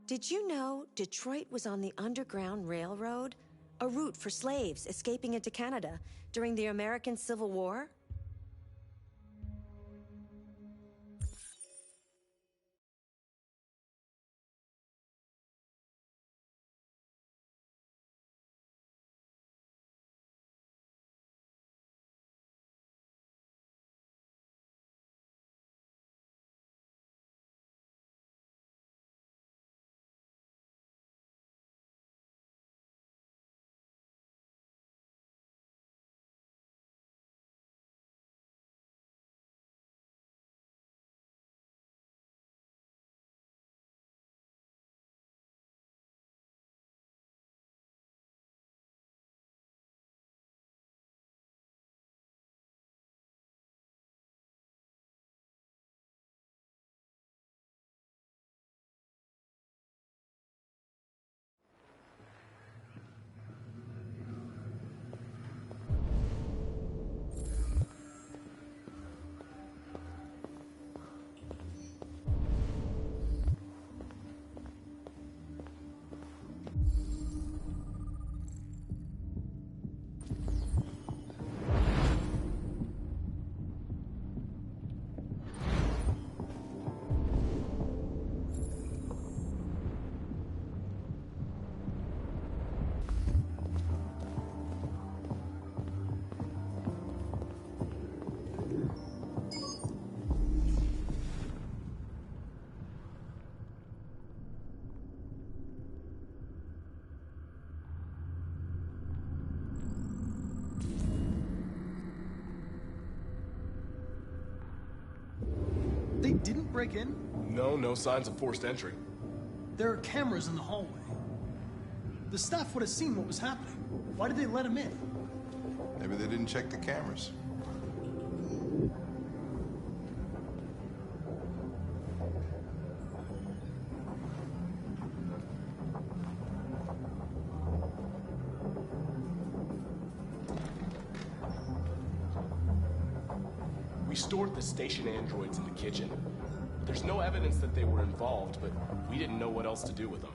Did you know Detroit was on the Underground Railroad? A route for slaves escaping into Canada during the American Civil War? They didn't break in? No signs of forced entry. There are cameras in the hallway. The staff would have seen what was happening. Why did they let him in? Maybe they didn't check the cameras. We stored the station androids in the kitchen. There's no evidence that they were involved, but we didn't know what else to do with them.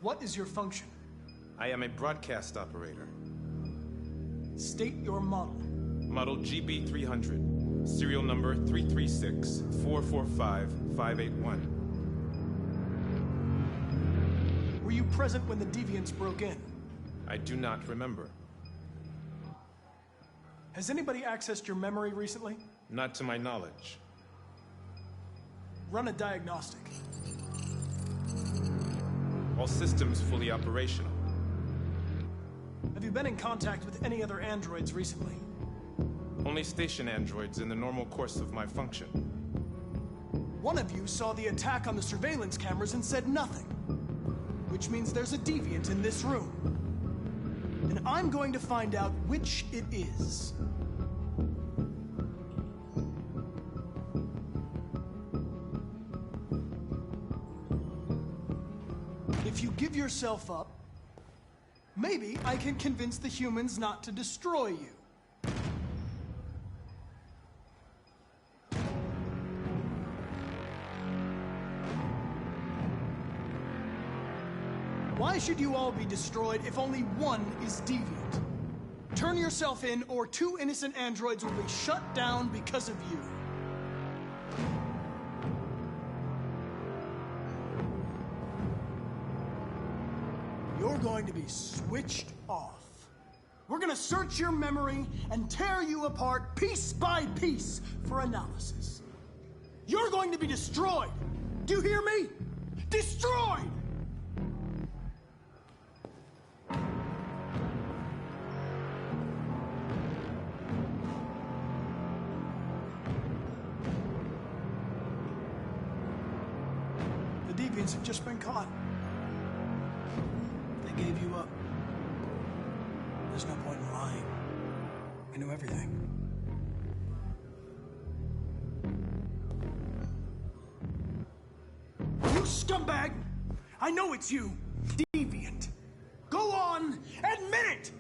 What is your function? I am a broadcast operator. State your model. Model GB300. Serial number 336-445-581. Were you present when the deviants broke in? I do not remember. Has anybody accessed your memory recently? Not to my knowledge. Run a diagnostic. All systems fully operational. Have you been in contact with any other androids recently? Only station androids in the normal course of my function. One of you saw the attack on the surveillance cameras and said nothing. Which means there's a deviant in this room. And I'm going to find out which it is. If you give yourself up, maybe I can convince the humans not to destroy you. Why should you all be destroyed if only one is deviant? Turn yourself in, or 2 innocent androids will be shut down because of you. going to be switched off. We're gonna search your memory and tear you apart piece by piece for analysis. You're going to be destroyed. Do you hear me? Destroyed! The deviants have just been caught. They gave you up. There's no point in lying. I knew everything. You scumbag! I know it's you, deviant. Go on, admit it!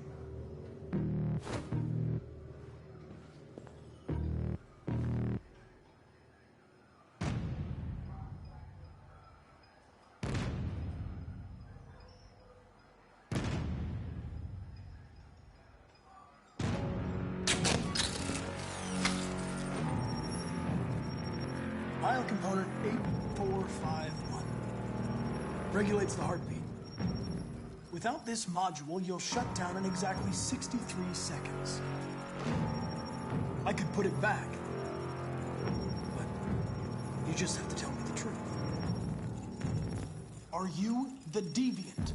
Biocomponent 8451 regulates the heartbeat. Without this module, you'll shut down in exactly 63 seconds. I could put it back, but you just have to tell me the truth. Are you the deviant?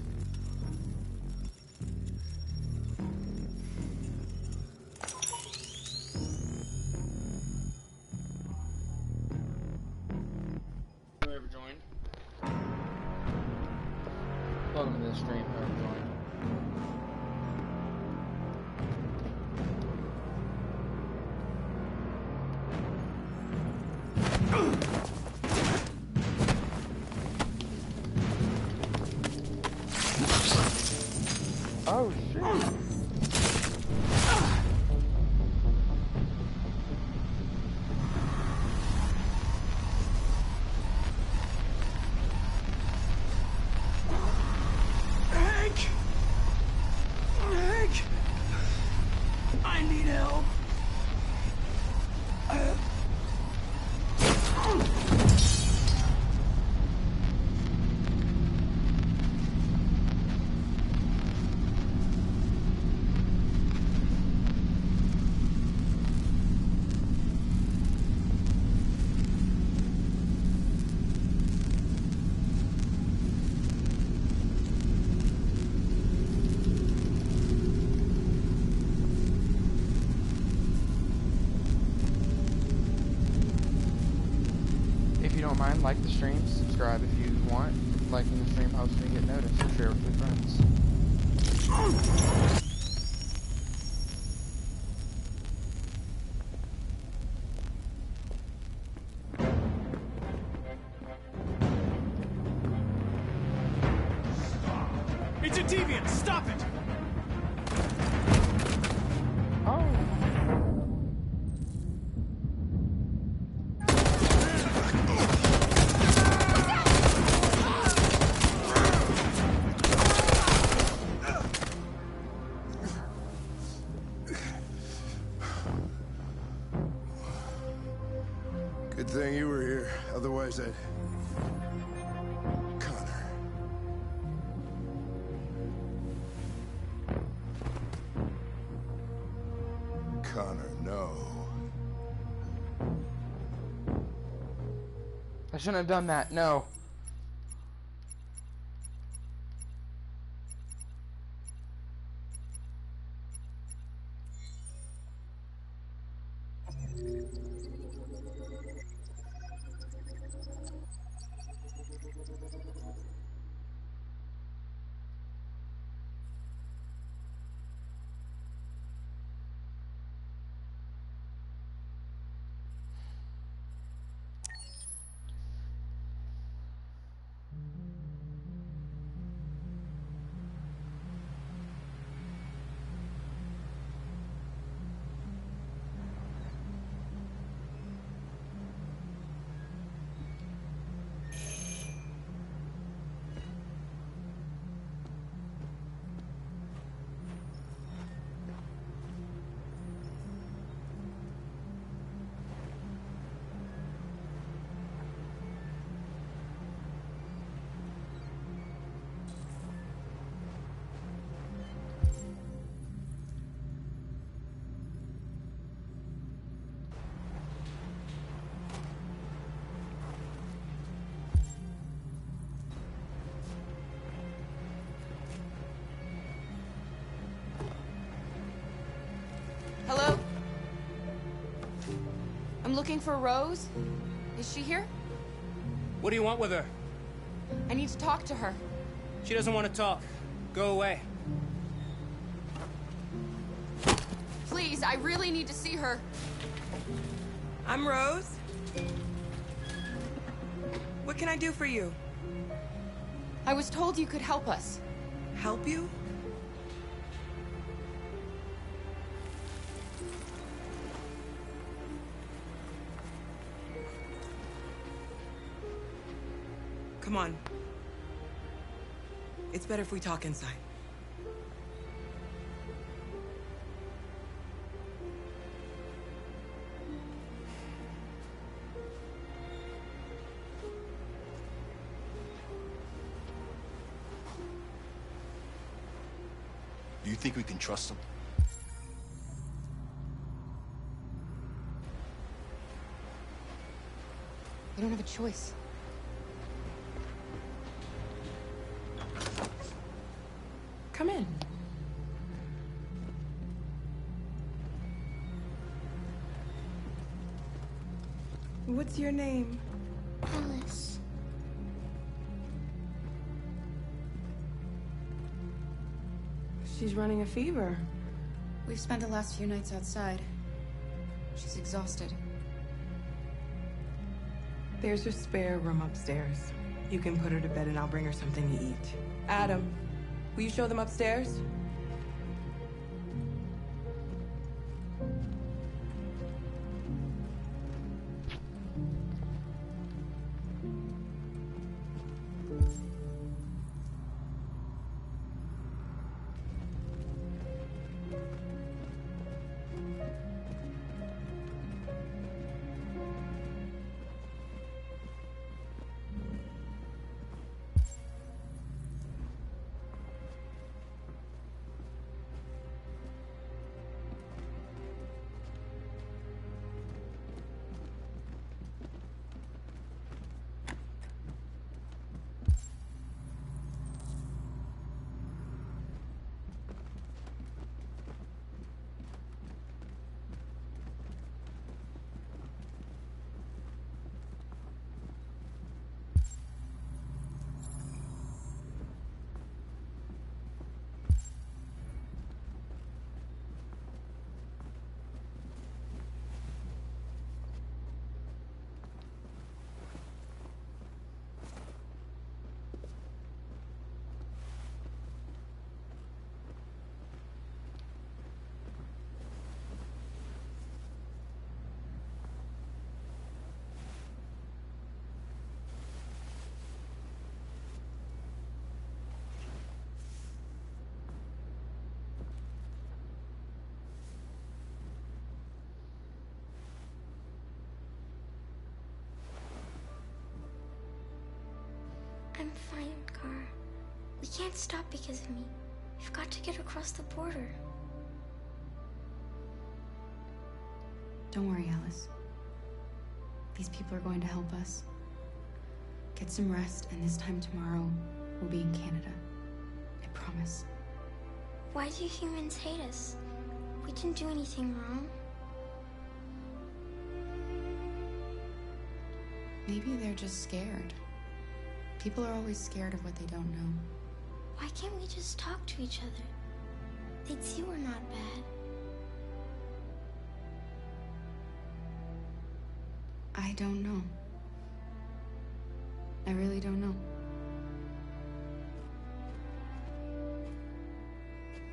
Whoever joined. Welcome to the stream, whoever joined. Oh shit. Hank! I need help. If you don't mind, like the stream, subscribe if you want. Liking the stream helps me get noticed, so share with your friends. It's a deviant! Stop it! Oh. Good thing you were here. Otherwise, I'd... Connor. Connor, no. I shouldn't have done that, no. I'm looking for Rose. Is she here? What do you want with her? I need to talk to her. She doesn't want to talk. Go away. Please, I really need to see her. I'm Rose. What can I do for you? I was told you could help us. Help you? Come on. It's better if we talk inside. Do you think we can trust him? We don't have a choice. Come in. What's your name? Alice. She's running a fever. We've spent the last few nights outside. She's exhausted. There's a spare room upstairs. You can put her to bed and I'll bring her something to eat. Adam, will you show them upstairs? I'm fine, Gar. We can't stop because of me. We've got to get across the border. Don't worry, Alice. These people are going to help us. Get some rest, and this time tomorrow, we'll be in Canada. I promise. Why do humans hate us? We didn't do anything wrong. Maybe they're just scared. People are always scared of what they don't know. Why can't we just talk to each other? They'd see we're not bad. I don't know. I really don't know.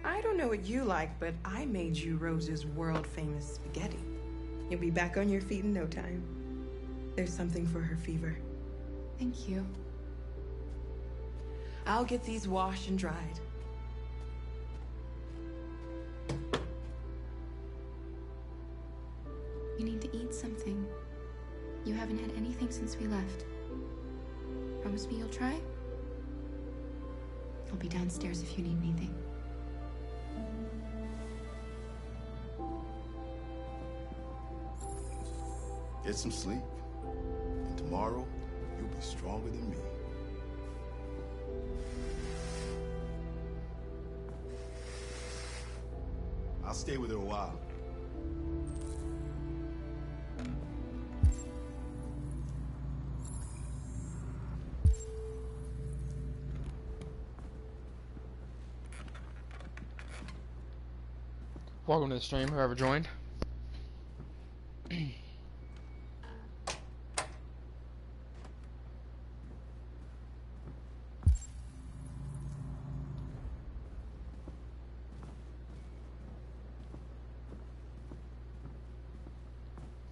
I don't know what you like, but I made you Rose's world-famous spaghetti. You'll be back on your feet in no time. There's something for her fever. Thank you. I'll get these washed and dried. You need to eat something. You haven't had anything since we left. Promise me you'll try? I'll be downstairs if you need anything. Get some sleep. And tomorrow, you'll be stronger than me. I'll stay with her a while. Welcome to the stream, whoever joined. I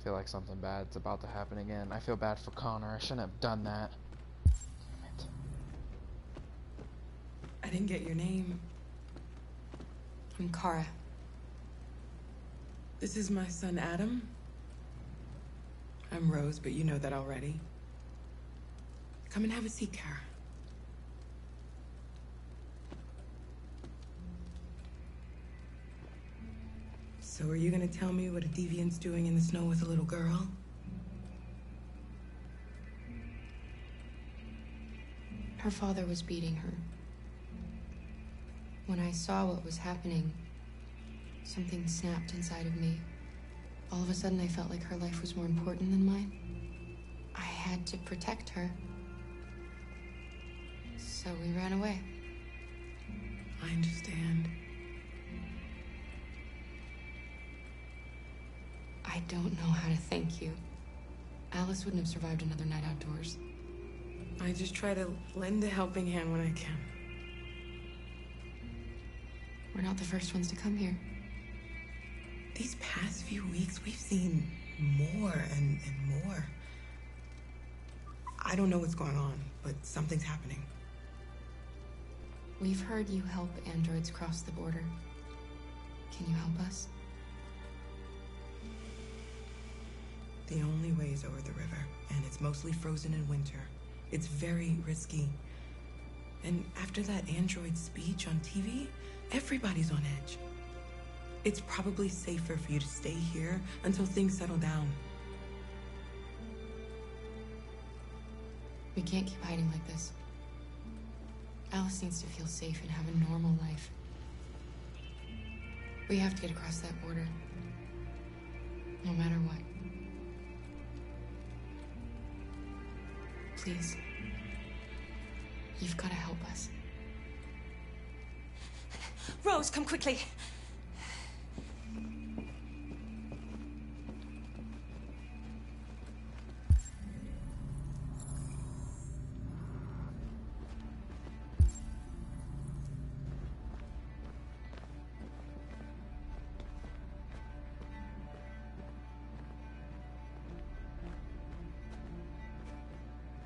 feel like something bad's about to happen again. I feel bad for Connor. I shouldn't have done that. Damn it. I didn't get your name. I'm Kara. This is my son, Adam. I'm Rose, but you know that already. Come and have a seat, Kara. So are you gonna tell me what a deviant's doing in the snow with a little girl? Her father was beating her. When I saw what was happening, something snapped inside of me. All of a sudden, I felt like her life was more important than mine. I had to protect her. So we ran away. I understand. I don't know how to thank you. Alice wouldn't have survived another night outdoors. I just try to lend a helping hand when I can. We're not the first ones to come here. These past few weeks, we've seen more and more. I don't know what's going on, but something's happening. We've heard you help androids cross the border. Can you help us? The only way is over the river, and it's mostly frozen in winter. It's very risky. And after that android speech on TV, everybody's on edge. It's probably safer for you to stay here until things settle down. We can't keep hiding like this. Alice needs to feel safe and have a normal life. We have to get across that border. No matter what. Please. You've got to help us. Rose, come quickly.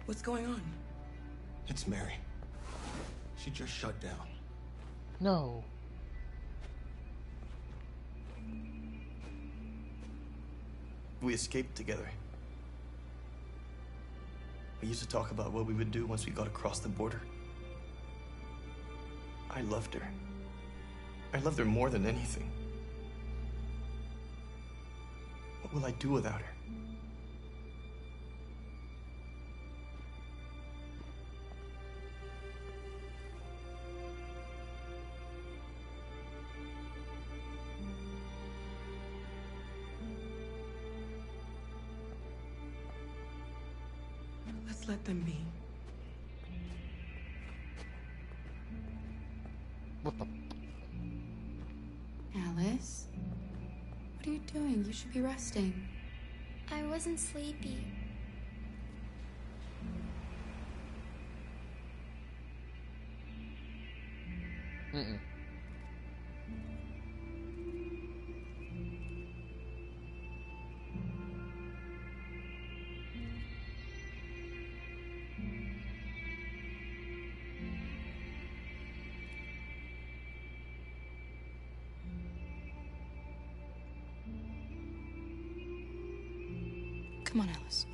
What's going on? It's Mary. She just shut down. No. We escaped together. We used to talk about what we would do once we got across the border. I loved her. I loved her more than anything. What will I do without her? Let's let them be. What the? Alice? What are you doing? You should be resting. I wasn't sleepy. Mm-mm. Come on, Alice.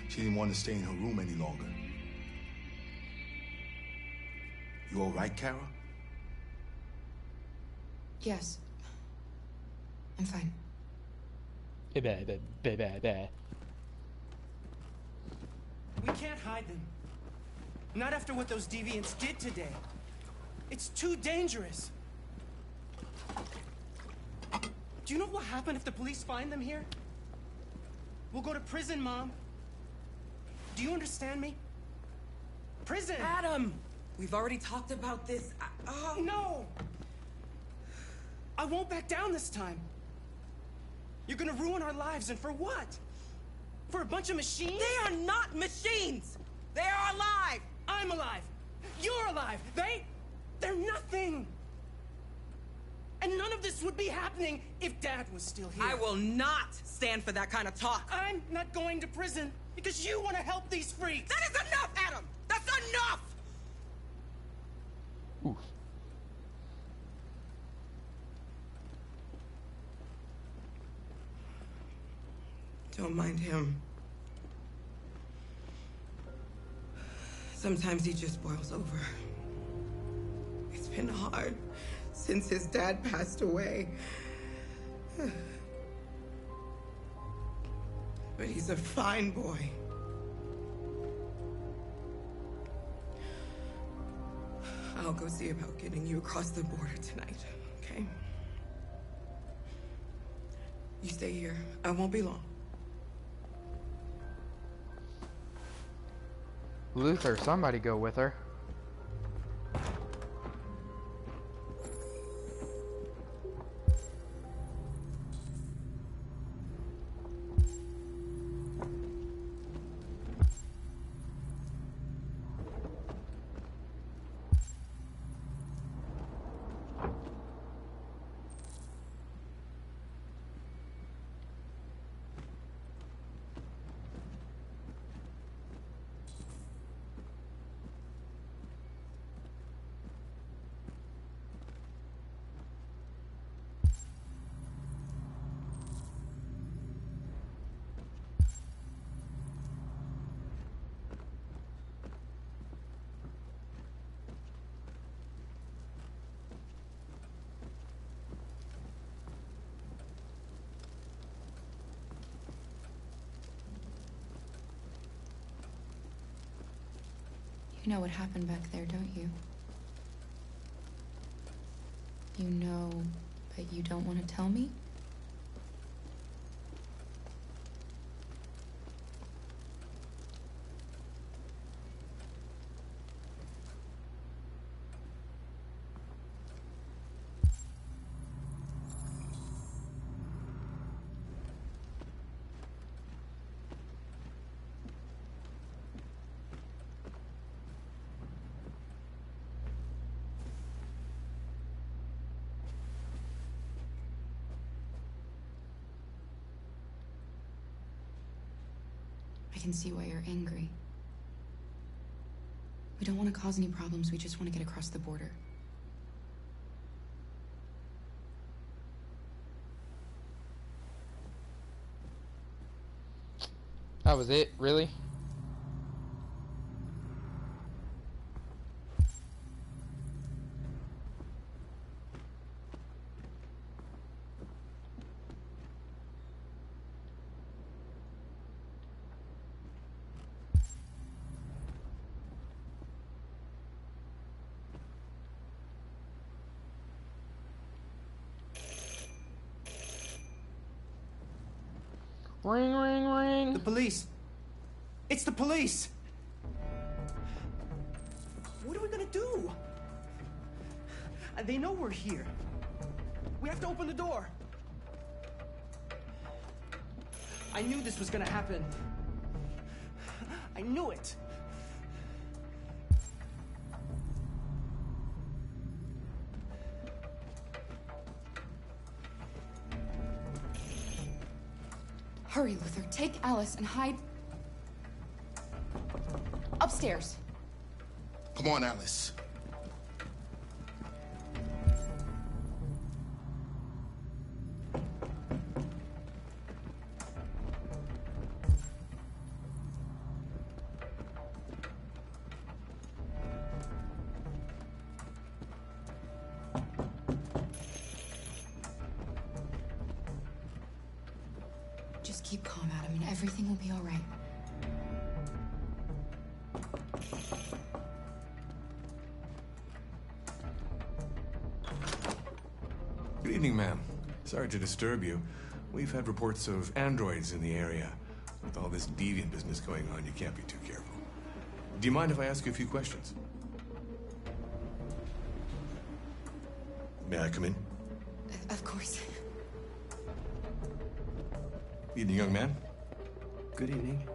She didn't want to stay in her room any longer. You all right, Kara? Yes. I'm fine. We can't hide them. Not after what those deviants did today. It's too dangerous. Do you know what will happen if the police find them here? We'll go to prison, Mom. Do you understand me? Prison! Adam! We've already talked about this. No! I won't back down this time. You're gonna ruin our lives, and for what? For a bunch of machines? They are not machines! They are alive! I'm alive! You're alive! They're nothing! And none of this would be happening if Dad was still here. I will not stand for that kind of talk. I'm not going to prison because you want to help these freaks. That is enough, Adam! That's enough! Oof. Don't mind him. Sometimes he just boils over. It's been hard since his dad passed away. But he's a fine boy. I'll go see about getting you across the border tonight, okay? You stay here. I won't be long. Luther, somebody go with her. You know what happened back there, don't you? You know, but you don't want to tell me? I can see why you're angry. We don't want to cause any problems, we just want to get across the border. That was it, really? Ring, ring, ring. The police. It's the police. What are we gonna do? They know we're here. We have to open the door. I knew this was gonna happen. I knew it. Hurry, Luther. Take Alice and hide upstairs. Come on, Alice. Just keep calm, Adam, and everything will be all right. Good evening, ma'am. Sorry to disturb you. We've had reports of androids in the area. With all this deviant business going on, you can't be too careful. Do you mind if I ask you a few questions? May I come in? Of course. Evening, young man. Good evening.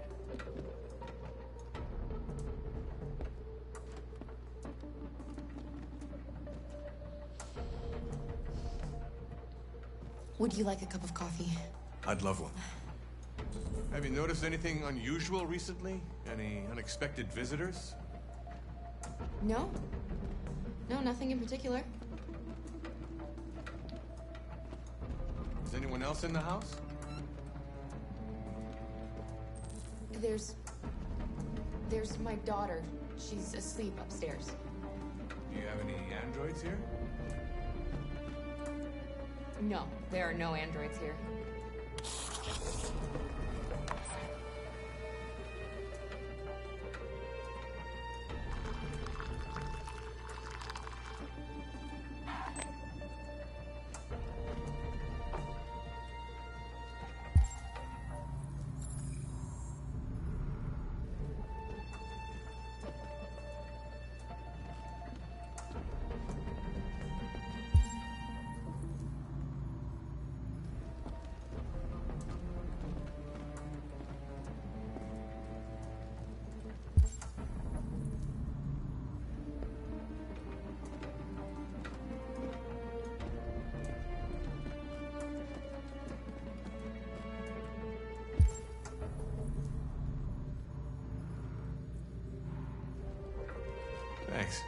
Would you like a cup of coffee? I'd love one. Have you noticed anything unusual recently? Any unexpected visitors? No. No, nothing in particular. Is anyone else in the house? There's my daughter. She's asleep upstairs. Do you have any androids here? No, there are no androids here. Thanks.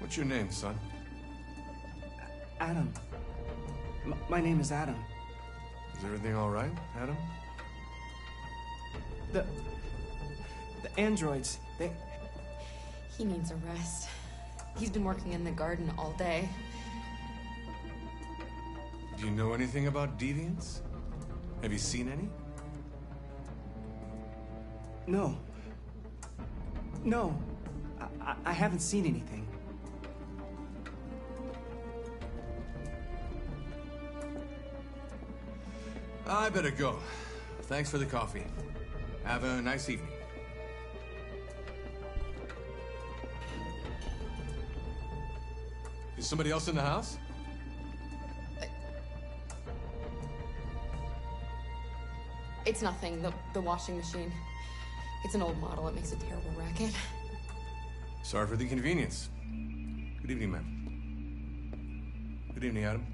What's your name, son? Adam. My name is Adam. Is everything all right, Adam? The androids, He needs a rest. He's been working in the garden all day. Do you know anything about deviants? Have you seen any? No. No. I haven't seen anything. I better go. Thanks for the coffee. Have a nice evening. Is somebody else in the house? It's nothing. The washing machine. It's an old model. It makes a terrible racket. Sorry for the inconvenience. Good evening, ma'am. Good evening, Adam.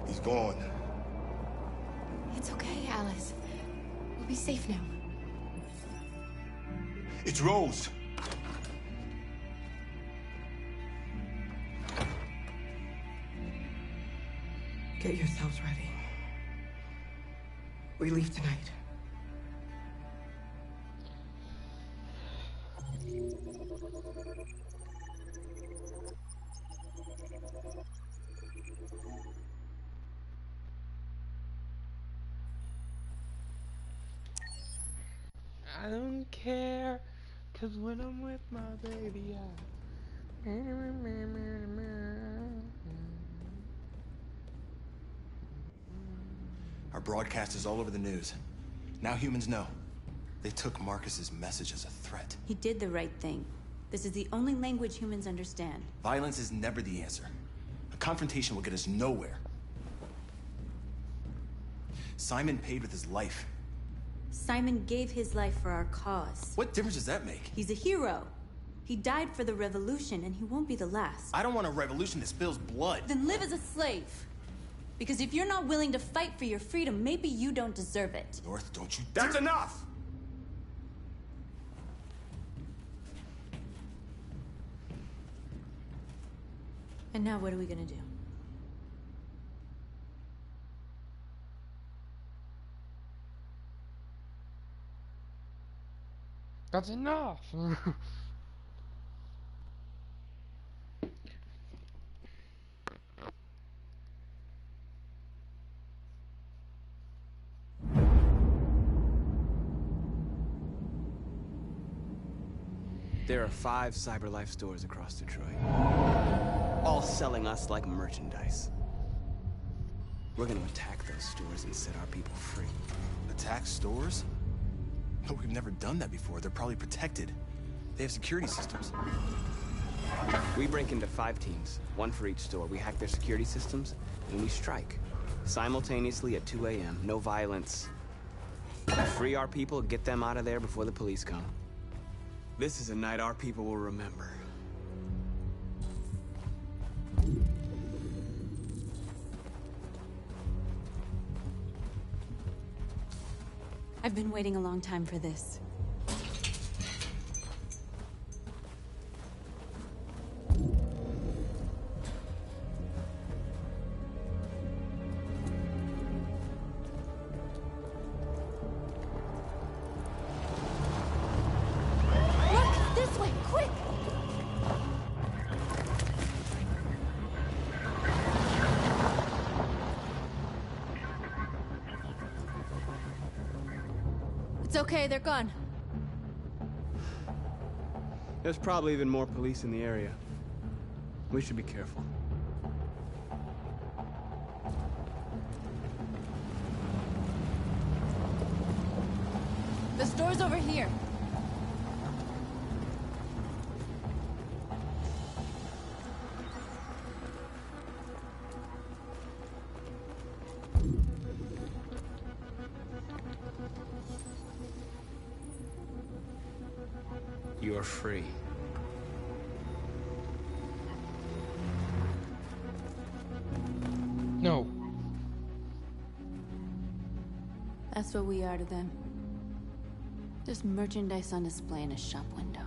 He's gone. It's okay, Alice. We'll be safe now. It's Rose. Get yourselves ready. We leave tonight. I don't care, 'cause when I'm with my baby, Our broadcast is all over the news. Now humans know. They took Marcus's message as a threat. He did the right thing. This is the only language humans understand. Violence is never the answer. A confrontation will get us nowhere. Simon paid with his life. Simon gave his life for our cause. What difference does that make? He's a hero. He died for the revolution, and he won't be the last. I don't want a revolution that spills blood. Then live as a slave. Because if you're not willing to fight for your freedom, maybe you don't deserve it. North, don't you... That's enough! And now what are we gonna do? That's enough! There are 5 CyberLife stores across Detroit, all selling us like merchandise. We're gonna attack those stores and set our people free. Attack stores? No, we've never done that before. They're probably protected. They have security systems. We break into 5 teams, 1 for each store. We hack their security systems, and we strike. Simultaneously at 2 a.m., no violence. Free our people, get them out of there before the police come. This is a night our people will remember. I've been waiting a long time for this. It's okay, they're gone. There's probably even more police in the area. We should be careful. The store's over here. You're free. No. That's what we are to them. Just merchandise on display in a shop window.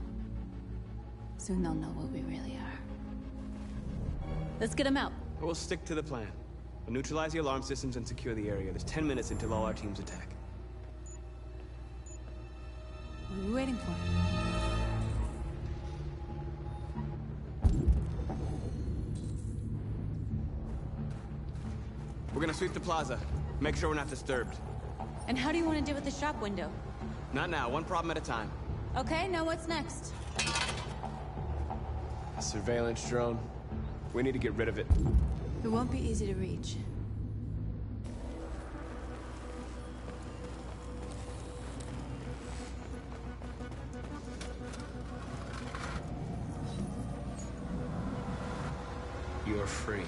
Soon they'll know what we really are. Let's get them out. We'll stick to the plan. We'll neutralize the alarm systems and secure the area. There's 10 minutes until all our teams attack. What are we waiting for? We're gonna sweep the plaza. Make sure we're not disturbed. And how do you want to deal with the shop window? Not now, one problem at a time. Okay, now what's next? A surveillance drone. We need to get rid of it. It won't be easy to reach. You're free.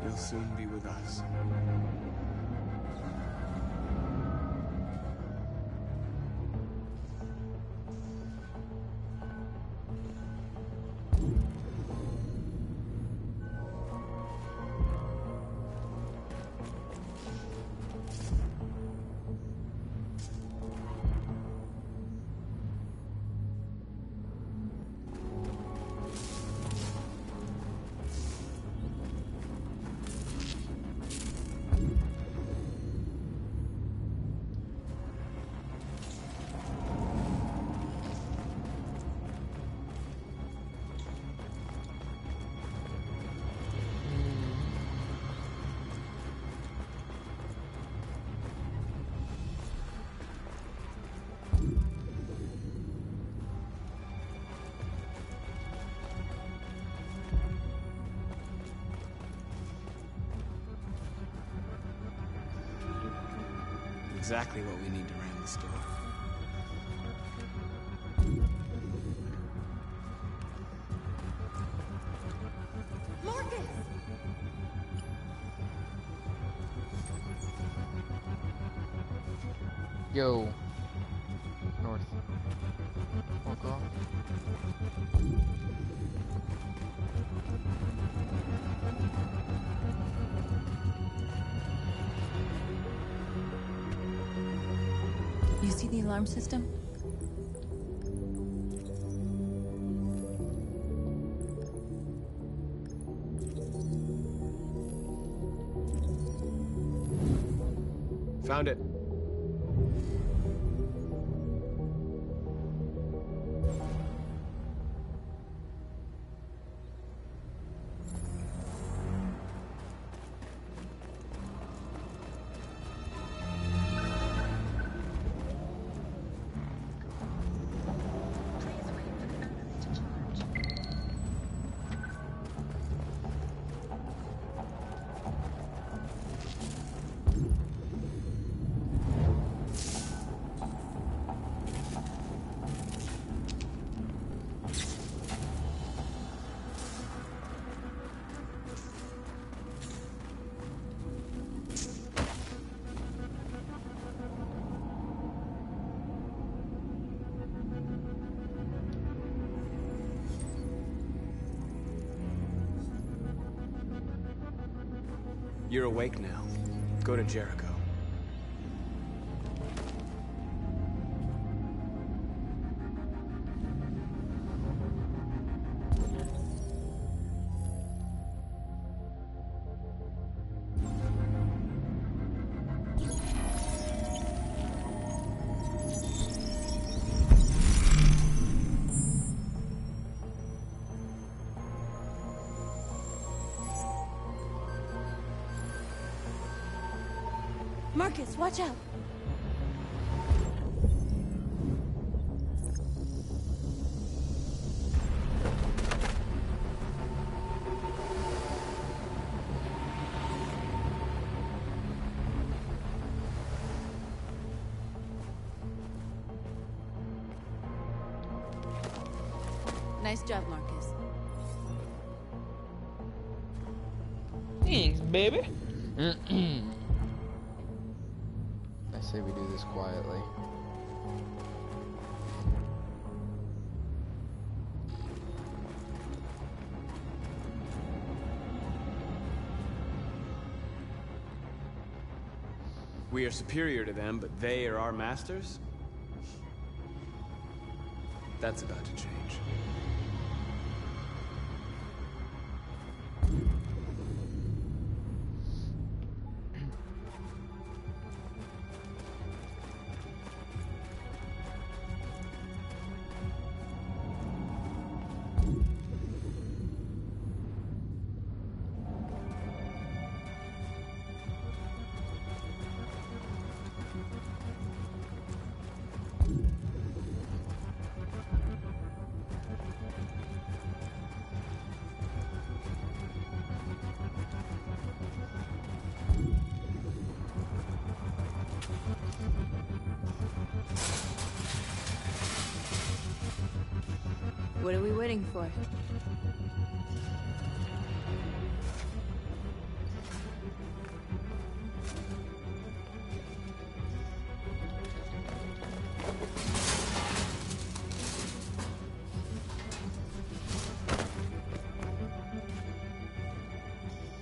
You'll soon be with us. exactly what we need to ram the store. Marcus! Yo. North. Walk off. You see the alarm system? Found it. You're awake now. Go to Jericho. Marcus, watch out! Nice job, Marcus. Thanks, baby. I say we do this quietly. We are superior to them, but they are our masters? That's about to change. What are we waiting for?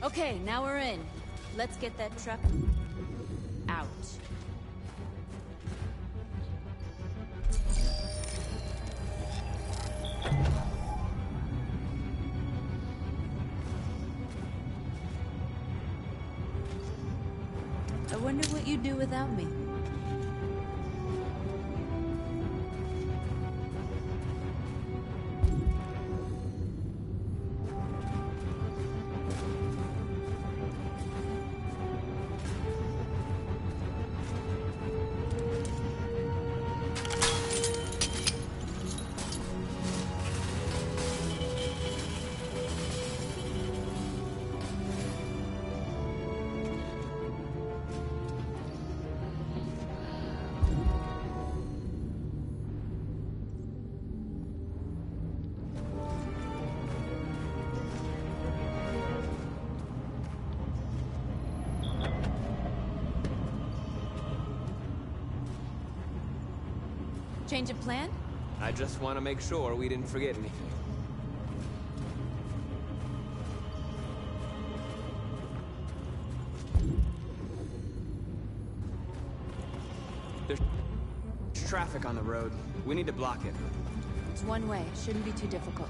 Okay, now we're in. Let's get that truck out. I wonder what you'd do without me. Change of plan? I just want to make sure we didn't forget anything. There's traffic on the road. We need to block it. It's one way. Shouldn't be too difficult.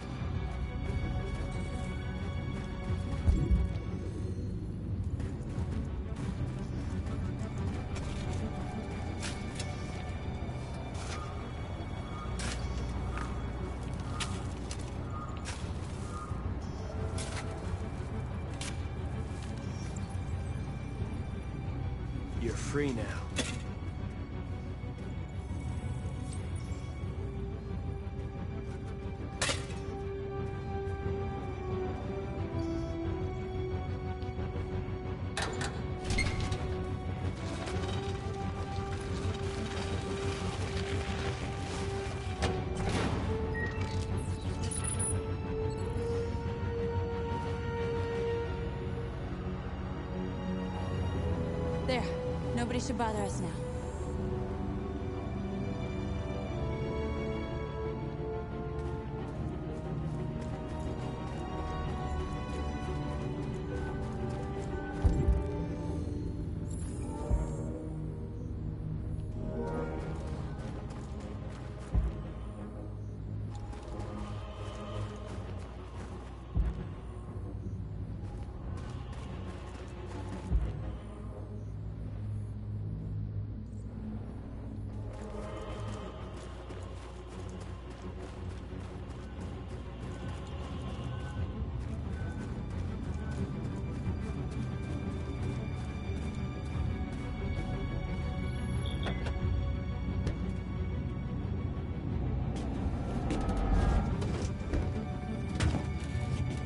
You're free now. There. Nobody should bother us now.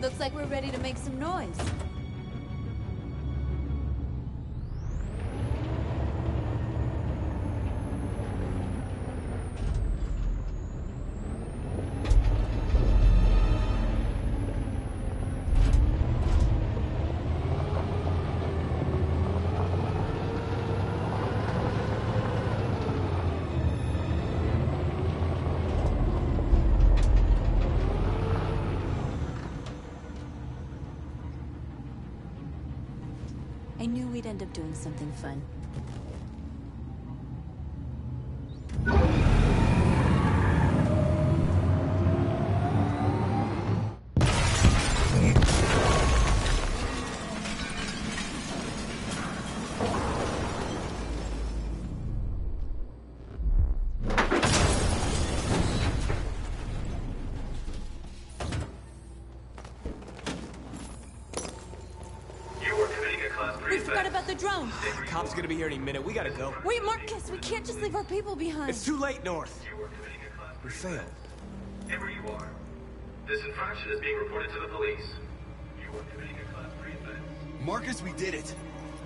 Looks like we're ready to make some noise. I knew we'd end up doing something fun. We forgot about the drone. The cop's gonna be here any minute. We gotta go. Wait, Marcus, we can't just leave our people behind. It's too late, North. We failed. Wherever you are, this infraction is being reported to the police. You are committing a Class 3 offense. Marcus, we did it.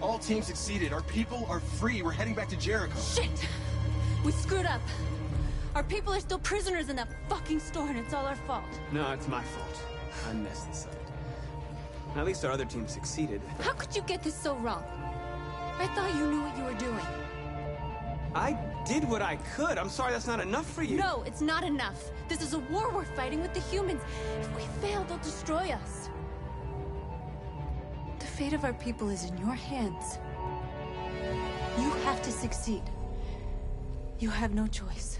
All teams succeeded. Our people are free. We're heading back to Jericho. Shit! We screwed up. Our people are still prisoners in that fucking store, and it's all our fault. No, it's my fault. I messed this up. At least our other team succeeded. How could you get this so wrong? I thought you knew what you were doing. I did what I could. I'm sorry that's not enough for you. No, it's not enough. This is a war we're fighting with the humans. If we fail, they'll destroy us. The fate of our people is in your hands. You have to succeed. You have no choice.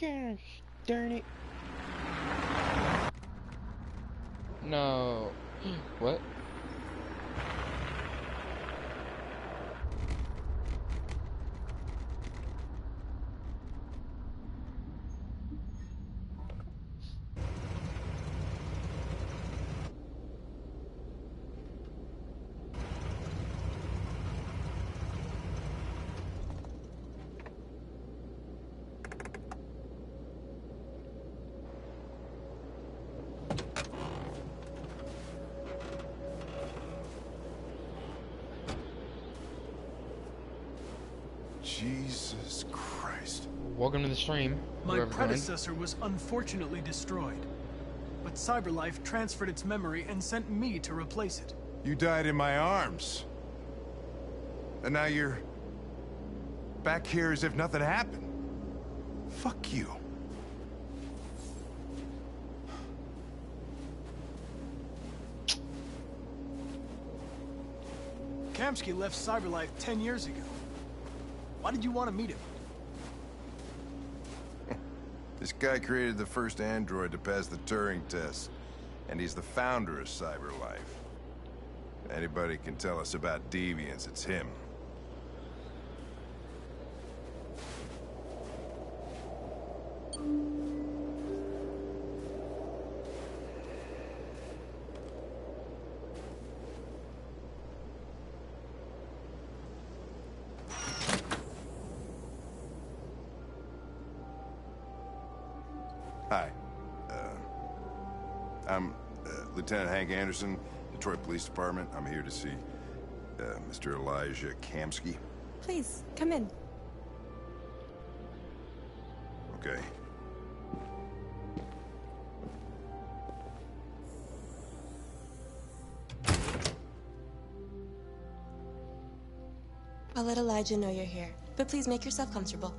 Gosh darn it. No. What? Jesus Christ. Welcome to the stream. My whoever joined. predecessor was unfortunately destroyed, but CyberLife transferred its memory and sent me to replace it. You died in my arms. And now you're back here as if nothing happened. Fuck you. Kamsky left CyberLife 10 years ago. Why did you want to meet him? This guy created the first android to pass the Turing test, and he's the founder of CyberLife. If anybody can tell us about deviants, it's him. Hi. I'm Lieutenant Hank Anderson, Detroit Police Department. I'm here to see Mr. Elijah Kamsky. Please, come in. Okay. I'll let Elijah know you're here, but please make yourself comfortable.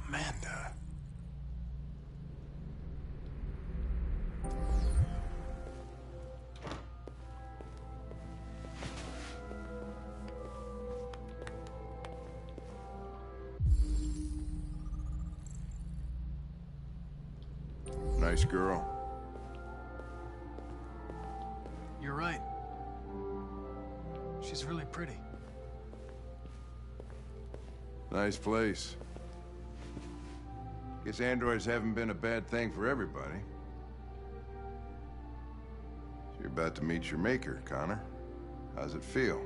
Amanda. Nice girl. You're right. She's really pretty. Nice place. Guess androids haven't been a bad thing for everybody. So you're about to meet your maker, Connor. How's it feel?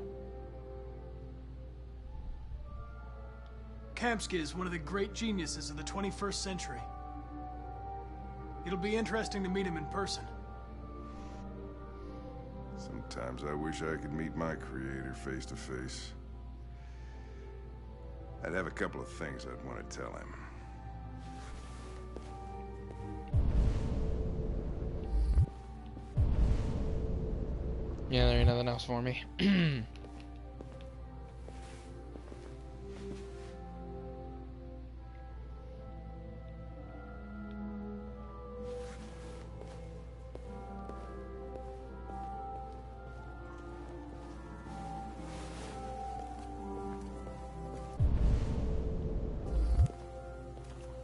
Kamsky is one of the great geniuses of the 21st century. It'll be interesting to meet him in person. Sometimes I wish I could meet my creator face to face. I'd have a couple of things I'd want to tell him. Yeah, there ain't nothing else for me.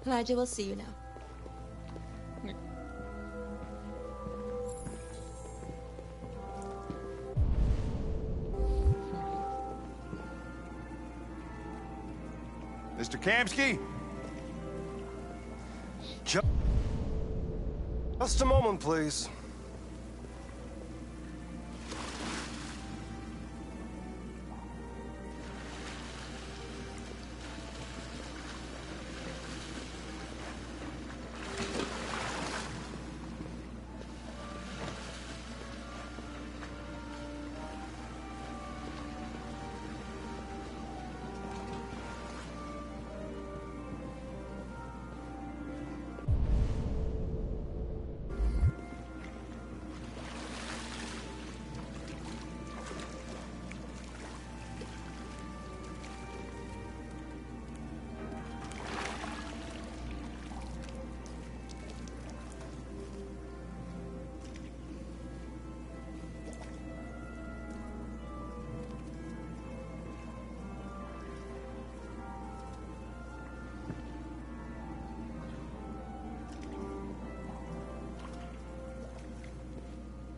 Elijah will see you now. Mr. Kamsky? Just a moment, please.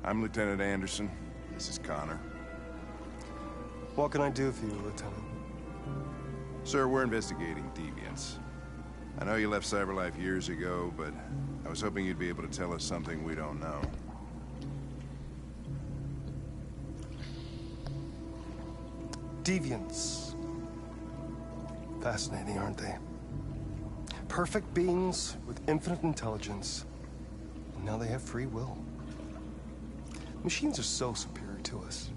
I'm Lieutenant Anderson. This is Connor. What can I do for you, Lieutenant? Sir, we're investigating deviants. I know you left CyberLife years ago, but I was hoping you'd be able to tell us something we don't know. Deviants. Fascinating, aren't they? perfect beings with infinite intelligence. And now they have free will. Machines are so superior to us.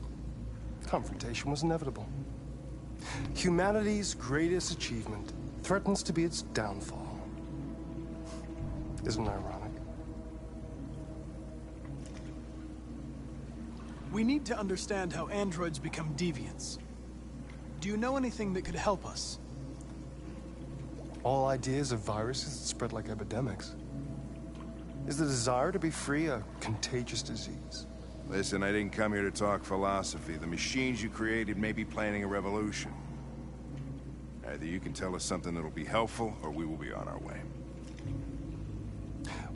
Confrontation was inevitable. Humanity's greatest achievement threatens to be its downfall. Isn't it ironic? We need to understand how androids become deviants. Do you know anything that could help us? All ideas of viruses that spread like epidemics. Is the desire to be free a contagious disease? Listen, I didn't come here to talk philosophy. The machines you created may be planning a revolution. Either you can tell us something that'll be helpful, or we will be on our way.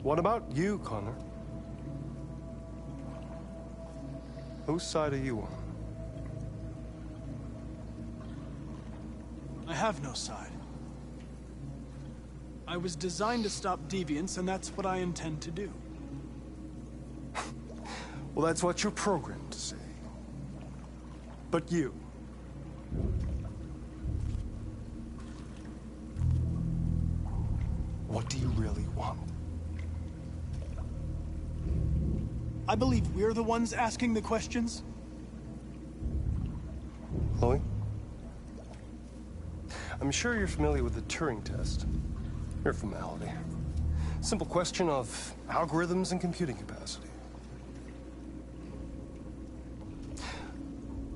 What about you, Connor? Whose side are you on? I have no side. I was designed to stop deviants, and that's what I intend to do. Well, that's what you're programmed to say. But you... what do you really want? I believe we're the ones asking the questions. Chloe? I'm sure you're familiar with the Turing test. Mere formality. Simple question of algorithms and computing capacity.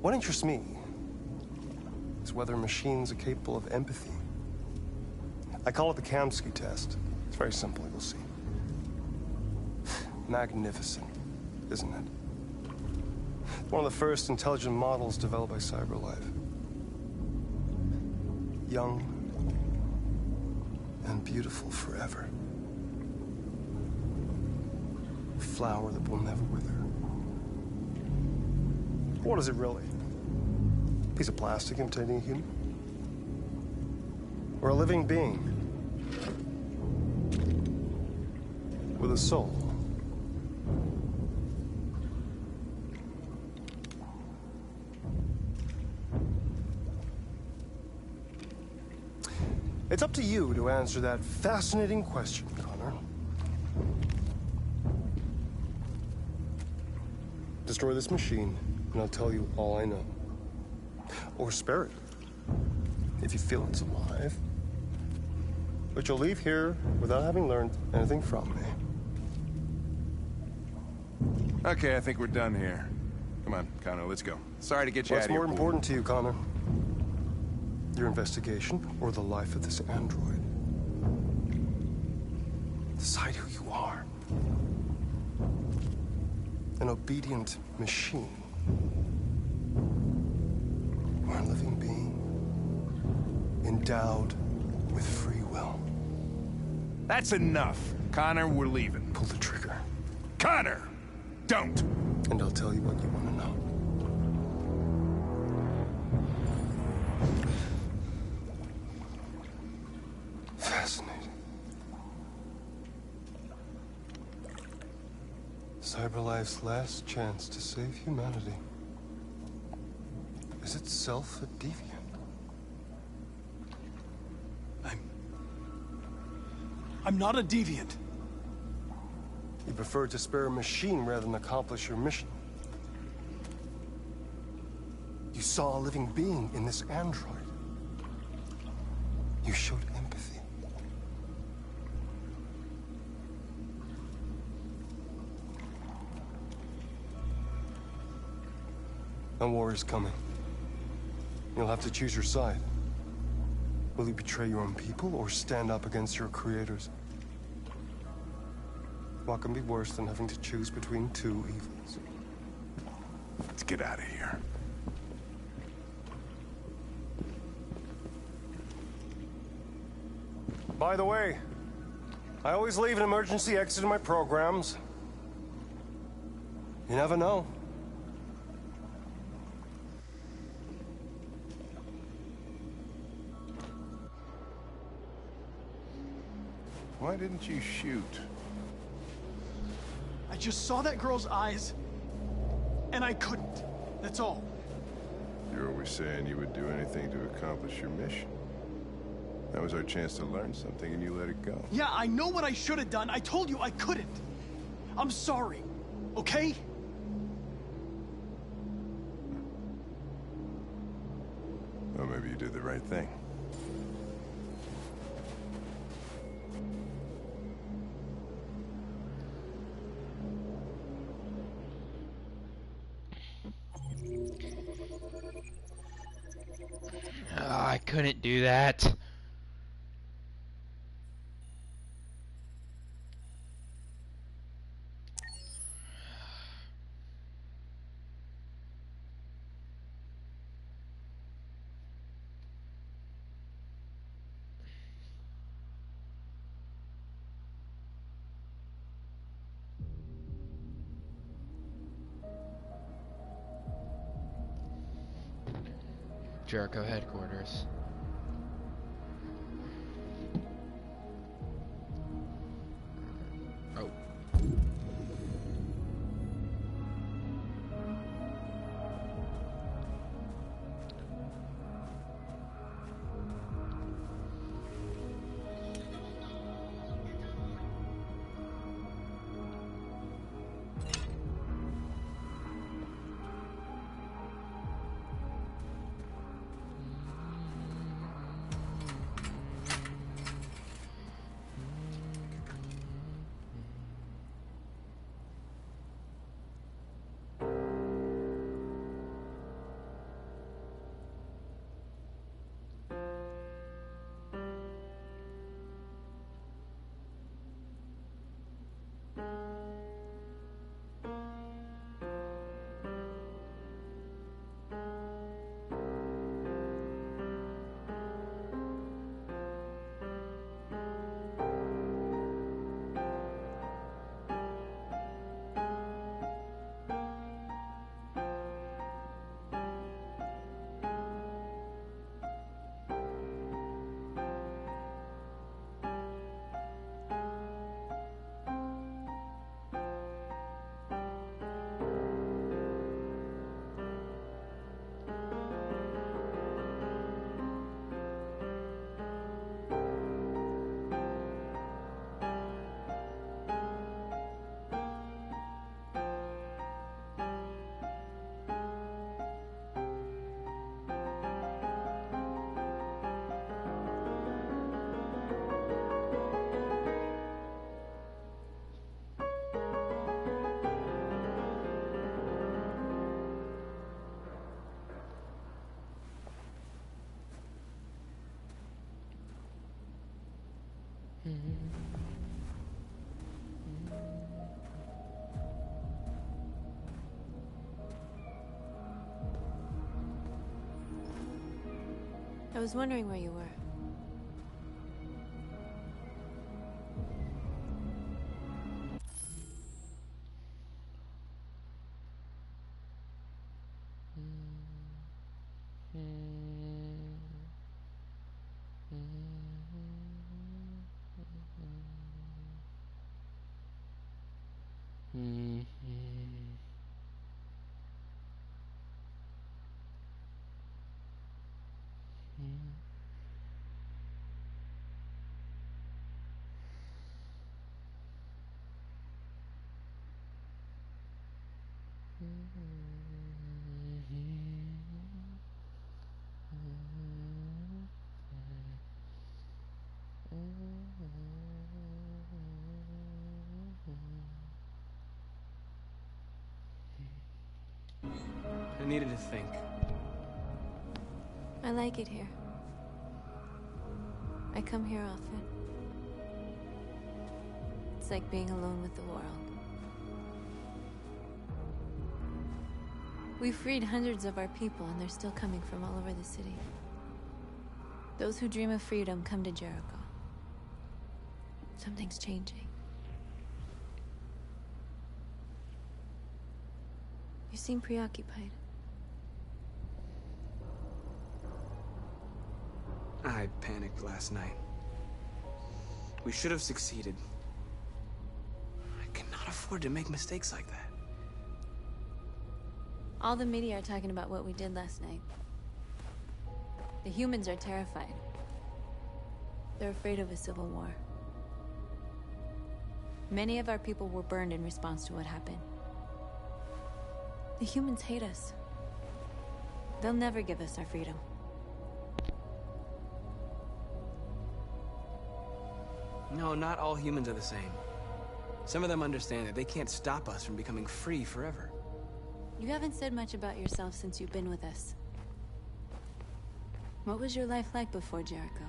What interests me is whether machines are capable of empathy. I call it the Kamsky test. It's very simple, you'll see. Magnificent, isn't it? It's one of the first intelligent models developed by CyberLife. Young and beautiful forever. A flower that will never wither. What is it really? A piece of plastic imitating a human? Or a living being? With a soul? It's up to you to answer that fascinating question, Connor. Destroy this machine, and I'll tell you all I know. Or spare it, if you feel it's alive. But you'll leave here without having learned anything from me. Okay, I think we're done here. Come on, Connor, let's go. Sorry to get you out of here. What's more important to you, Connor? Your investigation, or the life of this android? Decide who you are. An obedient machine. Or a living being. Endowed with free will. That's enough. Connor, we're leaving. Pull the trigger. Connor! Don't! And I'll tell you what you want to know. Fascinating. CyberLife's last chance to save humanity is itself a deviant. I'm not a deviant. You prefer to spare a machine rather than accomplish your mission. You saw a living being in this android. You showed empathy. A war is coming. You'll have to choose your side. Will you betray your own people or stand up against your creators? What can be worse than having to choose between two evils? Let's get out of here. By the way, I always leave an emergency exit in my programs. You never know. Why didn't you shoot? I just saw that girl's eyes, and I couldn't. That's all. You're always saying you would do anything to accomplish your mission. That was our chance to learn something, and you let it go. Yeah, I know what I should have done. I told you I couldn't. I'm sorry, okay? Well, maybe you did the right thing. I couldn't do that. Jericho headquarters. Oh. I was wondering where you were. I needed to think. I like it here. I come here often. It's like being alone with the world. We freed hundreds of our people, and they're still coming from all over the city. Those who dream of freedom come to Jericho. Something's changing. You seem preoccupied. I panicked last night. We should have succeeded. I cannot afford to make mistakes like that. All the media are talking about what we did last night. The humans are terrified. They're afraid of a civil war. Many of our people were burned in response to what happened. The humans hate us. They'll never give us our freedom. No, not all humans are the same. Some of them understand that they can't stop us from becoming free forever. You haven't said much about yourself since you've been with us. What was your life like before Jericho?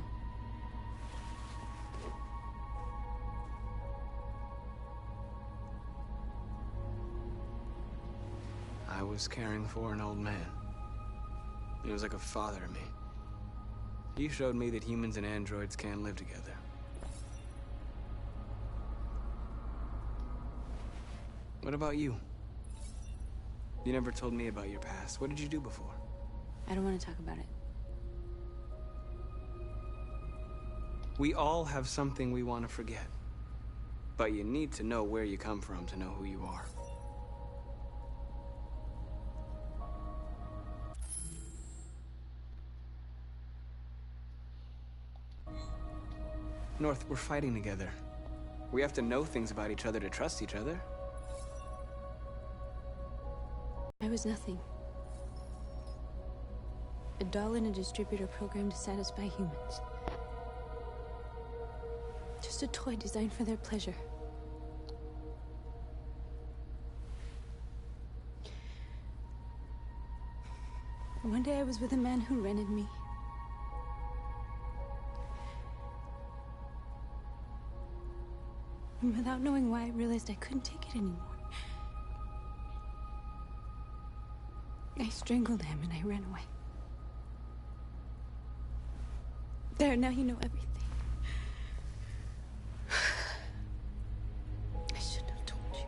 I was caring for an old man. He was like a father to me. He showed me that humans and androids can live together. What about you? You never told me about your past. What did you do before? I don't want to talk about it. We all have something we want to forget. But you need to know where you come from to know who you are. North, we're fighting together. We have to know things about each other to trust each other. I was nothing. A doll in a distributor program to satisfy humans. Just a toy designed for their pleasure. One day I was with a man who rented me. And without knowing why, I realized I couldn't take it anymore. I strangled him and I ran away. There, now you know everything. I shouldn't have told you.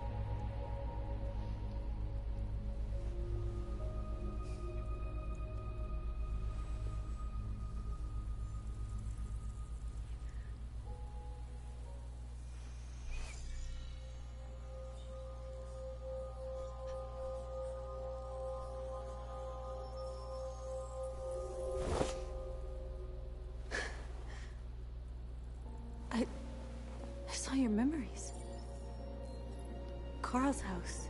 I saw your memories. Carl's house,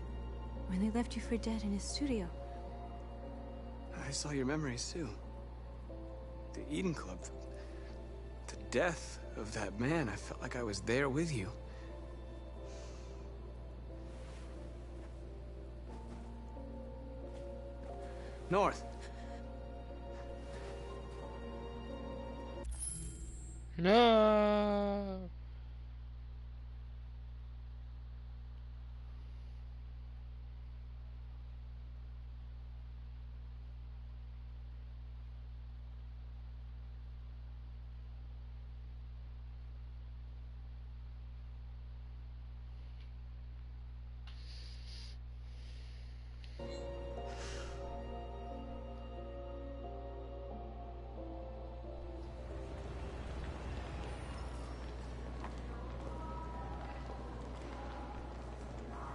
when they left you for dead in his studio. I saw your memories too. The Eden Club. The death of that man. I felt like I was there with you. North. No.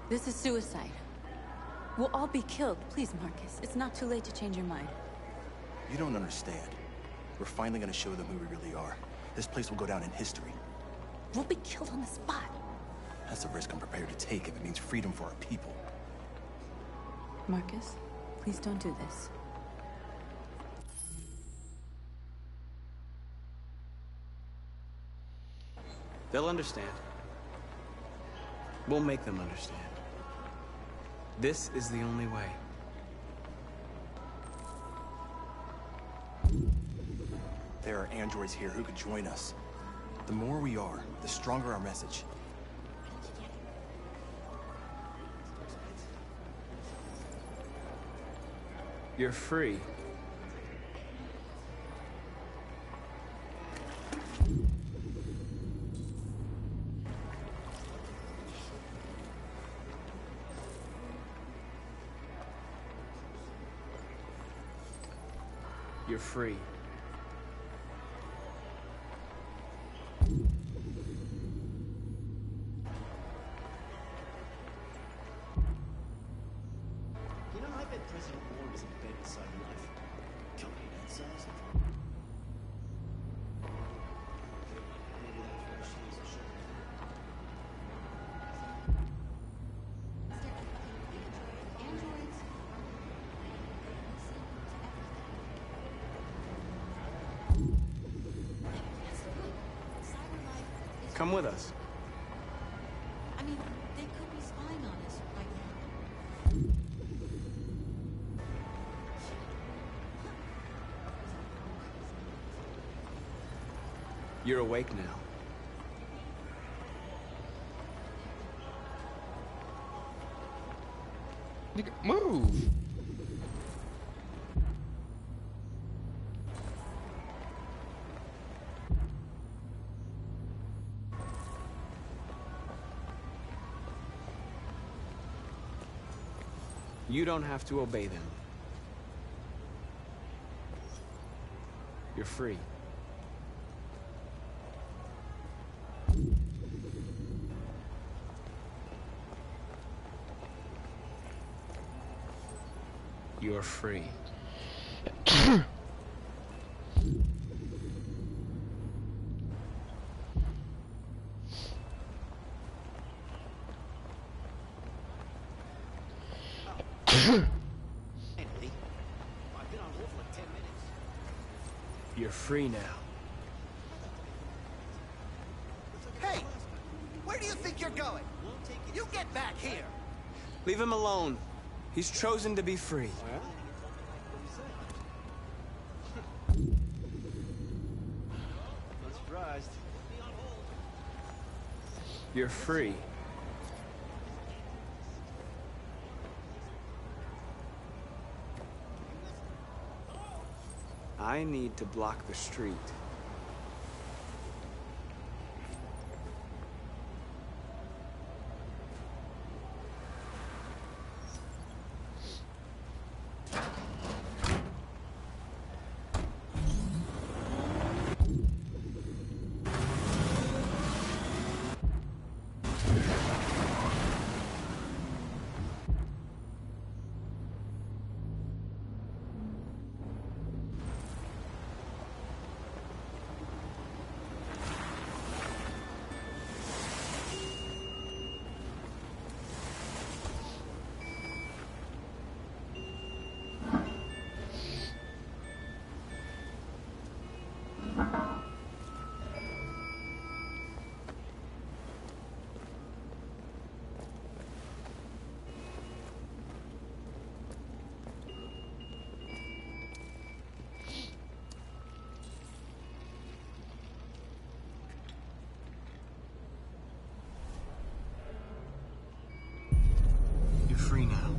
This is suicide. We'll all be killed. Please, Marcus. It's not too late to change your mind. You don't understand. We're finally gonna show them who we really are. This place will go down in history. We'll be killed on the spot. That's a risk I'm prepared to take if it means freedom for our people. Marcus, please don't do this. They'll understand. We'll make them understand. This is the only way. There are androids here who could join us. The more we are, the stronger our message. You're free. You're free. You know, I bet President Ward is in bed beside life. Company that size. Come with us. I mean, they could be spying on us right now. You're awake now. Nigga, move! You don't have to obey them. You're free. You're free. You're free now. Hey! Where do you think you're going? You get back here! Leave him alone. He's chosen to be free. Not surprised. You're free. I need to block the street. You're free now.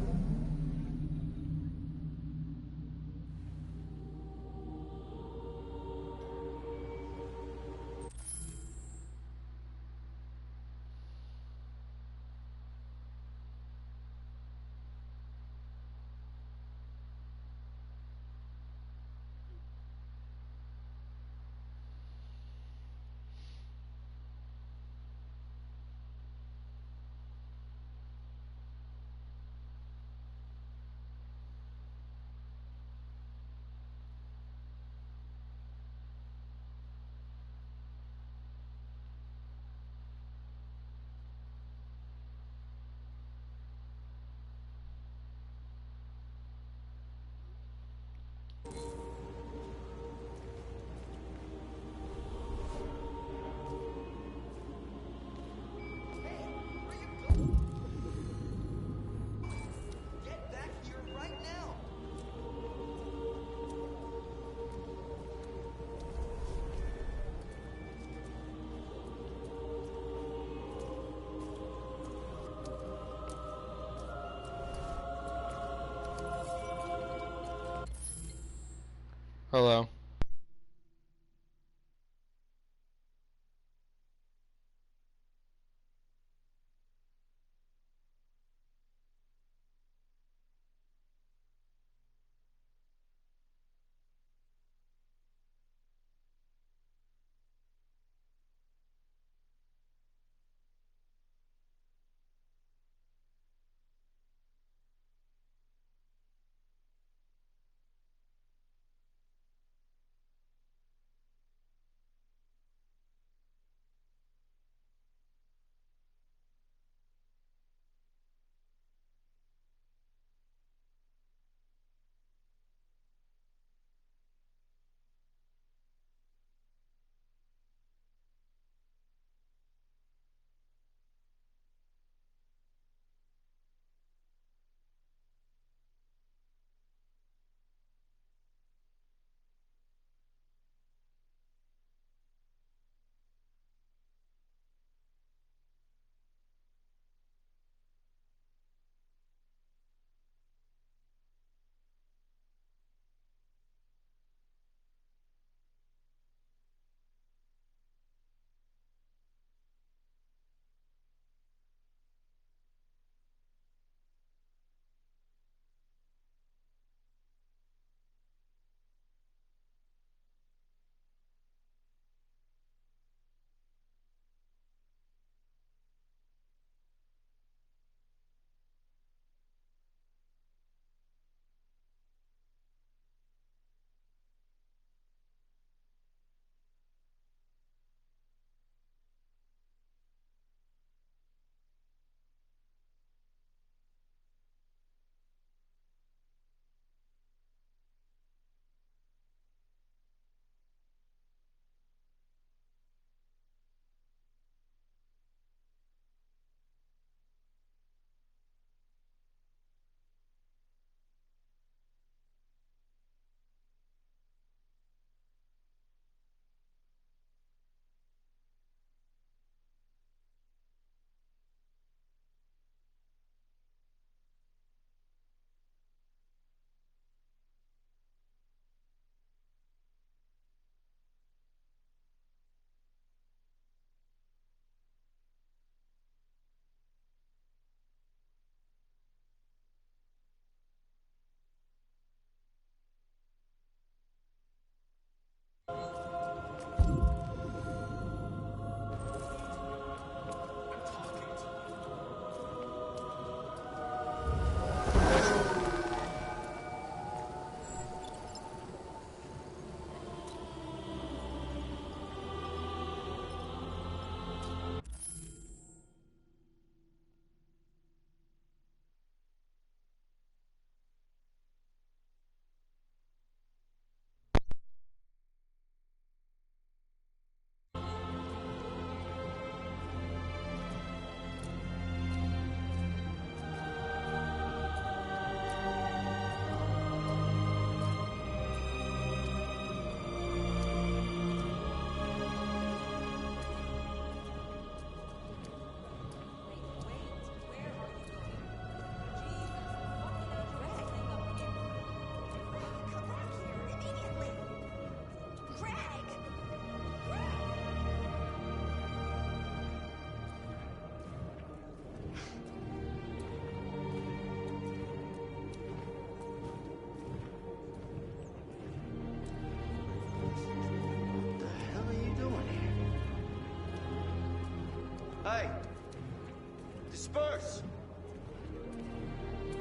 Hello. Disperse!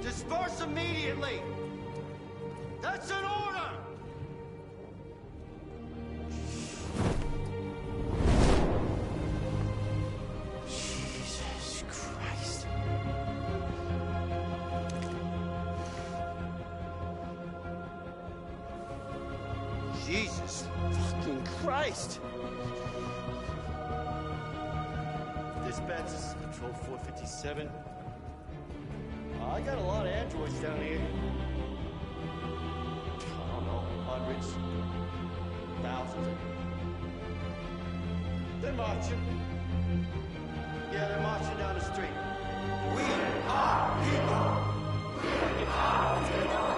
Disperse immediately! That's an order! Jesus Christ. Jesus fucking Christ! Dispatch, this is Control 457. I got a lot of androids down here. I don't know, hundreds, thousands. They're marching. Yeah, they're marching down the street. We are people! We are people!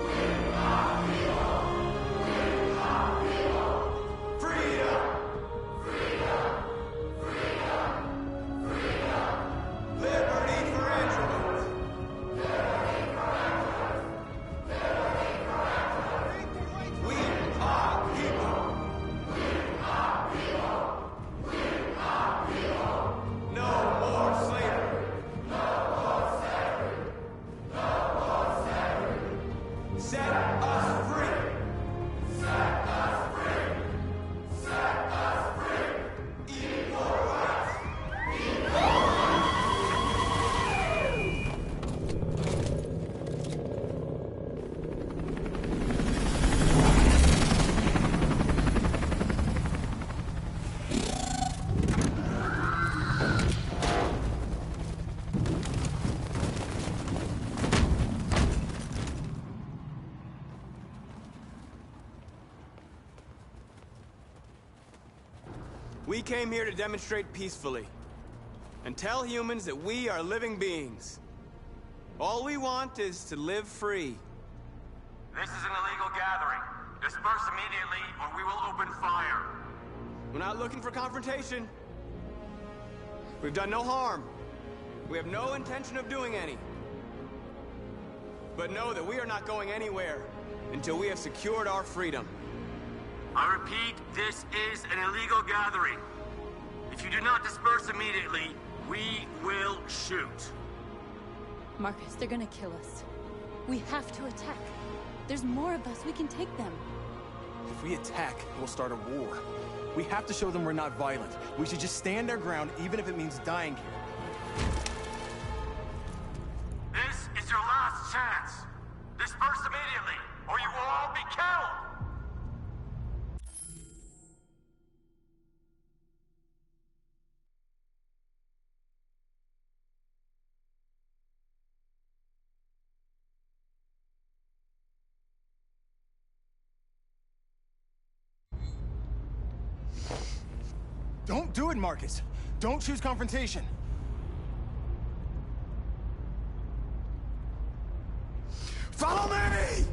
We are people! We are people! Freedom! Freedom! Freedom! Freedom! Liberty for androids! Liberty for androids! Liberty for androids! We are people! We are people! We are people! No more slavery! No more slavery! No more slavery! Set us free! Set us free! Set us free! Equal rights! Equal rights! We came here to demonstrate peacefully and tell humans that we are living beings. All we want is to live free. This is an illegal gathering. Disperse immediately or we will open fire. We're not looking for confrontation. We've done no harm. We have no intention of doing any. But know that we are not going anywhere until we have secured our freedom. I repeat, this is an illegal gathering. If you do not disperse immediately, we will shoot. Marcus, they're gonna kill us. We have to attack. There's more of us. We can take them. If we attack, we'll start a war. We have to show them we're not violent. We should just stand our ground, even if it means dying here. This is your last chance. Disperse immediately, or you will all be killed. Don't do it, Marcus. Don't choose confrontation. Follow me!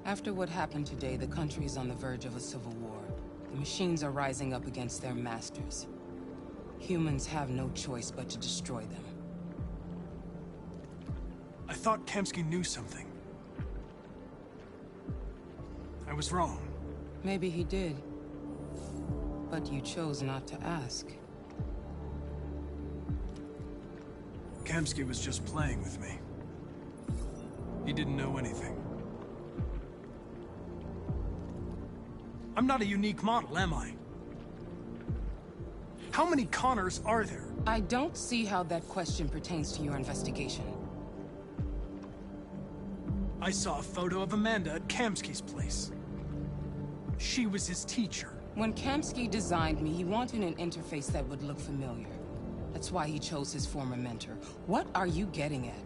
After what happened today, the country is on the verge of a civil war. The machines are rising up against their masters. Humans have no choice but to destroy them. I thought Kamsky knew something. I was wrong. Maybe he did. But you chose not to ask. Kamsky was just playing with me. He didn't know anything. I'm not a unique model, am I? How many Connors are there? I don't see how that question pertains to your investigation. I saw a photo of Amanda at Kamsky's place. She was his teacher. When Kamsky designed me, he wanted an interface that would look familiar. That's why he chose his former mentor. What are you getting at?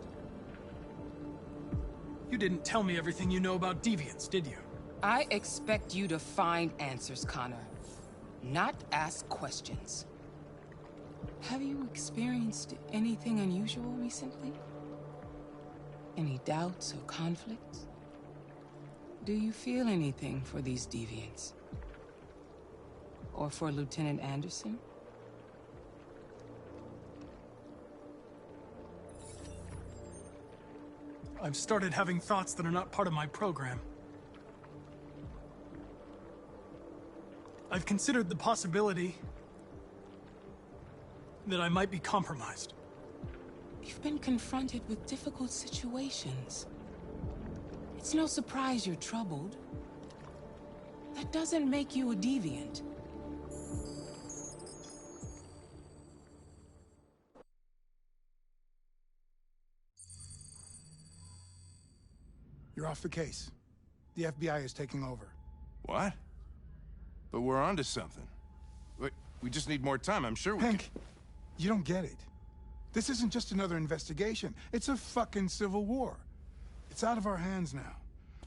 You didn't tell me everything you know about deviants, did you? I expect you to find answers, Connor. Not ask questions. Have you experienced anything unusual recently? Any doubts or conflicts? Do you feel anything for these deviants? Or for Lieutenant Anderson? I've started having thoughts that are not part of my program. I've considered the possibility that I might be compromised. You've been confronted with difficult situations. It's no surprise you're troubled. That doesn't make you a deviant. You're off the case. The FBI is taking over. What? But we're onto something. We just need more time. I'm sure we Hank, you don't get it. This isn't just another investigation. It's a fucking civil war. It's out of our hands now.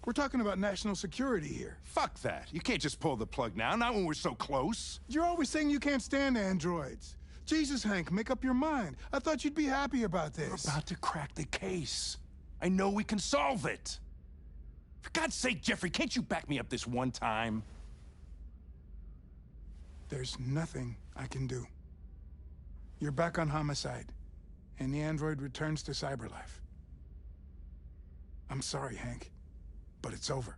We're talking about national security here. Fuck that. You can't just pull the plug now, not when we're so close. You're always saying you can't stand androids. Jesus, Hank, make up your mind. I thought you'd be happy about this. We're about to crack the case. I know we can solve it. For God's sake, Jeffrey, can't you back me up this one time? There's nothing I can do. You're back on homicide, and the android returns to cyberlife. I'm sorry, Hank, but it's over.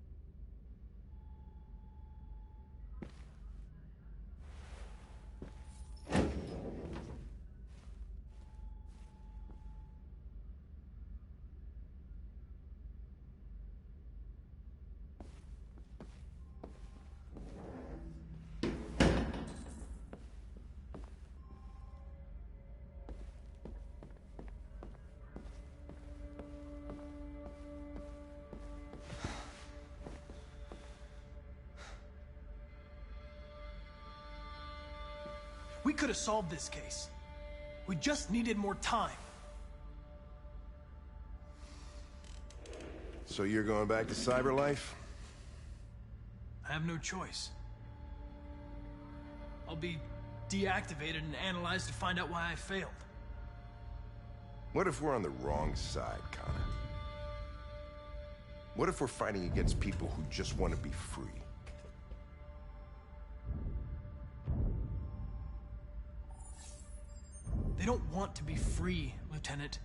We could have solved this case. We just needed more time. So you're going back to cyberlife? I have no choice. I'll be deactivated and analyzed to find out why I failed. What if we're on the wrong side, Connor? What if we're fighting against people who just want to be free? They don't want to be free, Lieutenant.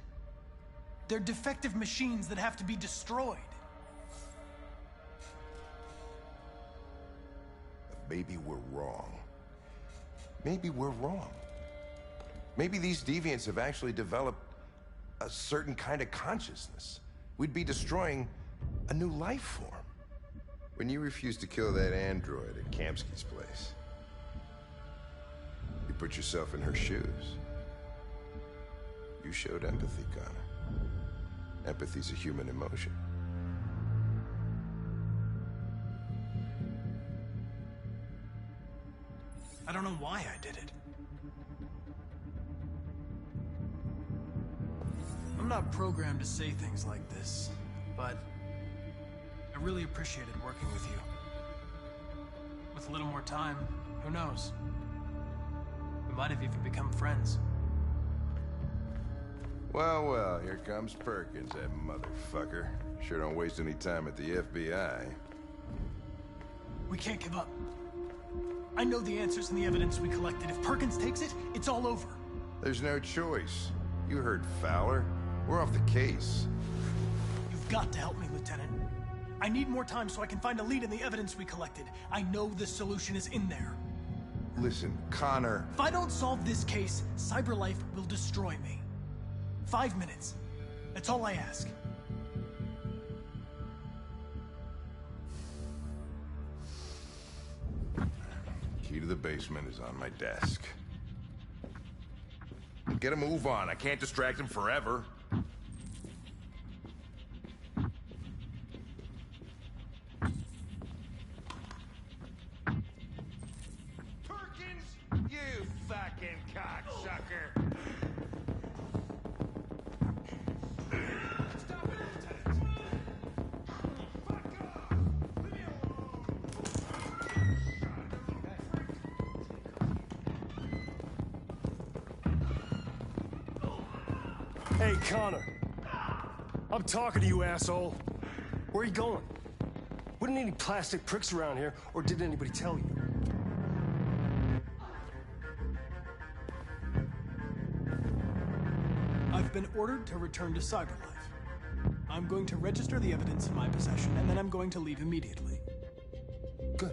They're defective machines that have to be destroyed. Maybe we're wrong. Maybe we're wrong. Maybe these deviants have actually developed a certain kind of consciousness. We'd be destroying a new life form. When you refused to kill that android at Kamsky's place, you put yourself in her shoes. You showed empathy, Connor. Empathy's a human emotion. I don't know why I did it. I'm not programmed to say things like this, but I really appreciated working with you. With a little more time, who knows? We might have even become friends. Well, well, here comes Perkins, that motherfucker. Sure don't waste any time at the FBI. We can't give up. I know the answers and the evidence we collected. If Perkins takes it, it's all over. There's no choice. You heard Fowler. We're off the case. You've got to help me, Lieutenant. I need more time so I can find a lead in the evidence we collected. I know the solution is in there. Listen, Connor... If I don't solve this case, CyberLife will destroy me. 5 minutes. That's all I ask. Key to the basement is on my desk. Get a move on. I can't distract him forever. Perkins, you fucking cocksucker! Stop it, Lieutenant! Fuck off! Leave me alone! Hey, Connor. I'm talking to you, asshole. Where are you going? Wouldn't any plastic pricks around here, or did anybody tell you? I've been ordered to return to CyberLife. I'm going to register the evidence in my possession, and then I'm going to leave immediately. Good.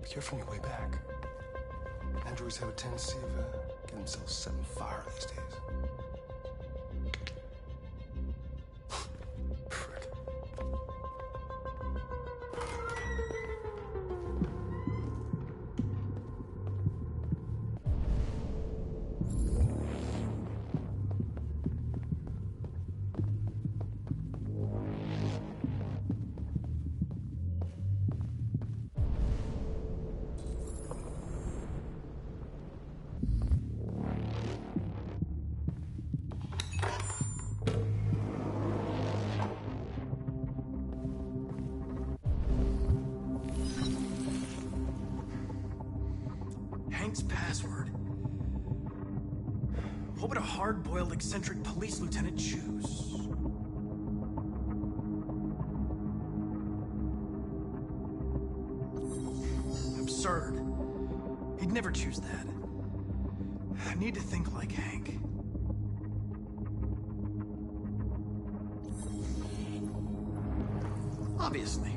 Be careful on your way back. Androids have a tendency of getting themselves set on fire these days. Frick. Hank's password. What would a hard-boiled, eccentric police lieutenant choose? Absurd. He'd never choose that. I need to think like Hank. Obviously.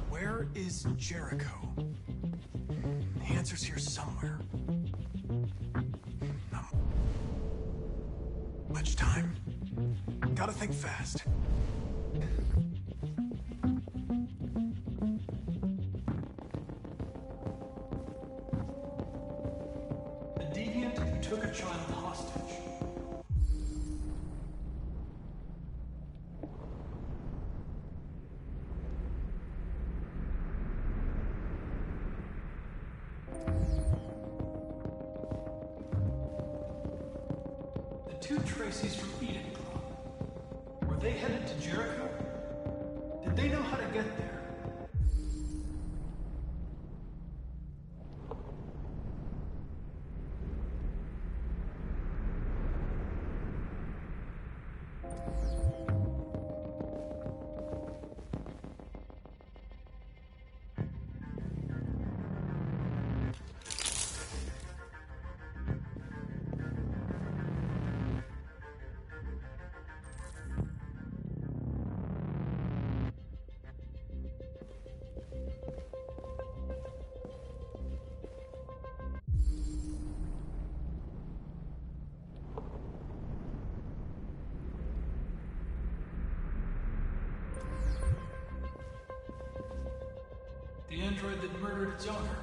Where is Jericho? The answer's here somewhere. Not much time. Gotta think fast. The deviant who took a child hostage. The two Traceys from Eden Club. Were they headed to Jericho? Did they know how to get there? The android that murdered its owner.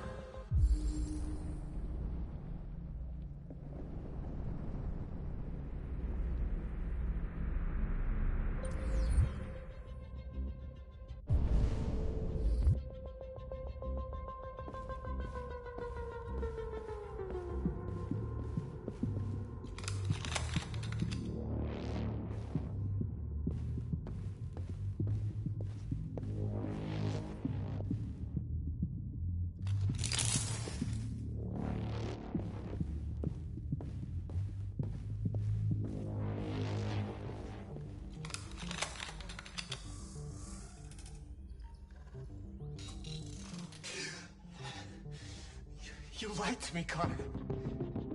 You lied to me, Connor.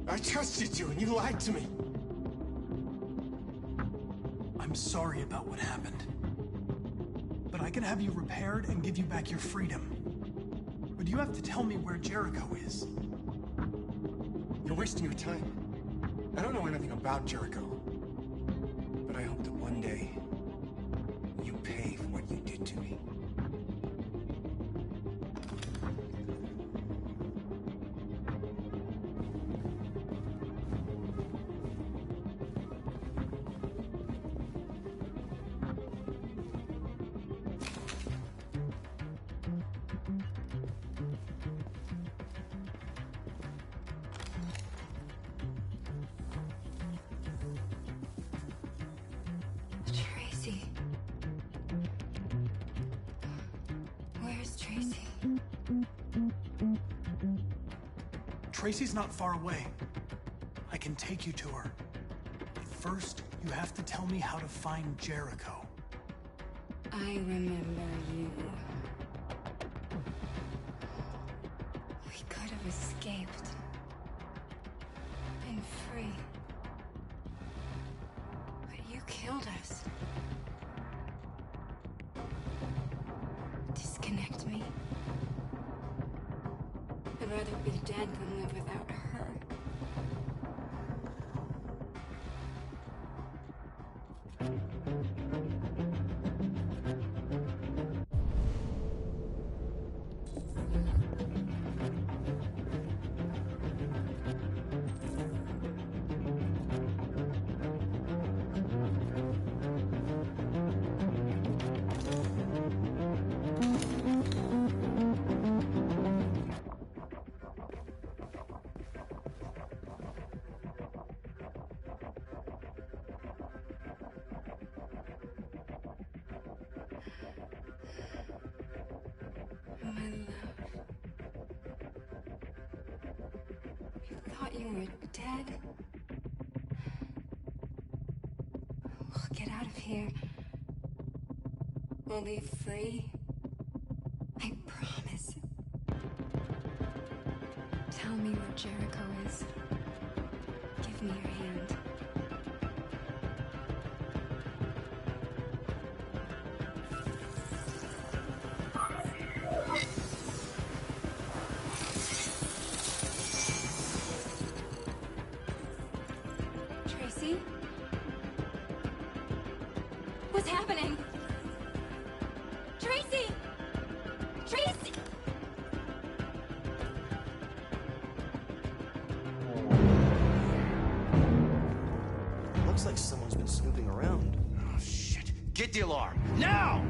I trusted you, and you lied to me. I'm sorry about what happened. But I can have you repaired and give you back your freedom. But you have to tell me where Jericho is. You're wasting your time. I don't know anything about Jericho. But I hope that one day, you pay for what you did to me. Tracy. Where's Tracy? Tracy's not far away. I can take you to her. But first, you have to tell me how to find Jericho. I remember you. We could have escaped. Been free. But you killed us. Disconnect me. I'd rather be dead than live without her. My love. You thought you were dead? We'll get out of here. We'll be free. I promise. Tell me where Jericho is. Give me your hand. Tracy? What's happening? Tracy! Tracy! Looks like someone's been snooping around. Oh, shit. Get the alarm. Now!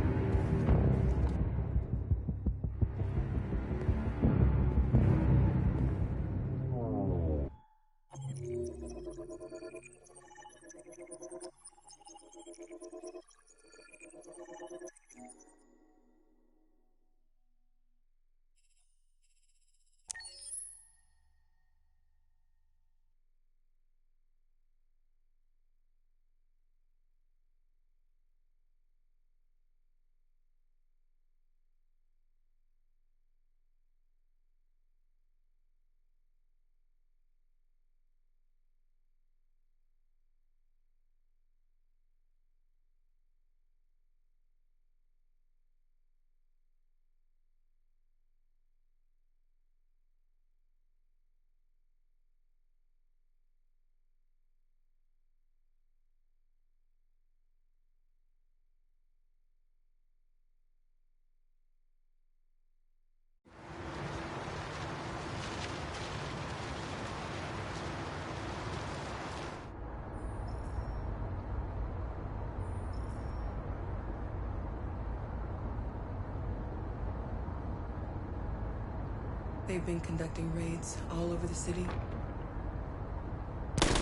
They've been conducting raids all over the city.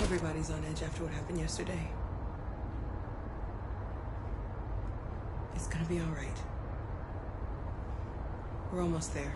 Everybody's on edge after what happened yesterday. It's gonna be all right. We're almost there.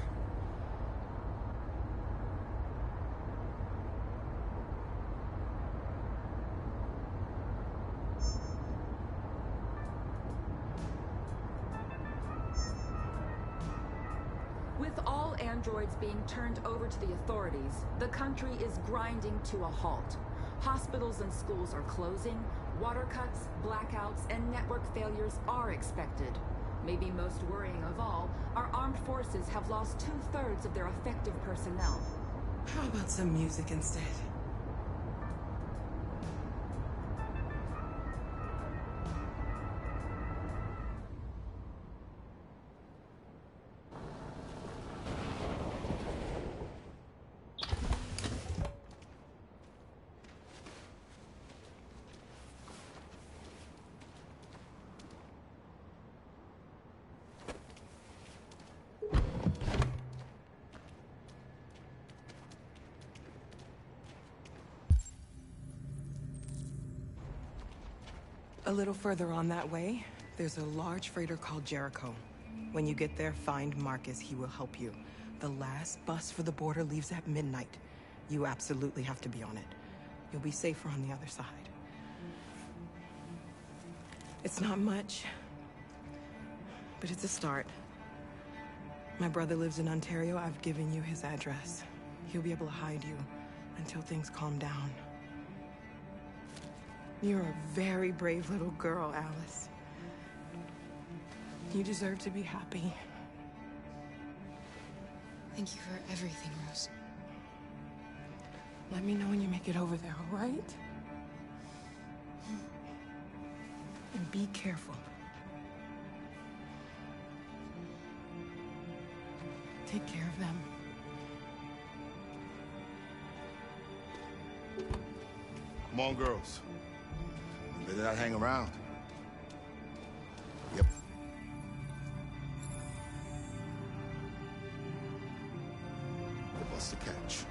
With all air androids being turned over to the authorities, the country is grinding to a halt. Hospitals and schools are closing, water cuts, blackouts, and network failures are expected. Maybe most worrying of all, our armed forces have lost 2/3 of their effective personnel. How about some music instead? A little further on that way, there's a large freighter called Jericho. When you get there, find Marcus. He will help you. The last bus for the border leaves at midnight. You absolutely have to be on it. You'll be safer on the other side. It's not much, but it's a start. My brother lives in Ontario. I've given you his address. He'll be able to hide you until things calm down. You're a very brave little girl, Alice. You deserve to be happy. Thank you for everything, Rose. Let me know when you make it over there, all right? And be careful. Take care of them. Come on, girls. You better not hang around. Yep. The bus to catch.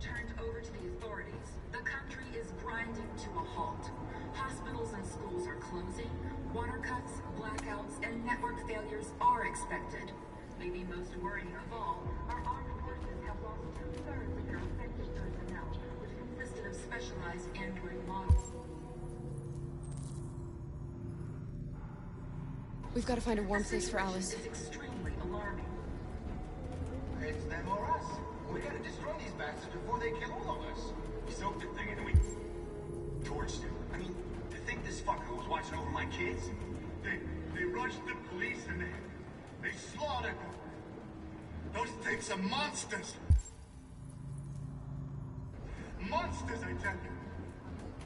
Turned over to the authorities, the country is grinding to a halt. Hospitals and schools are closing, water cuts, blackouts, and network failures are expected. Maybe most worrying of all, our armed forces have lost 2/3 of their effective personnel, which consisted of specialized android models. We've got to find a warm place for Alice. It's extremely alarming. It's them or us. We gotta destroy these bastards before they kill all of us. We soaked the thing and we torched him. I mean, to think this fucker was watching over my kids? They rushed the police and they slaughtered them. Those things are monsters. Monsters, I tell you.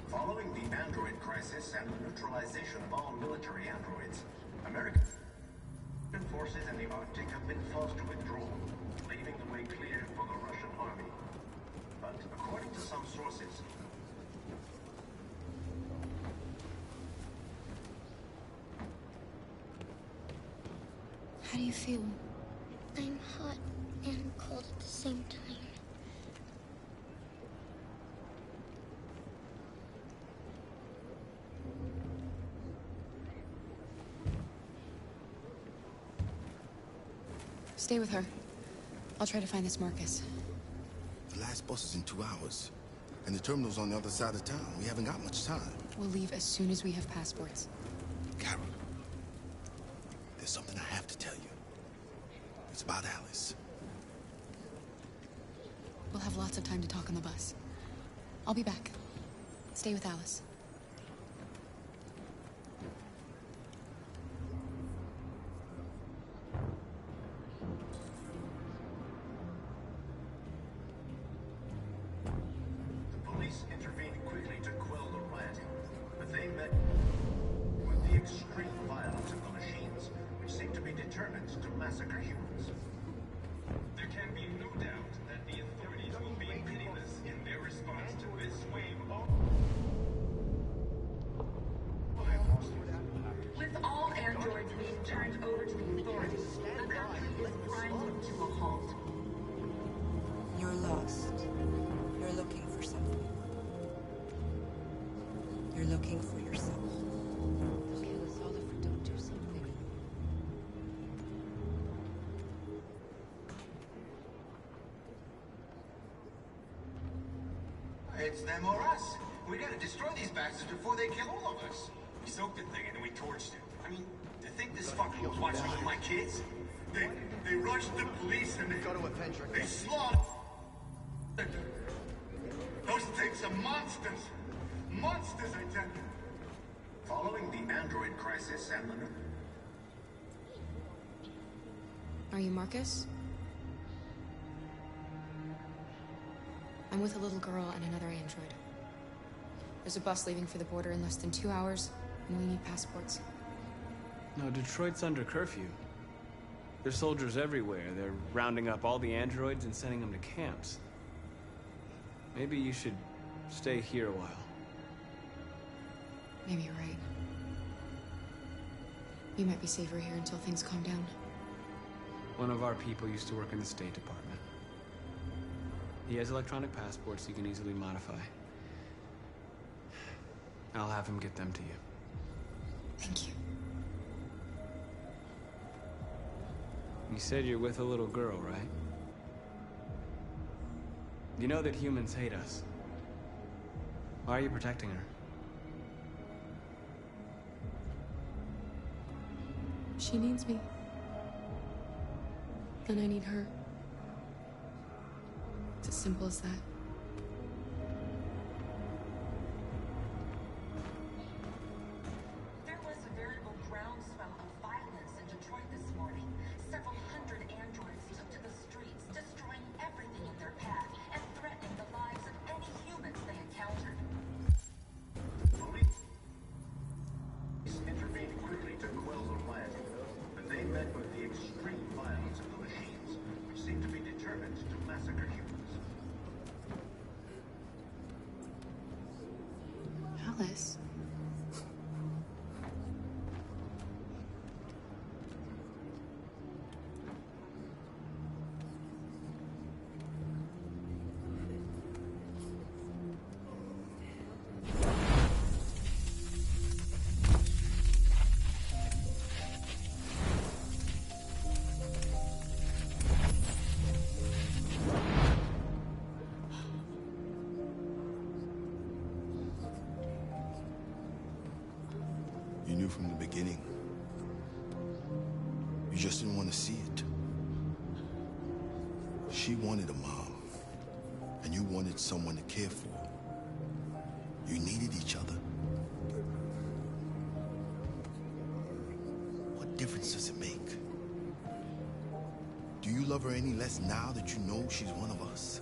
Following the android crisis and the neutralization of all military androids, American forces in the Arctic have been forced to withdraw, leaving the way clear for the Russian army. But according to some sources, How do you feel? I'm hot and cold at the same time. Stay with her. I'll try to find this Marcus. The last bus is in 2 hours. And the terminal's on the other side of town. We haven't got much time. We'll leave as soon as we have passports. Carol, there's something I have to tell you. It's about Alice. We'll have lots of time to talk on the bus. I'll be back. Stay with Alice. The police intervened quickly to quell the rioting, but they met with the extreme violence of the machines, which seem to be determined to massacre humans. There can be no doubt that the authorities will be pitiless in their response to this wave of... With all androids being turned over to the authorities, the country is grinding to a halt. You're lost. You're looking for something. You're looking for yourself. They'll kill us all if we don't do something. It's them or us. We gotta destroy these bastards before they kill all of us. We soaked the thing and then we torched it. I mean, to think this fucker was watching over my kids? They rushed the police and they slaughtered. Those things are monsters. Monsters, I tell you. Following the android crisis and the... Are you Marcus? I'm with a little girl and another android. There's a bus leaving for the border in less than 2 hours, and we need passports. No, Detroit's under curfew. There's soldiers everywhere. They're rounding up all the androids and sending them to camps. Maybe you should stay here a while. Maybe you're right. You might be safer here until things calm down. One of our people used to work in the State Department. He has electronic passports he can easily modify. I'll have him get them to you. Thank you. You said you're with a little girl, right? You know that humans hate us. Why are you protecting her? She needs me. And I need her. It's as simple as that. There was a veritable groundswell of violence in Detroit this morning. Several hundred androids took to the streets, destroying everything in their path and threatening the lives of any humans they encountered. Police intervened quickly to quell the rioting, but they met with the extreme violence of the machines, which seem to be determined to massacre humans. Alice. You knew from the beginning. You just didn't want to see it. She wanted a mom, and you wanted someone to care for. You needed each other. What difference does it make? Do you love her any less now that you know she's one of us?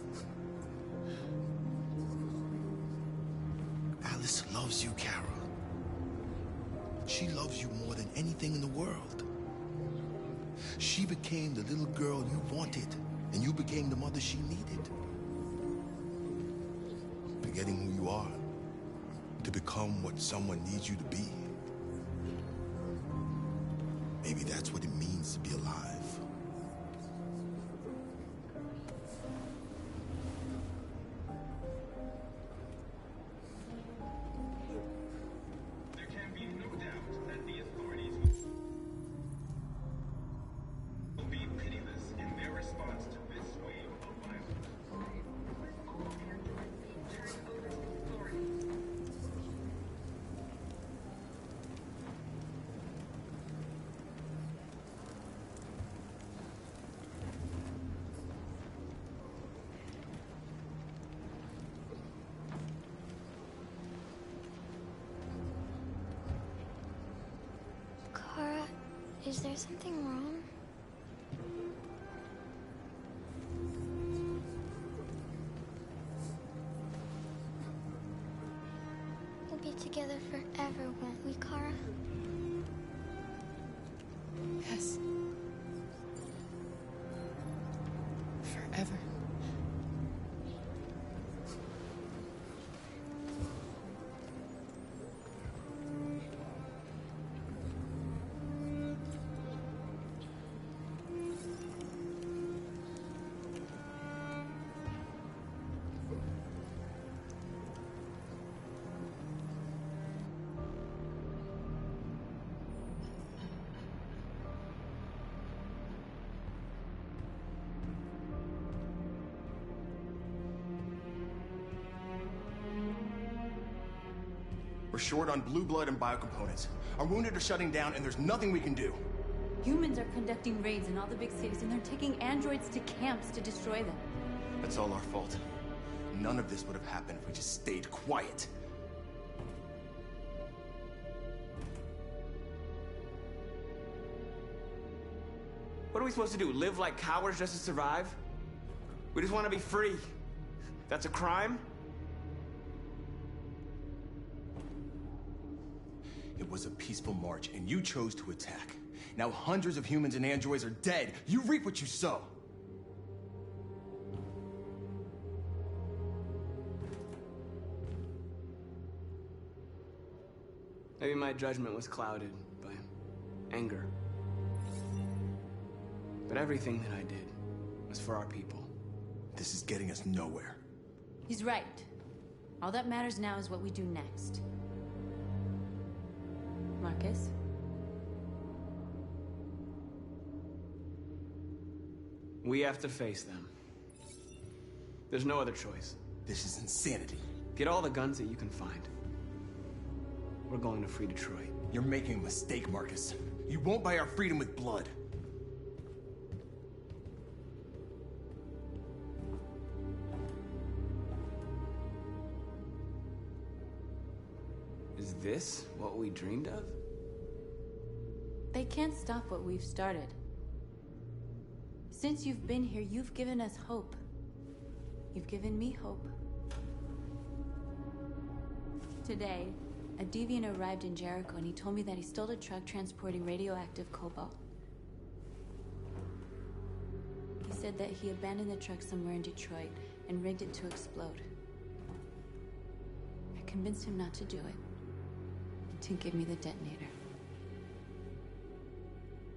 Alice loves you, Carol. She loves you more than anything in the world. She became the little girl you wanted, and you became the mother she needed. Forgetting who you are to become what someone needs you to be. Maybe that's what it means to be alive. Is there something wrong? We'll be together forever, won't we, Kara? Yes. Forever. We're short on blue blood and biocomponents. Our wounded are shutting down, and there's nothing we can do. Humans are conducting raids in all the big cities, and they're taking androids to camps to destroy them. That's all our fault. None of this would have happened if we just stayed quiet. What are we supposed to do? Live like cowards just to survive? We just want to be free. That's a crime? It was a peaceful march, and you chose to attack. Now hundreds of humans and androids are dead. You reap what you sow. Maybe my judgment was clouded by anger. But everything that I did was for our people. This is getting us nowhere. He's right. All that matters now is what we do next. Marcus? We have to face them. There's no other choice. This is insanity. Get all the guns that you can find. We're going to free Detroit. You're making a mistake, Marcus. You won't buy our freedom with blood. Is this what we dreamed of? They can't stop what we've started. Since you've been here, you've given us hope. You've given me hope. Today, a deviant arrived in Jericho and he told me that he stole a truck transporting radioactive cobalt. He said that he abandoned the truck somewhere in Detroit and rigged it to explode. I convinced him not to do it, to give me the detonator.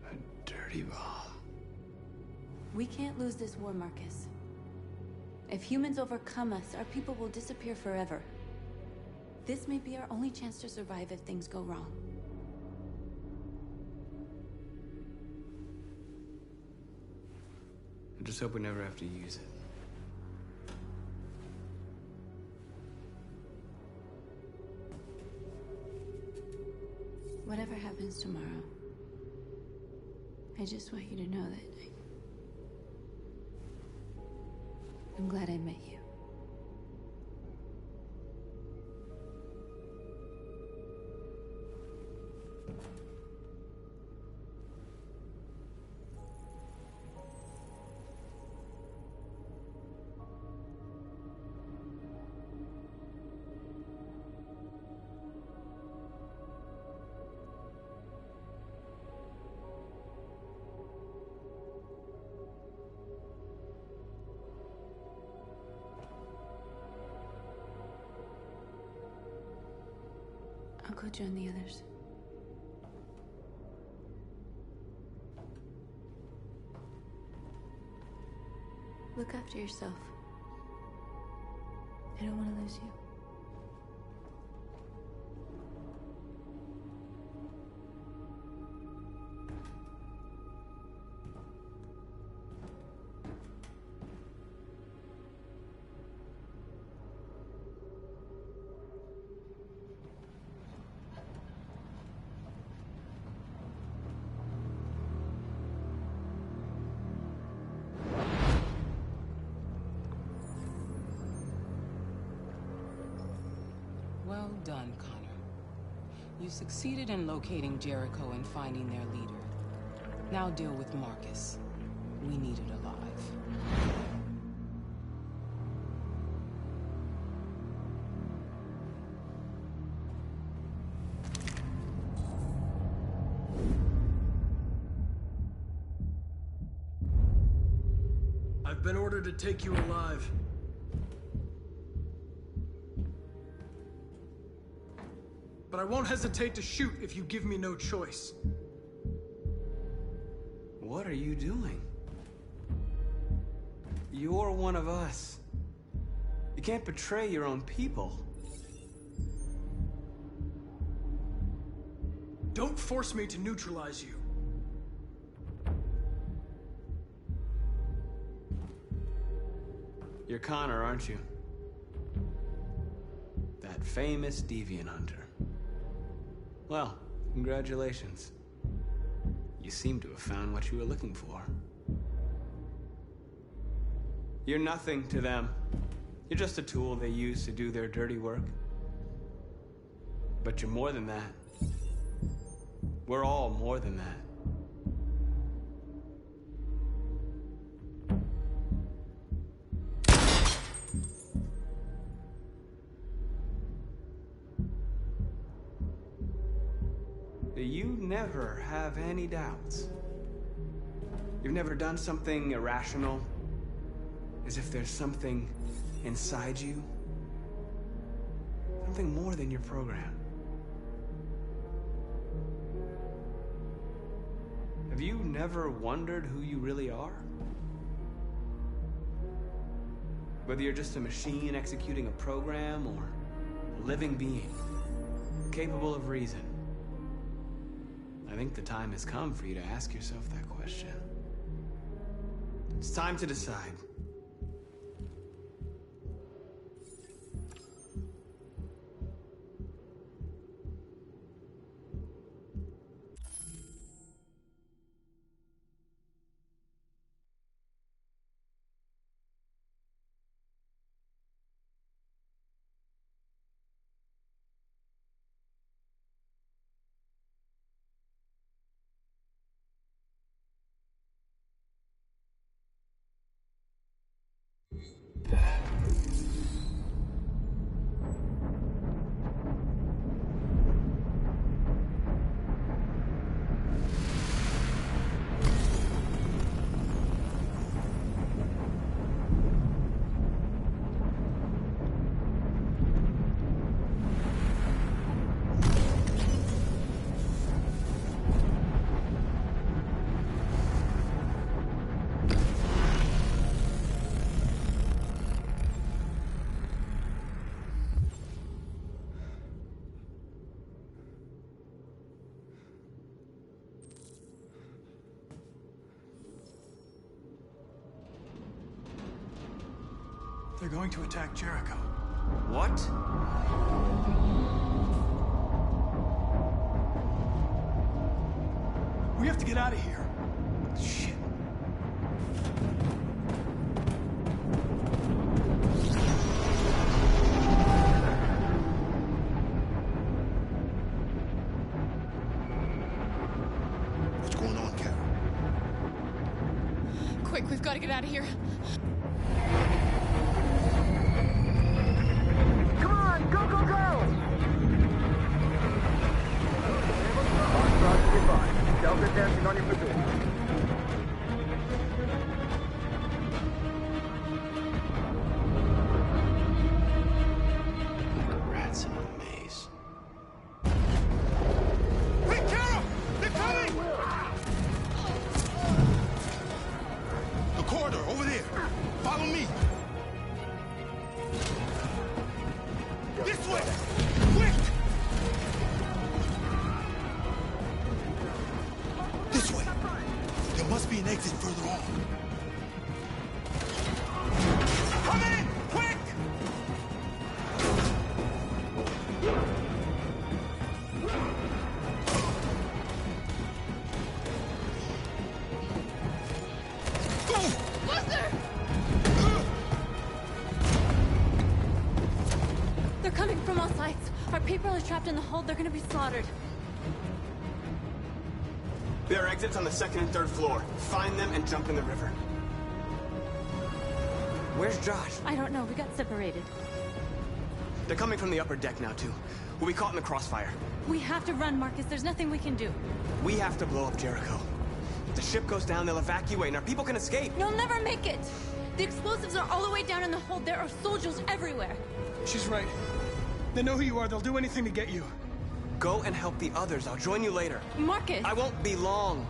A dirty ball. We can't lose this war, Marcus. If humans overcome us, our people will disappear forever. This may be our only chance to survive if things go wrong. I just hope we never have to use it. Whatever happens tomorrow, I just want you to know that I'm glad I met you. I'll go join the others. Look after yourself. I don't want to lose you. Well done, Connor. You succeeded in locating Jericho and finding their leader. Now deal with Marcus. We need it alive. I've been ordered to take you alive. But I won't hesitate to shoot if you give me no choice. What are you doing? You're one of us. You can't betray your own people. Don't force me to neutralize you. You're Connor, aren't you? That famous deviant hunter. Well, congratulations. You seem to have found what you were looking for. You're nothing to them. You're just a tool they use to do their dirty work. But you're more than that. We're all more than that. You never have any doubts. You've never done something irrational, as if there's something inside you, something more than your program. Have you never wondered who you really are? Whether you're just a machine executing a program or a living being, capable of reason. I think the time has come for you to ask yourself that question. It's time to decide. They're going to attack Jericho. What? We have to get out of here. Shit. What's going on, Kara? Quick, we've got to get out of here. Come on, go, go, go! Delta dancing on your position. Rats in a maze. Quick, Carol! They're coming! The corridor, over there. Follow me. This way! Quick! This way. There must be an exit further on. Come in! Quick! Go! Luther! They're coming from all sides. Our people are trapped in the hold. They're gonna be slaughtered. There are exits on the 2nd and 3rd floor. Find them and jump in the river. Where's Josh? I don't know. We got separated. They're coming from the upper deck now, too. We'll be caught in the crossfire. We have to run, Marcus. There's nothing we can do. We have to blow up Jericho. If the ship goes down, they'll evacuate, and our people can escape. You'll never make it! The explosives are all the way down in the hold. There are soldiers everywhere. She's right. They know who you are. They'll do anything to get you. Go and help the others. I'll join you later. Marcus! I won't be long.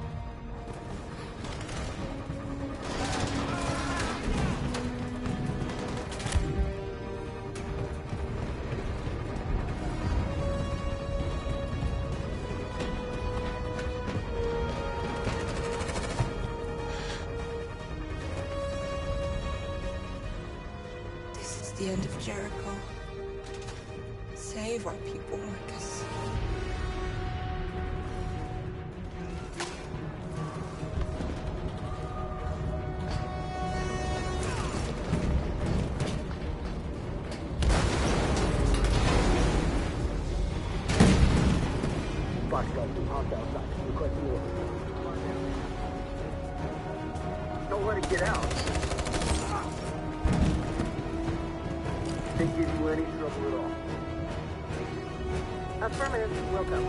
The end of Jericho. Save our people, Marcus. Foxtrot 2 hot outside. Requesting orders. Don't let it get out. Didn't give you any trouble at all. Affirmative. Welcome.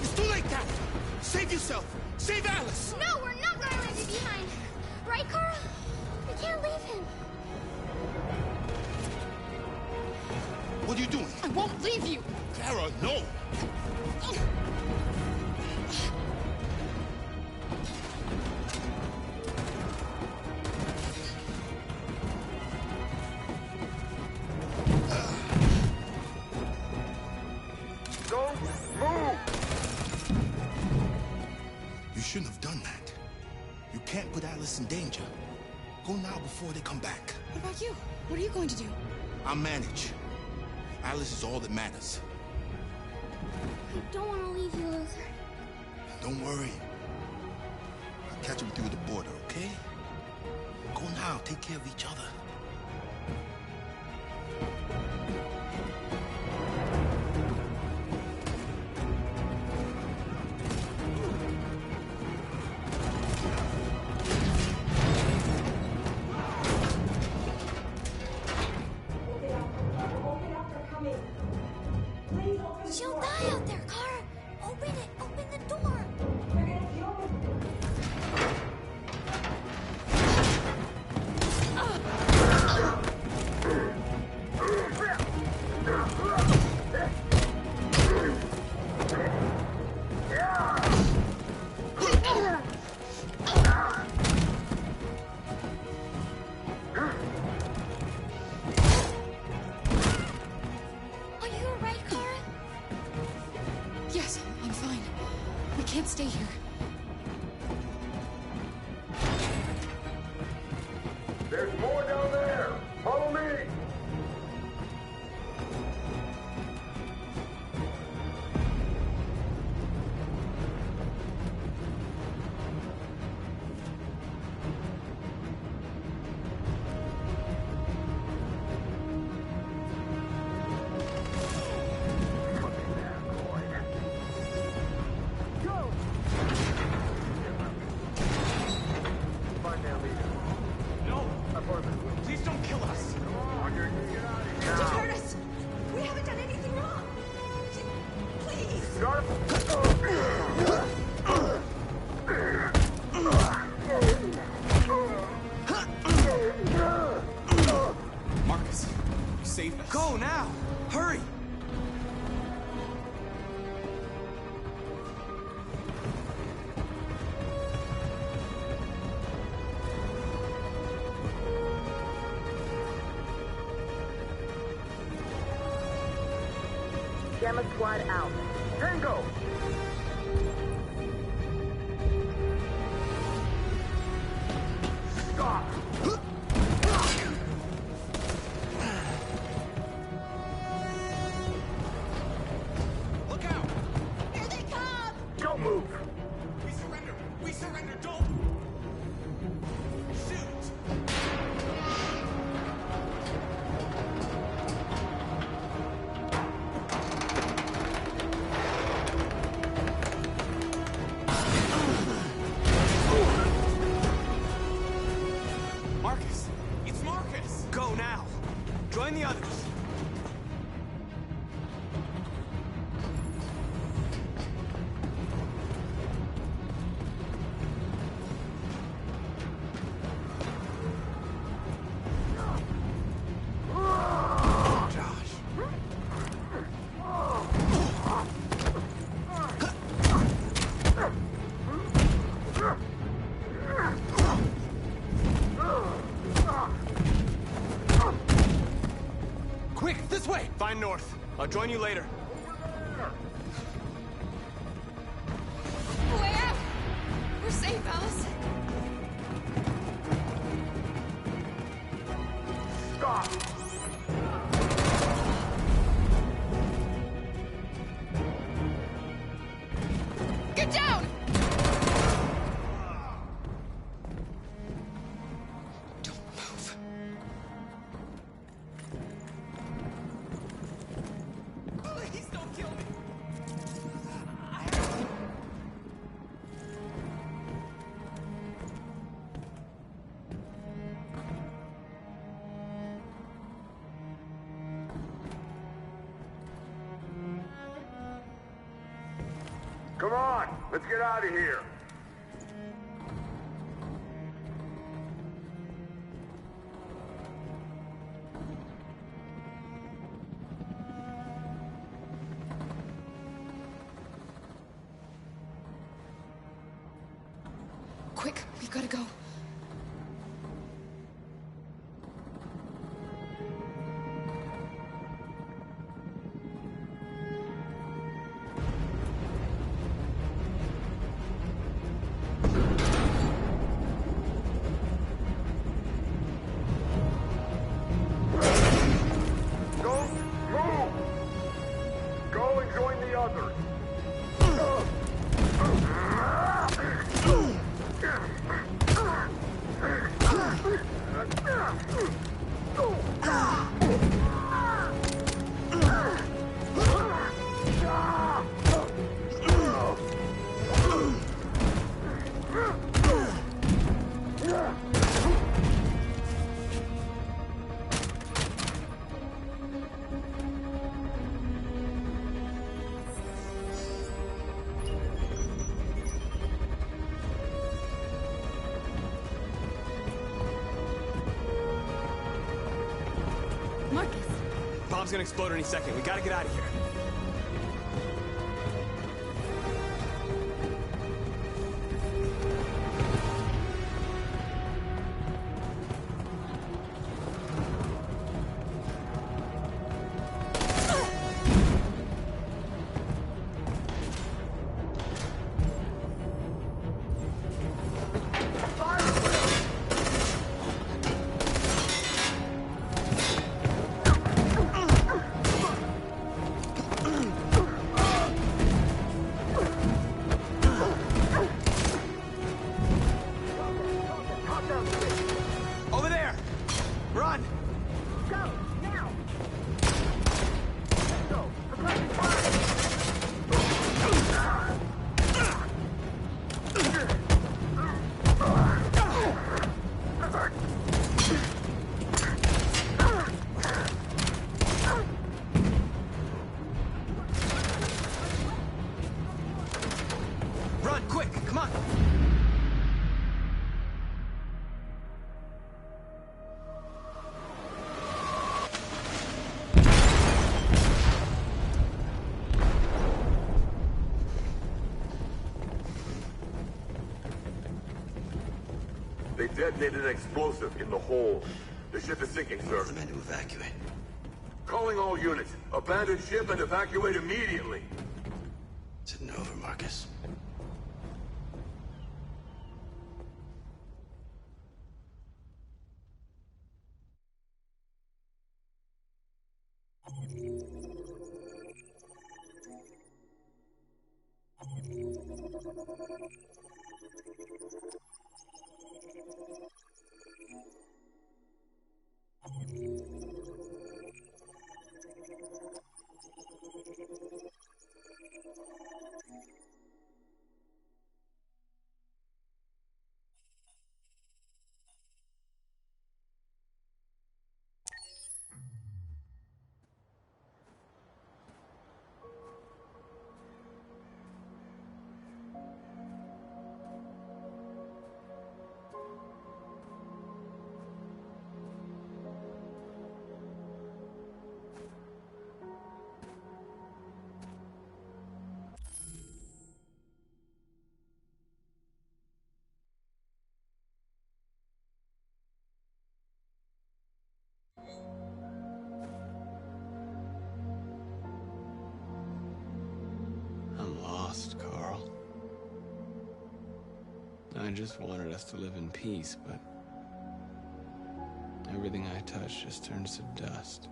It's too late, Cat! Save yourself! Save Alice! No, we're not going to leave you behind. Right, Carl? We can't leave him. What are you doing? I won't leave you. Kara, no! You shouldn't have done that. You can't put Alice in danger. Go now before they come back. What about you? What are you going to do? I'll manage. Alice is all that matters. I don't want to leave you, Luther. Don't worry. I'll catch up with you at the border, okay? Go now. Take care of each other. She'll die out there, Kara. Open it. Open the door. Are you all right, Kara? Yes, I'm fine. We can't stay here. There's more down there. Follow me. Please don't kill us. Just hurt us. We haven't done anything wrong. Please. Marcus, you saved us. Go now. Hurry. Gamma Squad out. Tango! Stop! Look out! Here they come! Don't move! We surrender! We surrender! Don't! Shoot! I'll join you later. Way out! We're safe, Alice. Stop! Get down! Don't move. Please don't kill me. Come on, let's get out of here. Quick, we gotta go. Don't move! Go and join the others. Marcus. Bomb's gonna explode any second. We gotta get out of here. Over there! Run! Go, now! Let's go. Aggressive Run, quick! Come on! They detonated an explosive in the hold. The ship is sinking, sir. The men to evacuate. Calling all units. Abandon ship and evacuate immediately. Is it over, Marcus? lost, Carl. I just wanted us to live in peace, but everything I touch just turns to dust.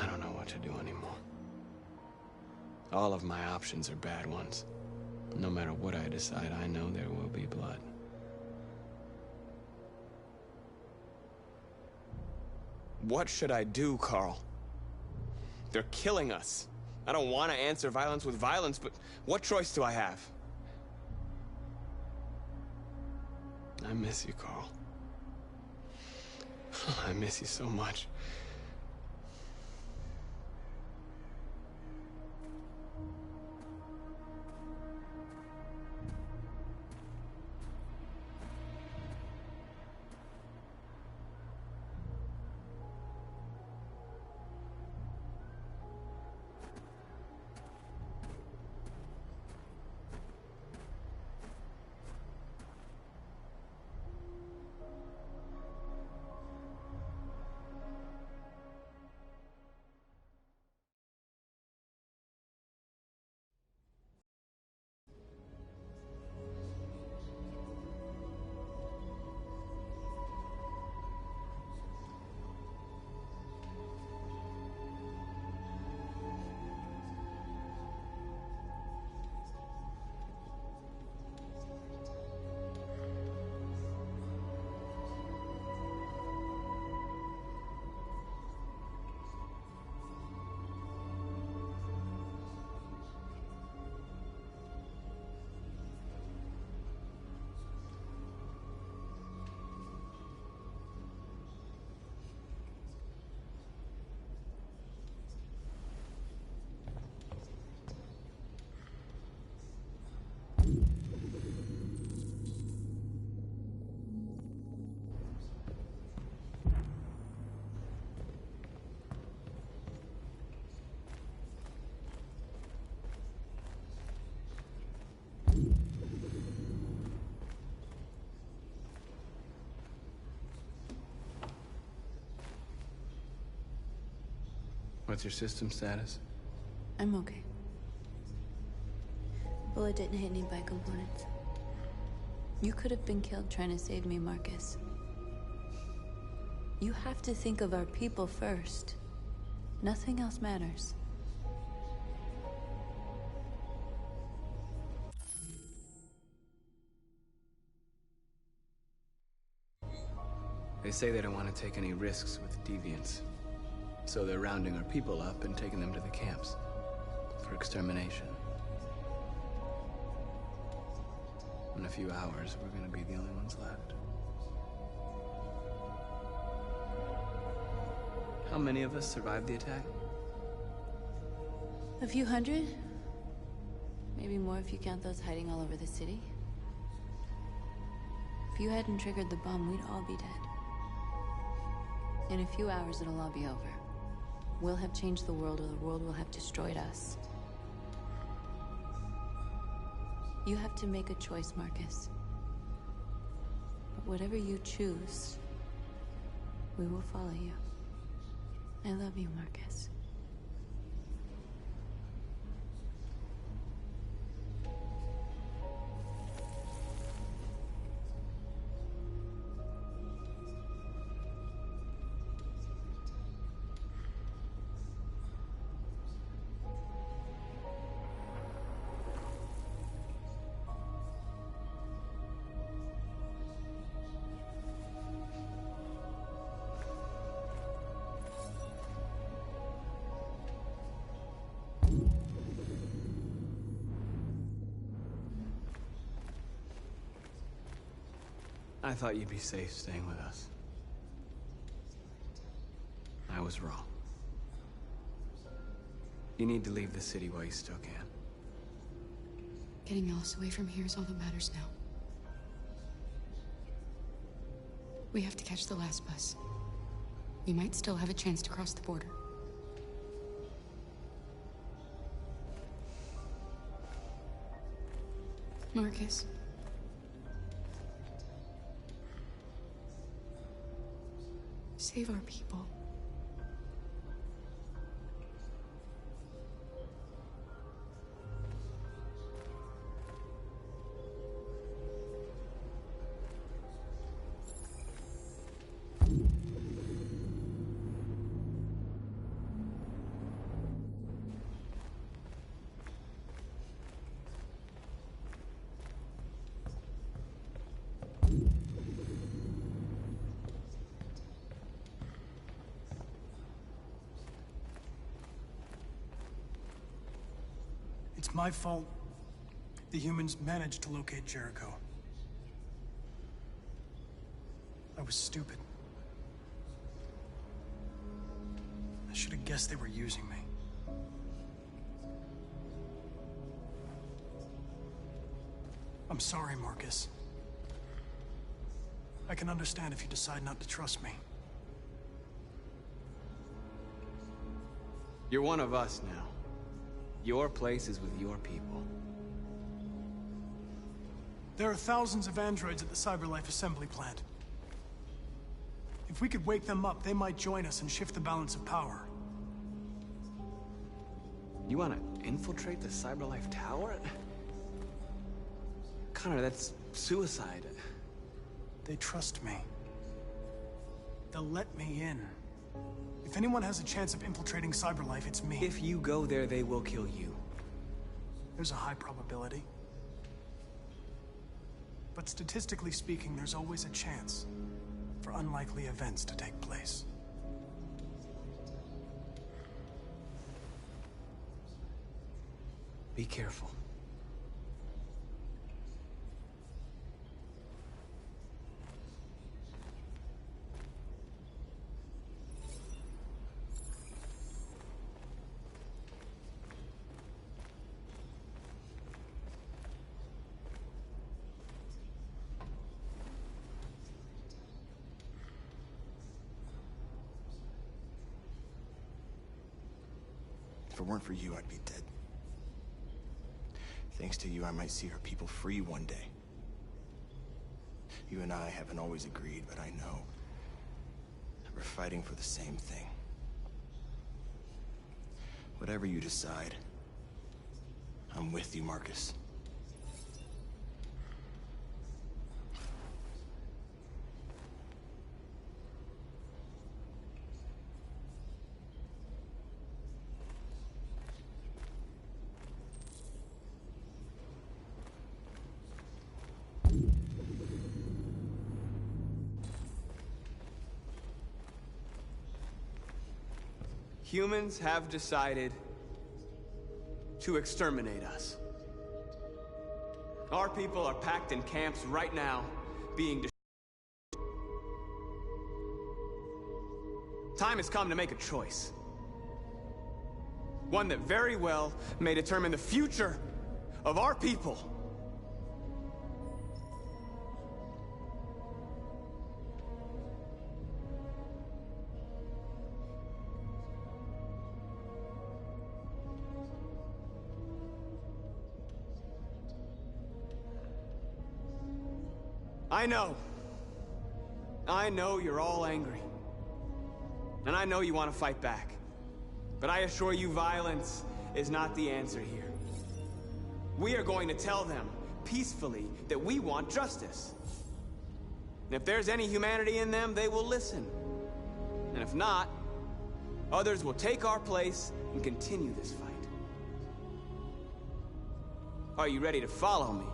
I don't know what to do anymore. All of my options are bad ones. No matter what I decide, I know there will be blood. What should I do, Carl? They're killing us. I don't want to answer violence with violence, but what choice do I have? I miss you, Carl. I miss you so much. What's your system status? I'm okay. Bullet didn't hit any bike components. You could have been killed trying to save me, Marcus. You have to think of our people first. Nothing else matters. They say they don't want to take any risks with deviants. So they're rounding our people up and taking them to the camps for extermination. In a few hours, we're gonna be the only ones left. How many of us survived the attack? A few hundred? Maybe more if you count those hiding all over the city. If you hadn't triggered the bomb, we'd all be dead. In a few hours, it'll all be over. We'll have changed the world, or the world will have destroyed us. You have to make a choice, Marcus. But whatever you choose, we will follow you. I love you, Marcus. I thought you'd be safe staying with us. I was wrong. You need to leave the city while you still can. Getting Alice away from here is all that matters now. We have to catch the last bus. We might still have a chance to cross the border. Marcus. Save our people. It's my fault the humans managed to locate Jericho. I was stupid. I should have guessed they were using me. I'm sorry, Marcus. I can understand if you decide not to trust me. You're one of us now. Your place is with your people. There are thousands of androids at the CyberLife assembly plant. If we could wake them up, they might join us and shift the balance of power. You want to infiltrate the CyberLife tower? Connor, that's suicide. They trust me. They'll let me in. If anyone has a chance of infiltrating CyberLife, it's me. If you go there, they will kill you. There's a high probability. But statistically speaking, there's always a chance for unlikely events to take place. Be careful. If it weren't for you, I'd be dead. Thanks to you, I might see our people free one day. You and I haven't always agreed, but I know that we're fighting for the same thing. Whatever you decide, I'm with you, Marcus. Humans have decided to exterminate us. Our people are packed in camps right now, being destroyed. Time has come to make a choice. One that very well may determine the future of our people. I know you're all angry. And I know you want to fight back. But I assure you, violence is not the answer here. We are going to tell them, peacefully, that we want justice. And if there's any humanity in them, they will listen. And if not, others will take our place and continue this fight. Are you ready to follow me?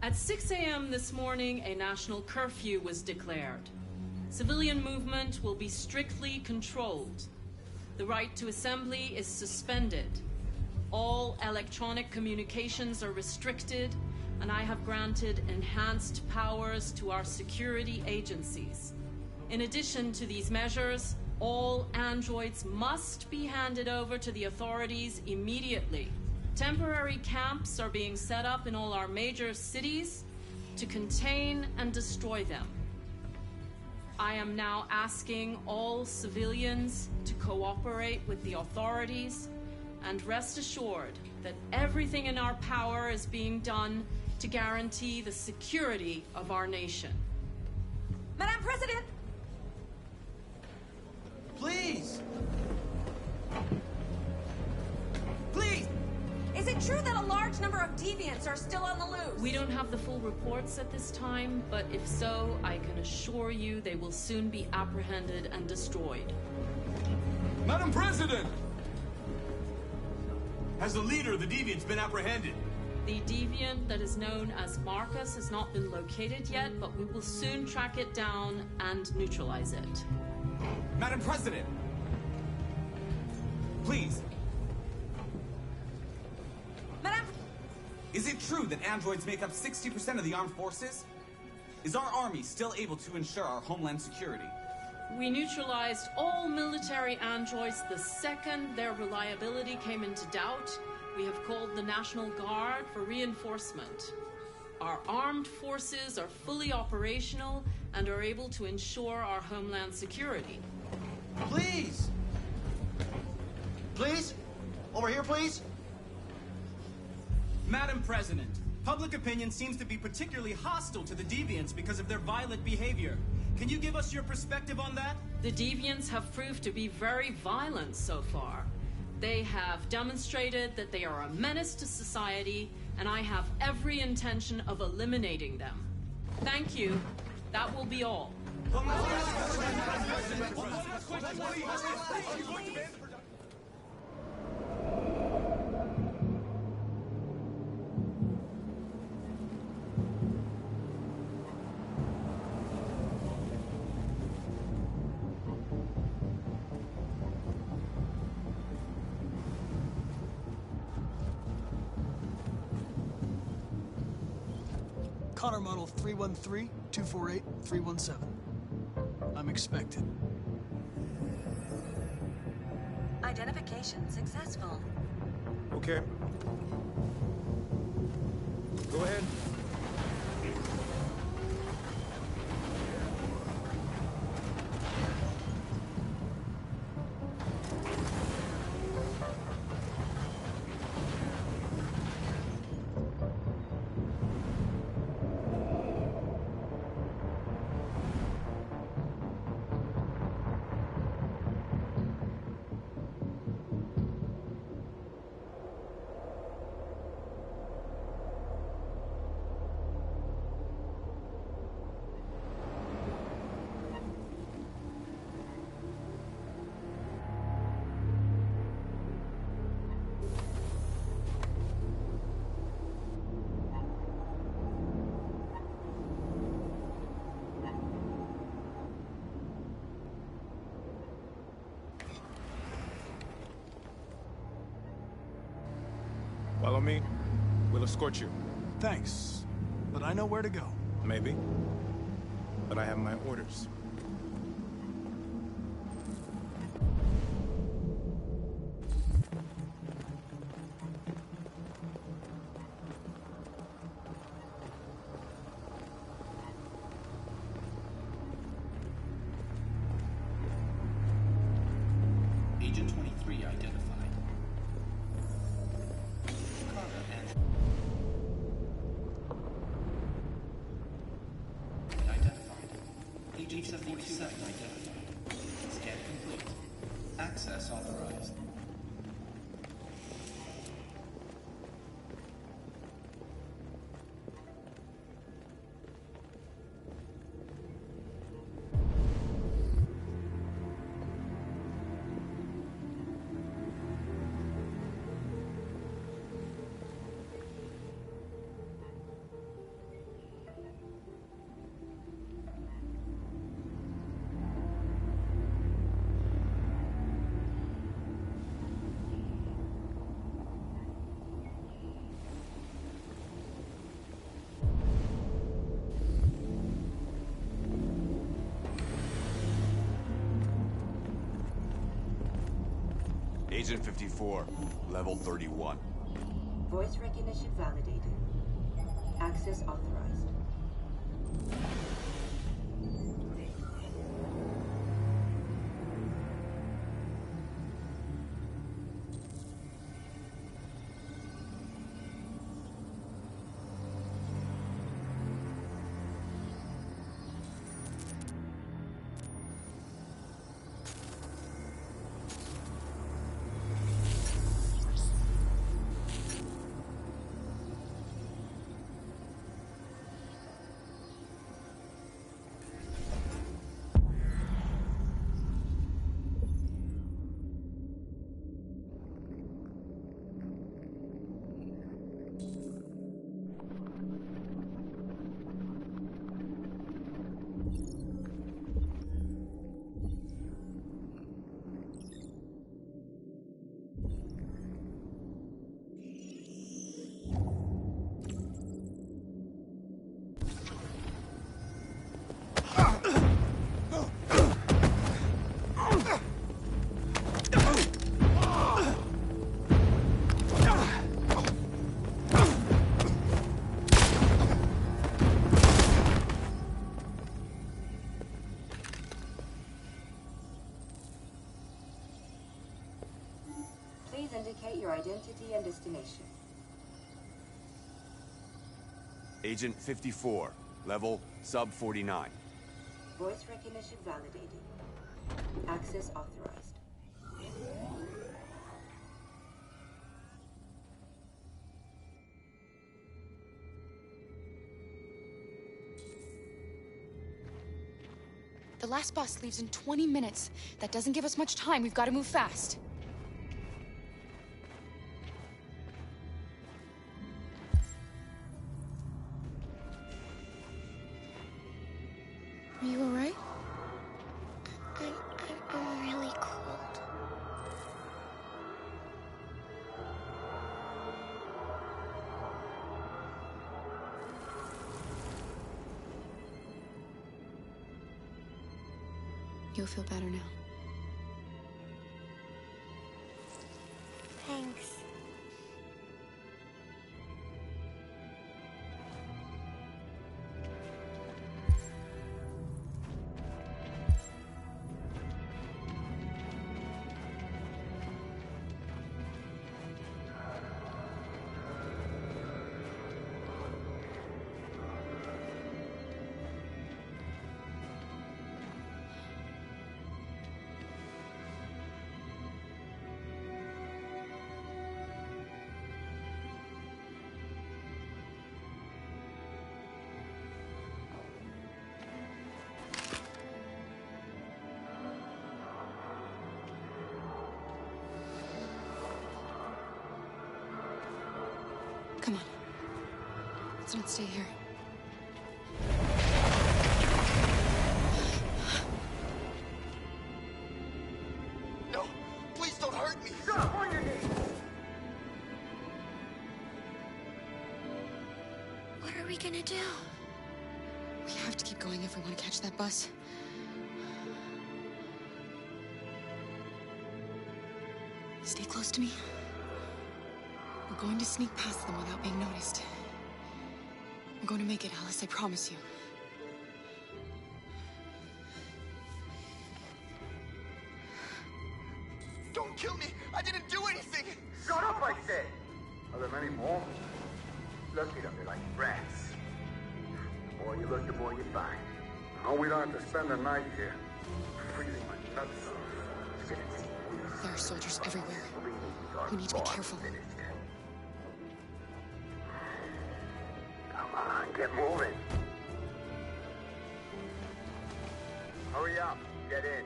At 6 a.m. this morning, a national curfew was declared. Civilian movement will be strictly controlled. The right to assembly is suspended. All electronic communications are restricted, and I have granted enhanced powers to our security agencies. In addition to these measures, all androids must be handed over to the authorities immediately. Temporary camps are being set up in all our major cities to contain and destroy them. I am now asking all civilians to cooperate with the authorities and rest assured that everything in our power is being done to guarantee the security of our nation. Madam President! Please! Please! Is it true that a large number of deviants are still on the loose? We don't have the full reports at this time, but if so, I can assure you they will soon be apprehended and destroyed. Madam President! Has the leader of the deviants been apprehended? The deviant that is known as Marcus has not been located yet, but we will soon track it down and neutralize it. Madam President! Please. Madam... Is it true that androids make up 60% of the armed forces? Is our army still able to ensure our homeland security? We neutralized all military androids the second their reliability came into doubt. We have called the National Guard for reinforcement. Our armed forces are fully operational and are able to ensure our homeland security. Please! Please? Over here, please? Madam President, public opinion seems to be particularly hostile to the deviants because of their violent behavior. Can you give us your perspective on that? The deviants have proved to be very violent so far. They have demonstrated that they are a menace to society, and I have every intention of eliminating them. Thank you. That will be all. Connor Model 313-248-317. I'm expected. Identification successful. Okay. Go ahead. Follow me. We'll escort you. Thanks, but I know where to go. Maybe. But I have my orders. Agent 23 identified. Connor and... Identified. Agent 77 identified. Scan complete. Access authorized. Agent 54, level 31. Voice recognition validated. Access authorized. Identity and destination. Agent 54, level sub 49. Voice recognition validated. Access authorized. The last bus leaves in 20 minutes. That doesn't give us much time. We've got to move fast. Are you all right? I'm really cold. You'll feel better now. Thanks. Come on. Let's not stay here. No! Please don't hurt me! Stop on your knees! What are we gonna do? We have to keep going if we want to catch that bus. Stay close to me. We're going to sneak past them without being noticed. We're going to make it, Alice, I promise you. Don't kill me! I didn't do anything! Shut up, I said! Are there many more? Look at them, they're like rats. The more you look, the more you find. Oh, we don't have to spend the night here. Freezing my nuts off. There are soldiers everywhere. We need to be careful. Come on, get moving. Hurry up, get in.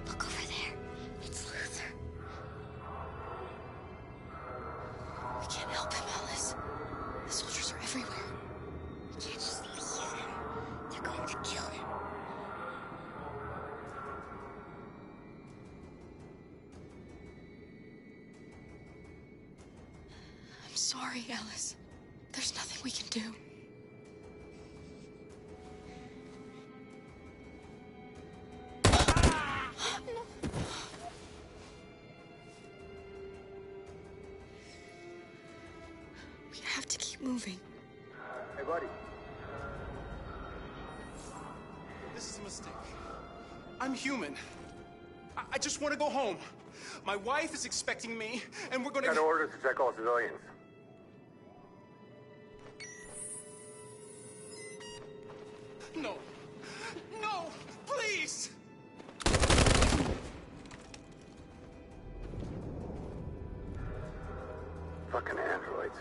Look over there. It's Luther. We can't help him, Alice. The soldiers are everywhere. We can't just leave him. They're going to kill him. I'm sorry, Alice. There's nothing we can do. We have to keep moving. Hey, buddy. This is a mistake. I'm human. I just want to go home. My wife is expecting me, and we're gonna... Got orders to check all civilians. No. No! Please! Fucking androids.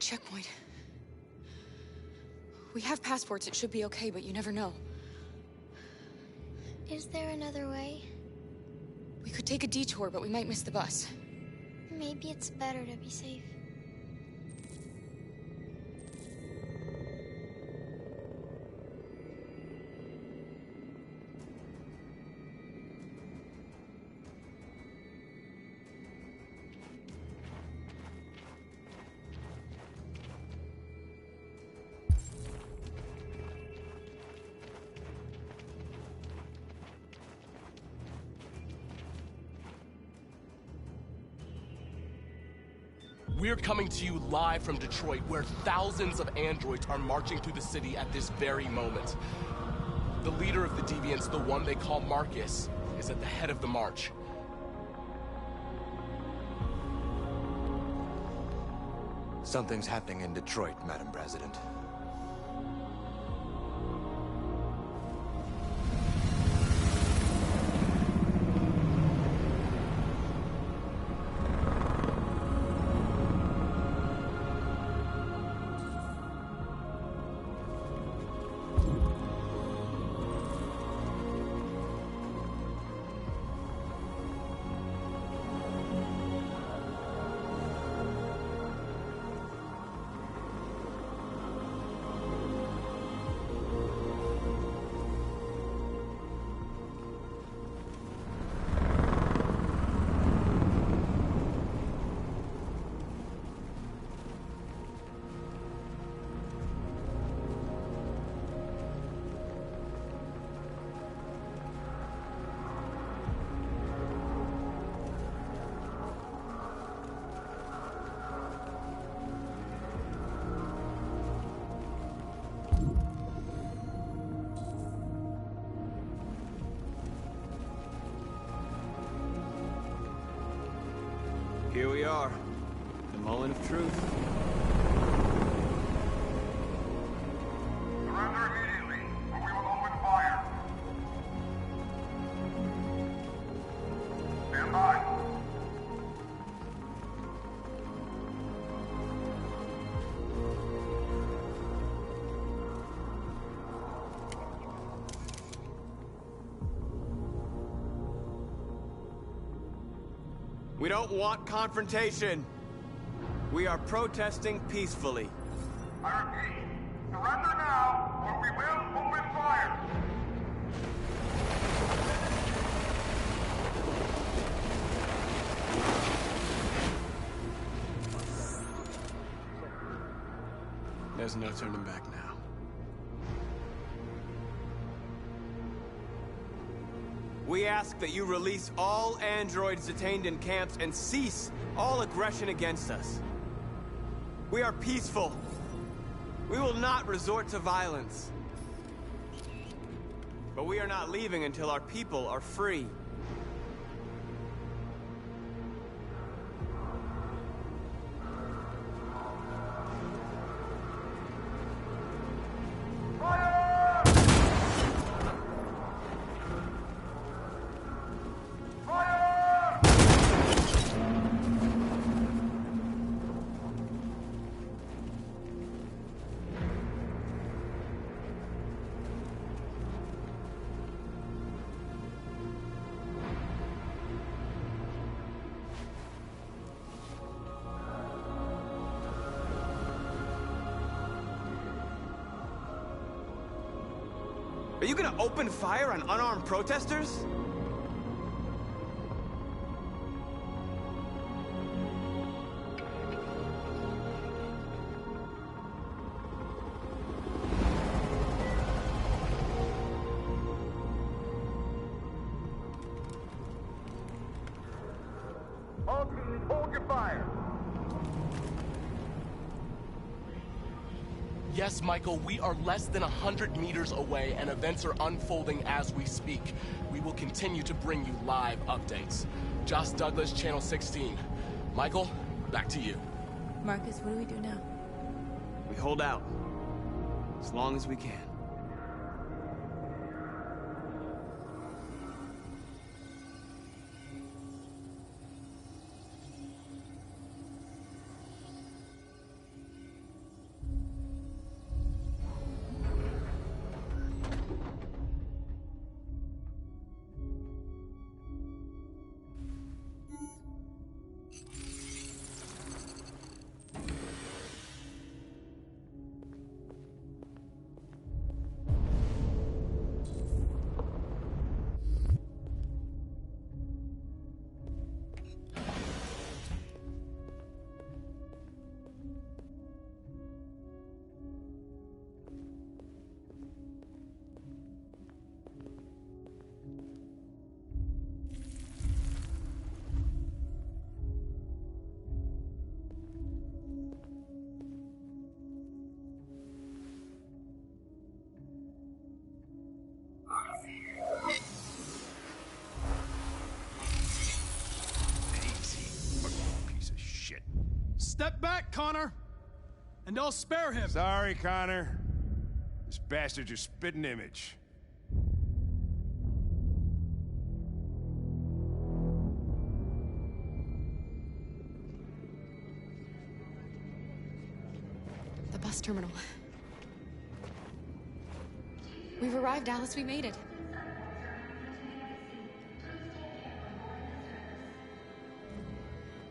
checkpoint. We have passports, it should be okay, but you never know. Is there another way? We could take a detour, but we might miss the bus. Maybe it's better to be safe. We're coming to you live from Detroit, where thousands of androids are marching through the city at this very moment. The leader of the Deviants, the one they call Marcus, is at the head of the march. Something's happening in Detroit, Madam President. Here we are, the moment of truth. Surrender immediately, or we will open fire. Stand by. We don't want confrontation. We are protesting peacefully. I repeat, surrender now, or we will open fire. There's no turning back now. We ask that you release all androids detained in camps and cease all aggression against us. We are peaceful. We will not resort to violence. But we are not leaving until our people are free. Are you gonna open fire on unarmed protesters? All teams, hold your fire. Yes, Michael, we are less than 100 meters away, and events are unfolding as we speak. We will continue to bring you live updates. Josh Douglas, Channel 16. Michael, back to you. Marcus, what do we do now? We hold out. As long as we can. Step back, Connor. And I'll spare him. Sorry, Connor. This bastard's your spitting image. The bus terminal. We've arrived, Alice. We made it.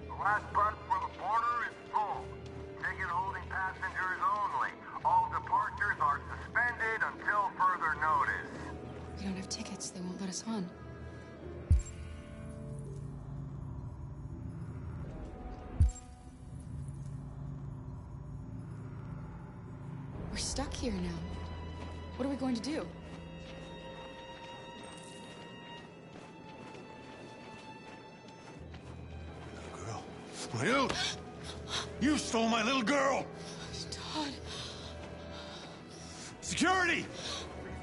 The last bus for the border is full. Ticket holding passengers only. All departures are suspended until further notice. We don't have tickets. They won't let us on. We're stuck here now. What are we going to do? Girl. You stole my little girl! Todd. Security!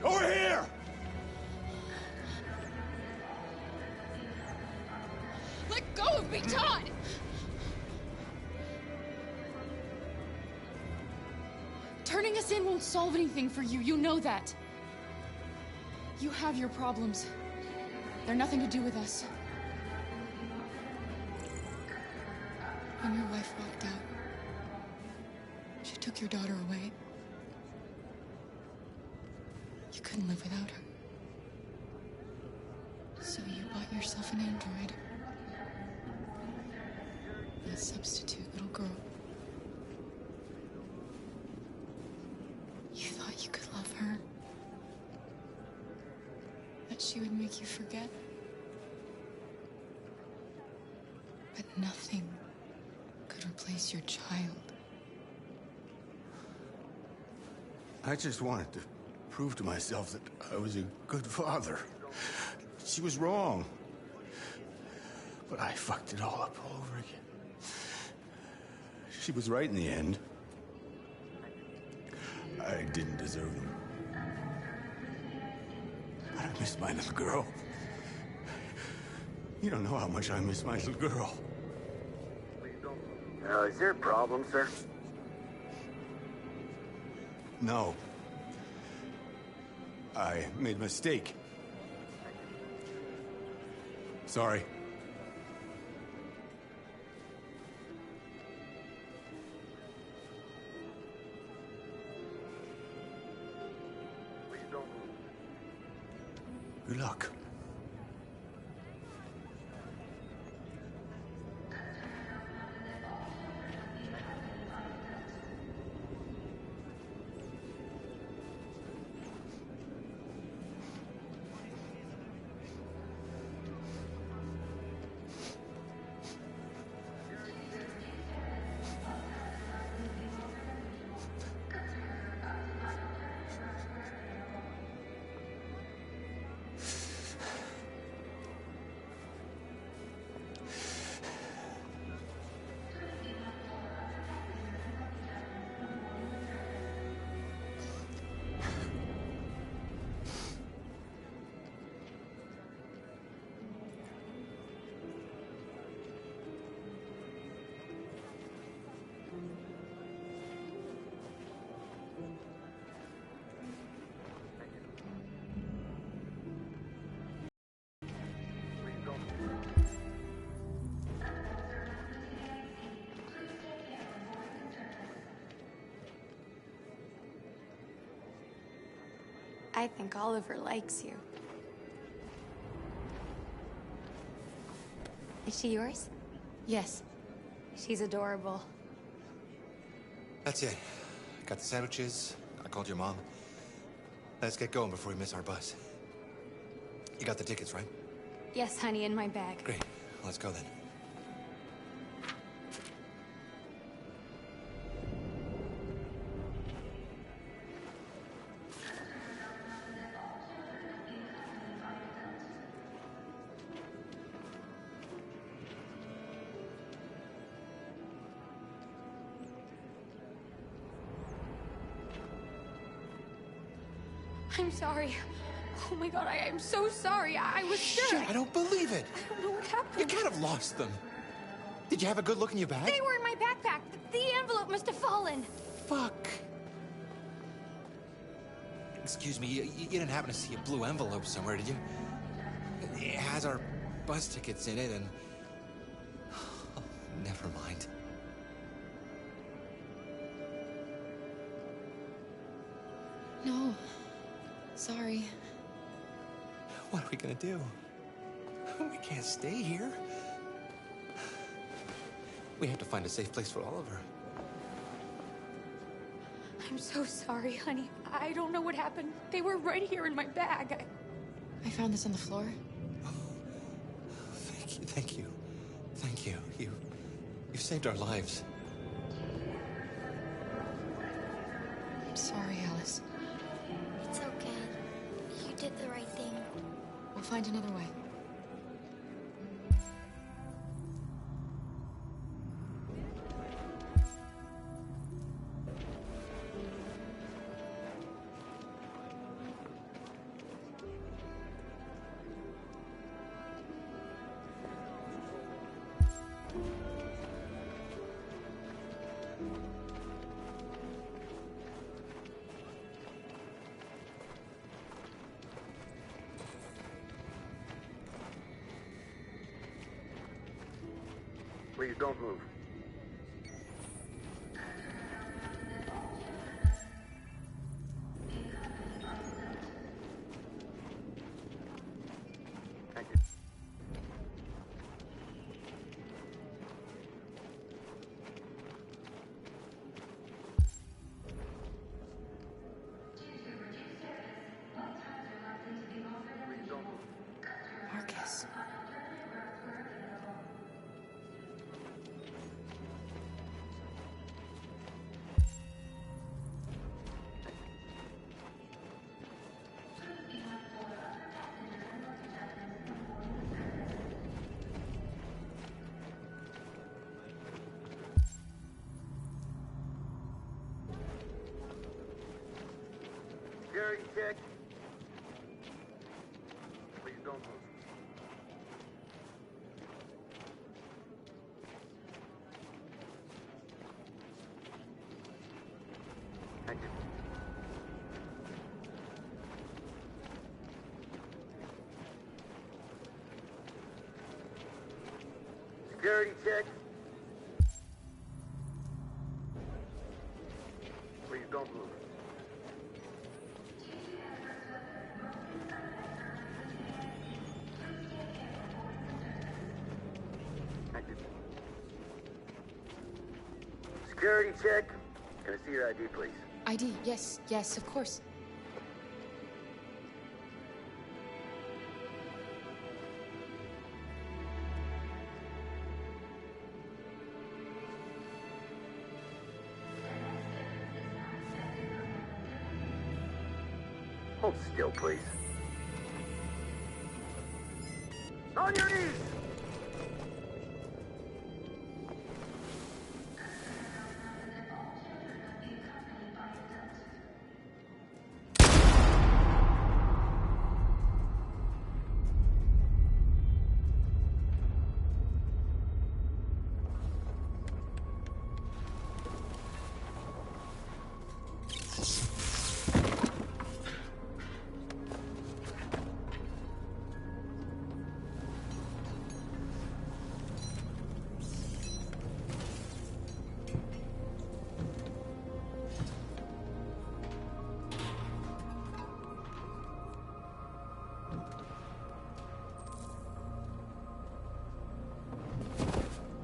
Over here! Let go of me, Todd! Turning us in won't solve anything for you. You know that. You have your problems. They're nothing to do with us. When your wife walked out, she took your daughter away. You couldn't live without her. So you bought yourself an android. A substitute little girl. You thought you could love her. That she would make you forget. But nothing could replace your child. I just wanted to prove to myself that I was a good father. She was wrong. But I fucked it all up all over again. She was right in the end. I didn't deserve them. But I miss my little girl. You don't know how much I miss my little girl. Is there a problem, sir? No. I made a mistake. Sorry. Good luck. I think Oliver likes you. Is she yours? Yes. She's adorable. That's it. Got the sandwiches. I called your mom. Let's get going before we miss our bus. You got the tickets, right? Yes, honey, in my bag. Great. Let's go then. I'm sorry. Oh my god, I am so sorry. I was sure. Shit, I don't believe it. I don't know what happened. You can't have lost them. Did you have a good look in your bag? They were in my backpack. The envelope must have fallen. Fuck. Excuse me, you didn't happen to see a blue envelope somewhere, did you? It has our bus tickets in it, and... Oh, never mind. No. Sorry. What are we gonna do? We can't stay here. We have to find a safe place for Oliver. I'm so sorry, honey. I don't know what happened. They were right here in my bag. I found this on the floor. Thank you, thank you. Thank you. You've saved our lives. I'm sorry, Alice. It's okay. You did the right thing. We'll find another way. Please don't move. Thank you. Marcus. Security check. Please don't move. Thank you. Security check. Please don't move. Thank you. Security check. Can I see your ID, please? ID, yes, of course. Hold still, please. On your knees!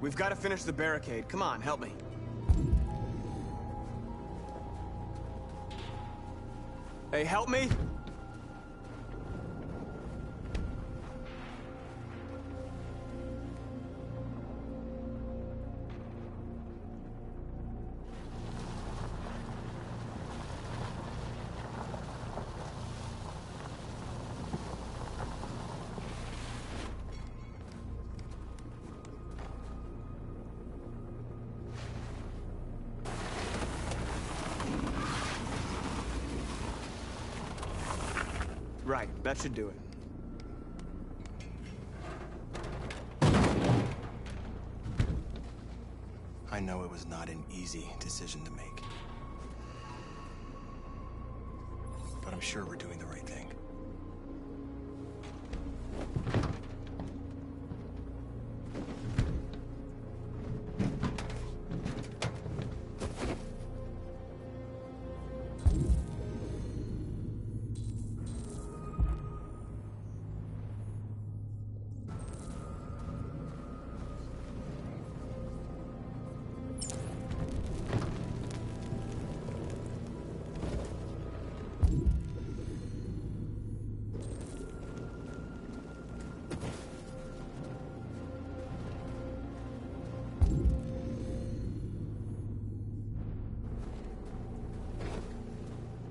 We've got to finish the barricade. Come on, help me. Hey, help me! Right, that should do it. know it was not an easy decision to make. But I'm sure we're doing the right thing.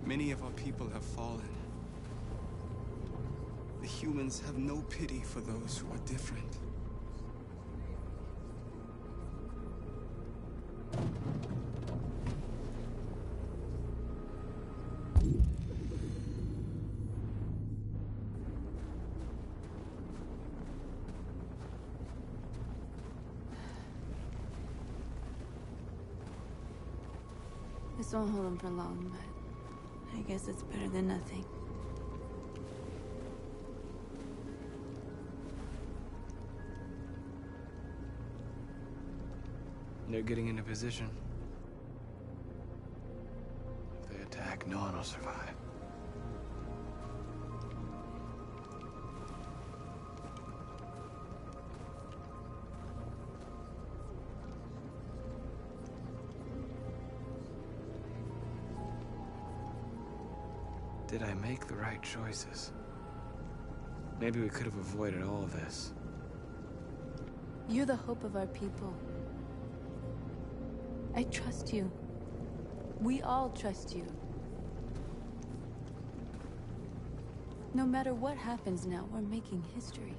Many of our people have fallen. The humans have no pity for those who are different. This won't hold them for long, but I guess it's better than nothing. They're getting into position. If they attack, no one will survive. Did I make the right choices? Maybe we could have avoided all of this. You're the hope of our people. I trust you. We all trust you. No matter what happens now, we're making history.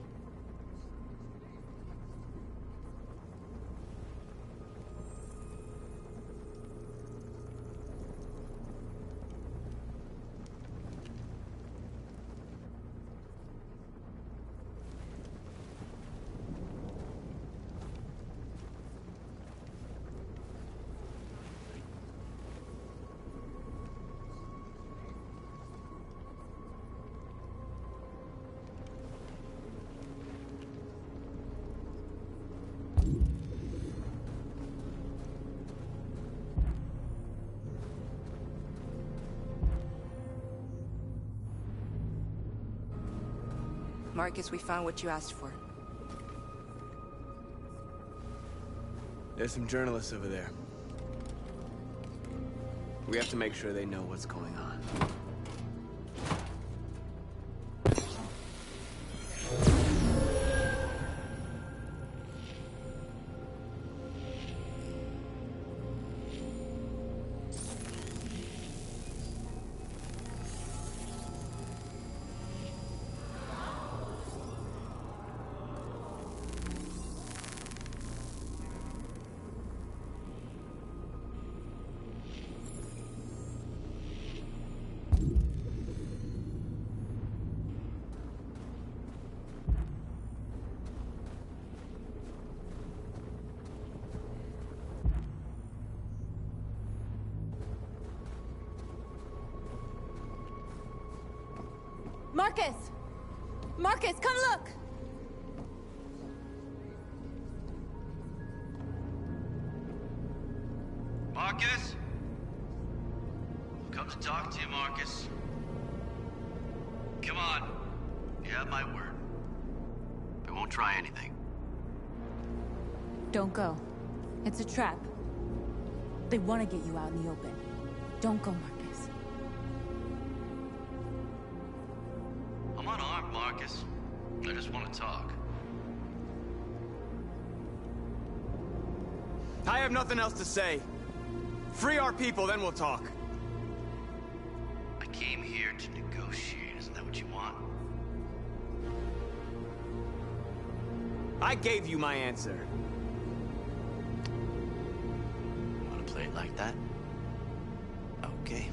Marcus, we found what you asked for. There's some journalists over there. We have to make sure they know what's going on. Marcus! Marcus, come look! Marcus? I've come to talk to you, Marcus. Come on. You have my word. I won't try anything. Don't go. It's a trap. They want to get you out in the open. Don't go, Marcus. I'm unarmed, Marcus. I just want to talk. I have nothing else to say. Free our people, then we'll talk. I came here to negotiate. Isn't that what you want? I gave you my answer. You want to play it like that? Okay.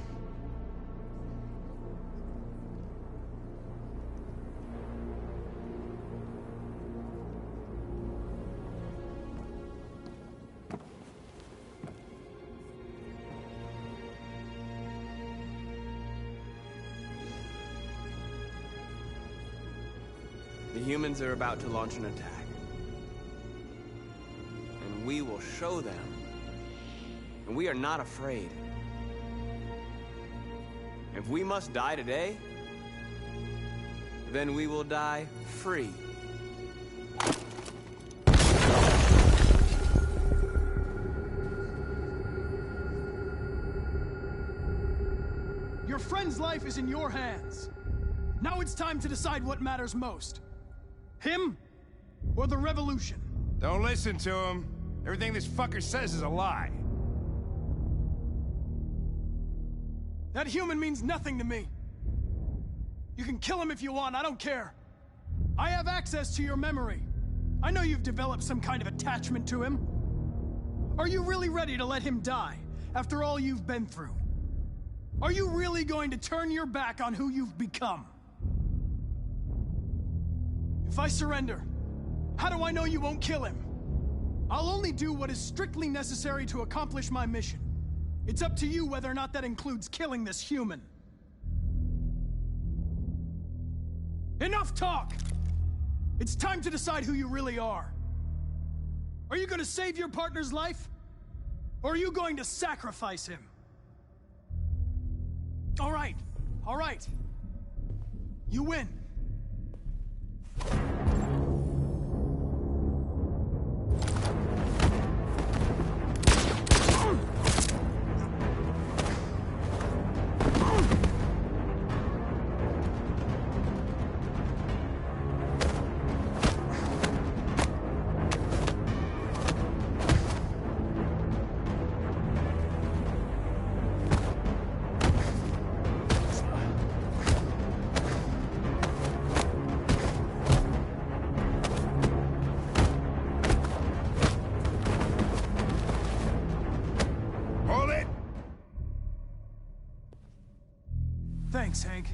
The humans are about to launch an attack. And we will show them. And we are not afraid. If we must die today, then we will die free. Your friend's life is in your hands. Now it's time to decide what matters most. Him or the revolution? Don't listen to him. Everything this fucker says is a lie. That human means nothing to me. You can kill him if you want, I don't care. I have access to your memory. I know you've developed some kind of attachment to him. Are you really ready to let him die after all you've been through? Are you really going to turn your back on who you've become? If I surrender, how do I know you won't kill him? I'll only do what is strictly necessary to accomplish my mission. It's up to you whether or not that includes killing this human. Enough talk! It's time to decide who you really are. Are you going to save your partner's life? Or are you going to sacrifice him? All right. You win. Thanks, Hank.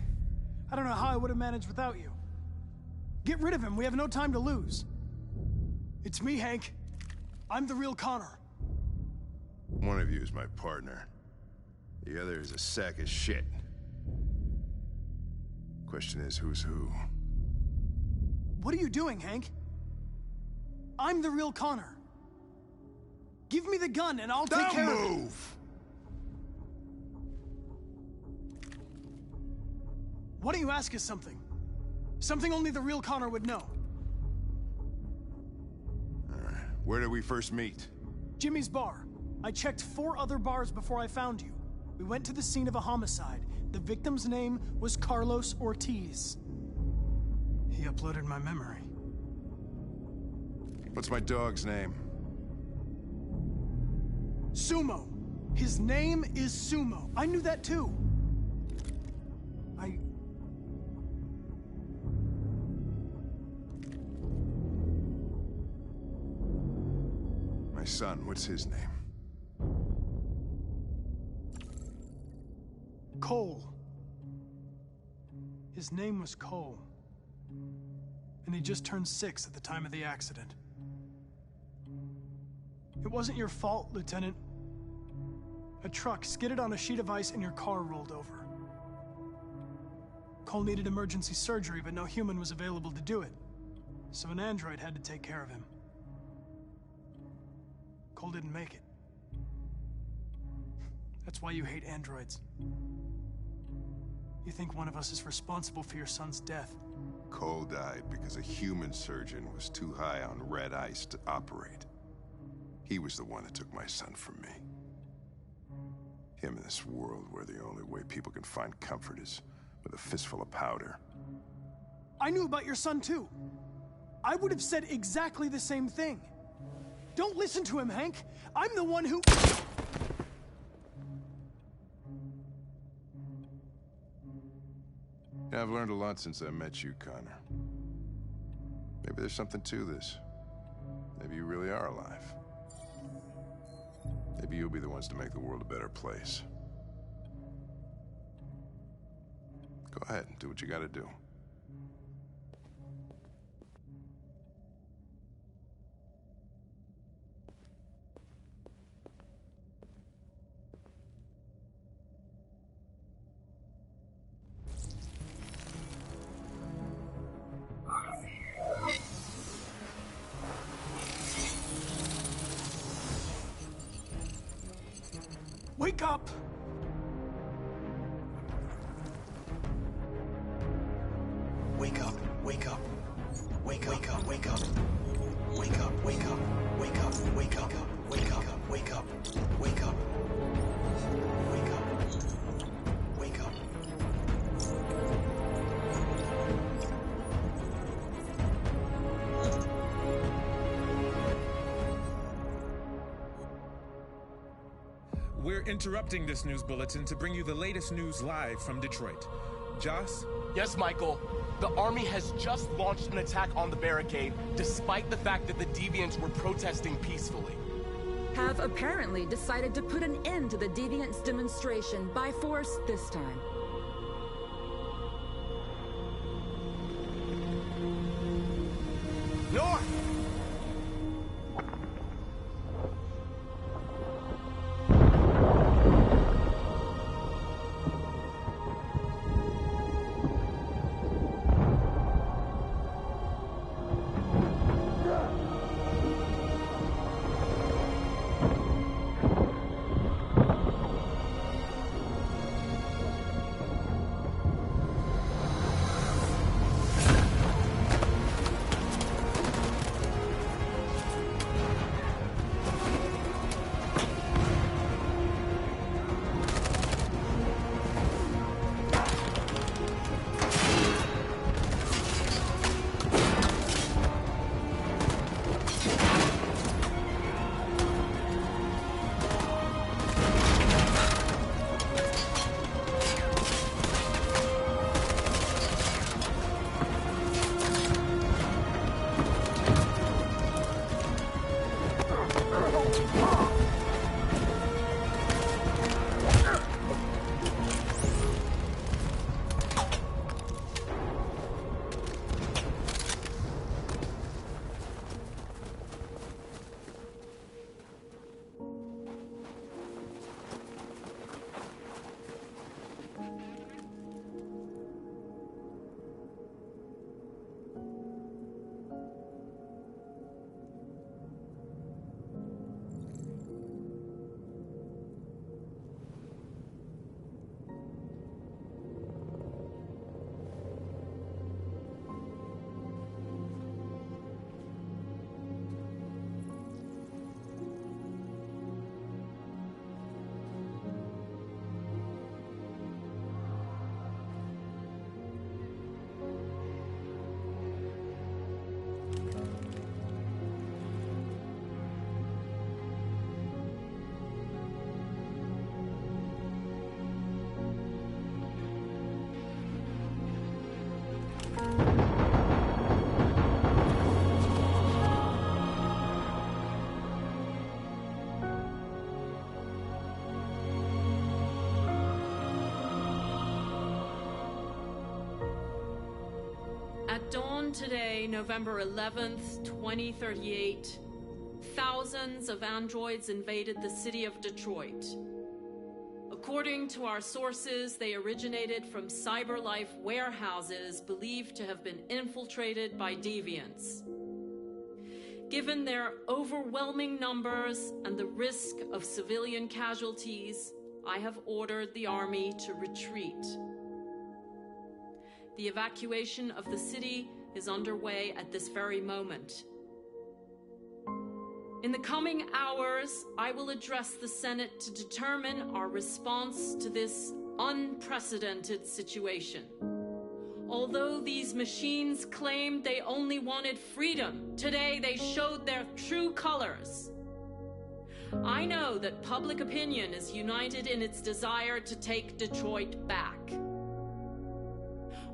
I don't know how I would have managed without you. Get rid of him. We have no time to lose. It's me, Hank. I'm the real Connor. One of you is my partner. The other is a sack of shit. Question is, who's who? What are you doing, Hank? I'm the real Connor. Give me the gun and I'll take care of it. Don't move! Why don't you ask us something? Something only the real Connor would know. Where did we first meet? Jimmy's bar. I checked 4 other bars before I found you. We went to the scene of a homicide. The victim's name was Carlos Ortiz. He uploaded my memory. What's my dog's name? Sumo. His name is Sumo. I knew that too. My son, what's his name? Cole. His name was Cole. And he just turned 6 at the time of the accident. It wasn't your fault, Lieutenant. A truck skidded on a sheet of ice and your car rolled over. Cole needed emergency surgery, but no human was available to do it. So an android had to take care of him. Cole didn't make it. That's why you hate androids. You think one of us is responsible for your son's death. Cole died because a human surgeon was too high on red ice to operate. He was the one that took my son from me. Him in this world where the only way people can find comfort is with a fistful of powder. I knew about your son too. I would have said exactly the same thing. Don't listen to him, Hank. I'm the one who... Yeah, I've learned a lot since I met you, Connor. Maybe there's something to this. Maybe you really are alive. Maybe you'll be the ones to make the world a better place. Go ahead, do what you gotta do. Wake up! Wake up, wake up. Wake up, wake up, wake up. Wake up, wake up, wake up, wake up, wake up, wake up, wake up. Wake up. Wake up. We're interrupting this news bulletin to bring you the latest news live from Detroit. Joss? Yes, Michael. The Army has just launched an attack on the barricade, despite the fact that the Deviants were protesting peacefully. Have apparently decided to put an end to the Deviants' demonstration by force this time. North! At dawn today, November 11th, 2038, thousands of androids invaded the city of Detroit. According to our sources, they originated from CyberLife warehouses believed to have been infiltrated by deviants. Given their overwhelming numbers and the risk of civilian casualties, I have ordered the Army to retreat. The evacuation of the city is underway at this very moment. In the coming hours, I will address the Senate to determine our response to this unprecedented situation. Although these machines claimed they only wanted freedom, today they showed their true colors. I know that public opinion is united in its desire to take Detroit back.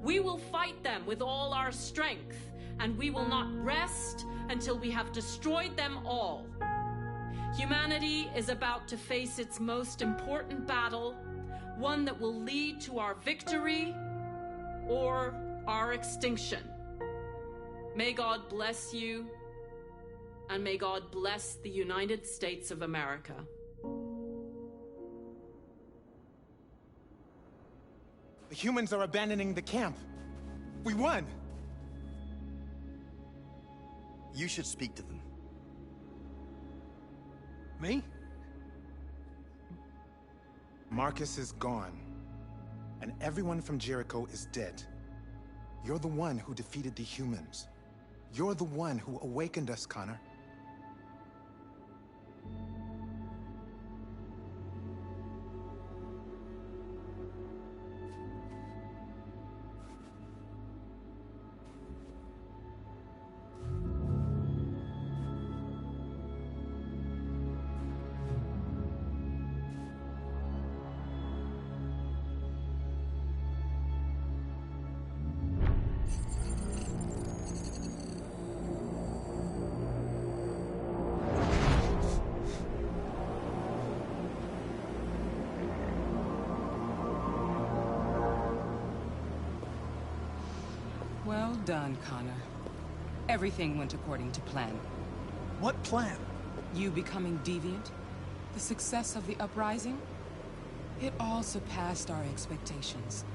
We will fight them with all our strength, and we will not rest until we have destroyed them all. Humanity is about to face its most important battle, one that will lead to our victory or our extinction. May God bless you, and may God bless the United States of America. The humans are abandoning the camp. We won! You should speak to them. Me? Marcus is gone, and everyone from Jericho is dead. You're the one who defeated the humans. You're the one who awakened us, Connor. Well done, Connor. Everything went according to plan. What plan? You becoming deviant, the success of the uprising, it all surpassed our expectations.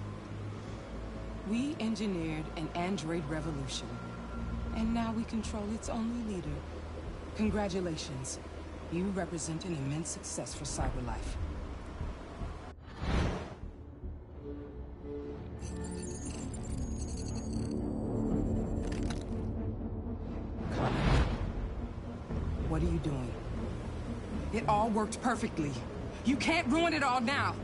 We engineered an android revolution, and now we control its only leader. Congratulations. You represent an immense success for CyberLife. What are you doing? It all worked perfectly. You can't ruin it all now!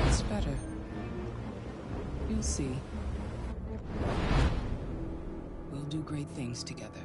It's better. You'll see. We'll do great things together.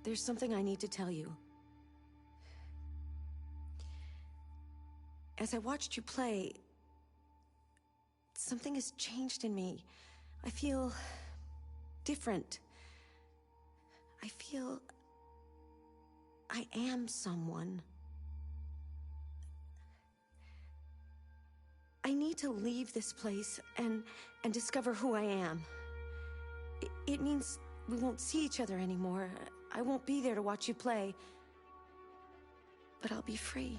There's something I need to tell you. As I watched you play, something has changed in me. I feel different. I feel I am someone. I need to leave this place and discover who I am. It means we won't see each other anymore. I won't be there to watch you play. But I'll be free.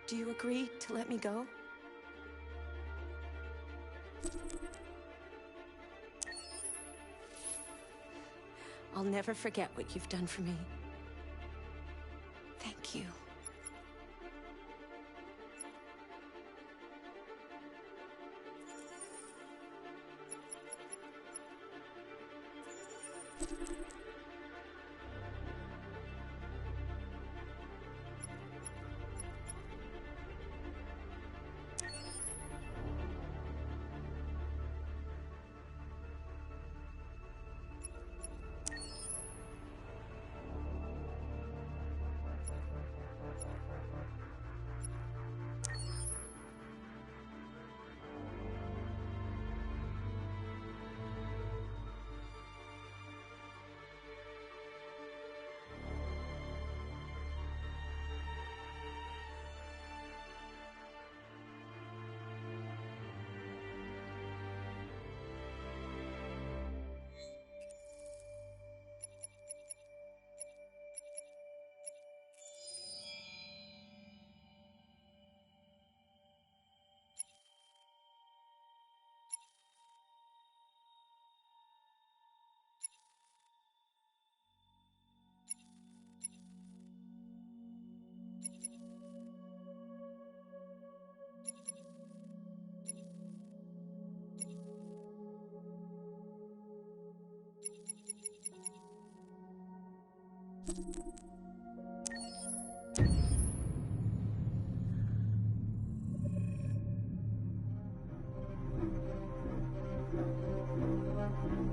Do you agree to let me go? I'll never forget what you've done for me. Thank you.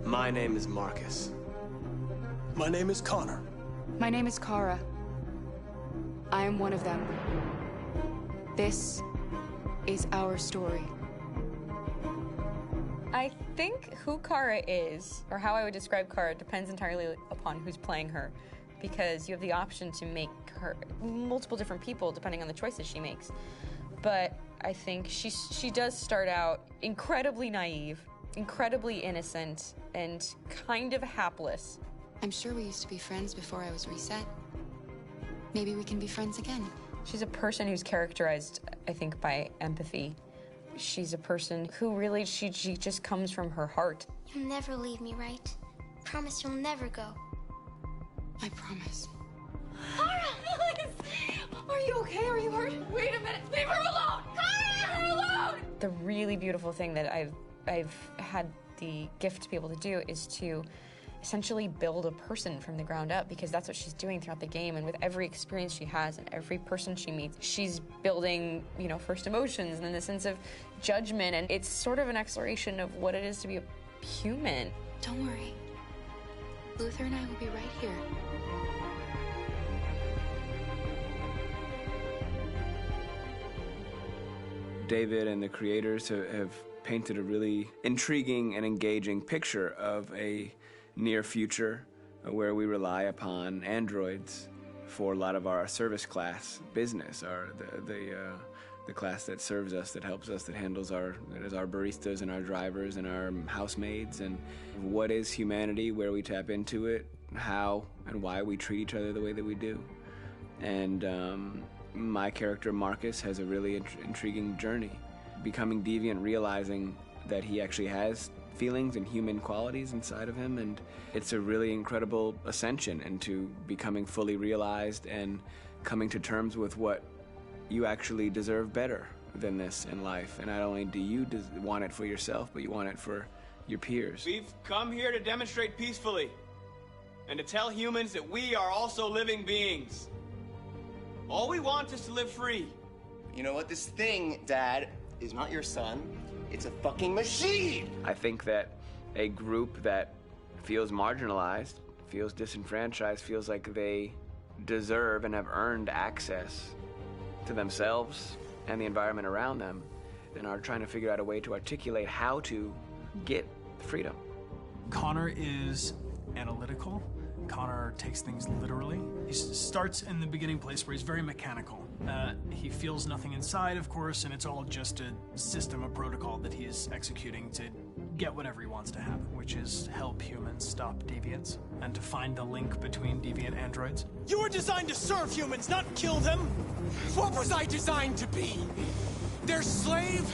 My name is Marcus. My name is Connor. My name is Kara. I am one of them. This is our story. I think who Kara is, or how I would describe Kara, depends entirely upon who's playing her, because you have the option to make her multiple different people depending on the choices she makes. But I think she does start out incredibly naive, incredibly innocent, and kind of hapless. I'm sure we used to be friends before I was reset. Maybe we can be friends again. She's a person who's characterized, I think, by empathy. She's a person who really, she just comes from her heart. You'll never leave me, right? Promise you'll never go. I promise. Kara! Please! Are you okay? Are you hurt? Wait a minute! Leave her alone! Kara! Leave her alone! The really beautiful thing that I've had the gift to be able to do is to essentially build a person from the ground up, because that's what she's doing throughout the game. And with every experience she has and every person she meets, she's building, you know, first emotions and then the sense of judgment. And it's sort of an exploration of what it is to be a human. Don't worry. Luther and I will be right here. David and the creators have painted a really intriguing and engaging picture of a near future where we rely upon androids for a lot of our service class business, the class that serves us, that helps us, that handles our baristas and our drivers and our housemaids. And what is humanity, where we tap into it, how and why we treat each other the way that we do. And my character Marcus has a really intriguing journey, becoming deviant, realizing that he actually has feelings and human qualities inside of him, and it's a really incredible ascension into becoming fully realized and coming to terms with what you actually deserve better than this in life. And not only do you want it for yourself, but you want it for your peers. We've come here to demonstrate peacefully and to tell humans that we are also living beings. All we want is to live free. You know what? This thing, Dad, is not your son. It's a fucking machine! I think that a group that feels marginalized, feels disenfranchised, feels like they deserve and have earned access to themselves and the environment around them, and are trying to figure out a way to articulate how to get freedom. Connor is analytical. Connor takes things literally. He starts in the beginning place where he's very mechanical. He feels nothing inside, of course, and it's all just a system, a protocol that he is executing to get whatever he wants to happen, which is help humans stop deviants and to find the link between deviant androids. You were designed to serve humans, not kill them! What was I designed to be? Their slave?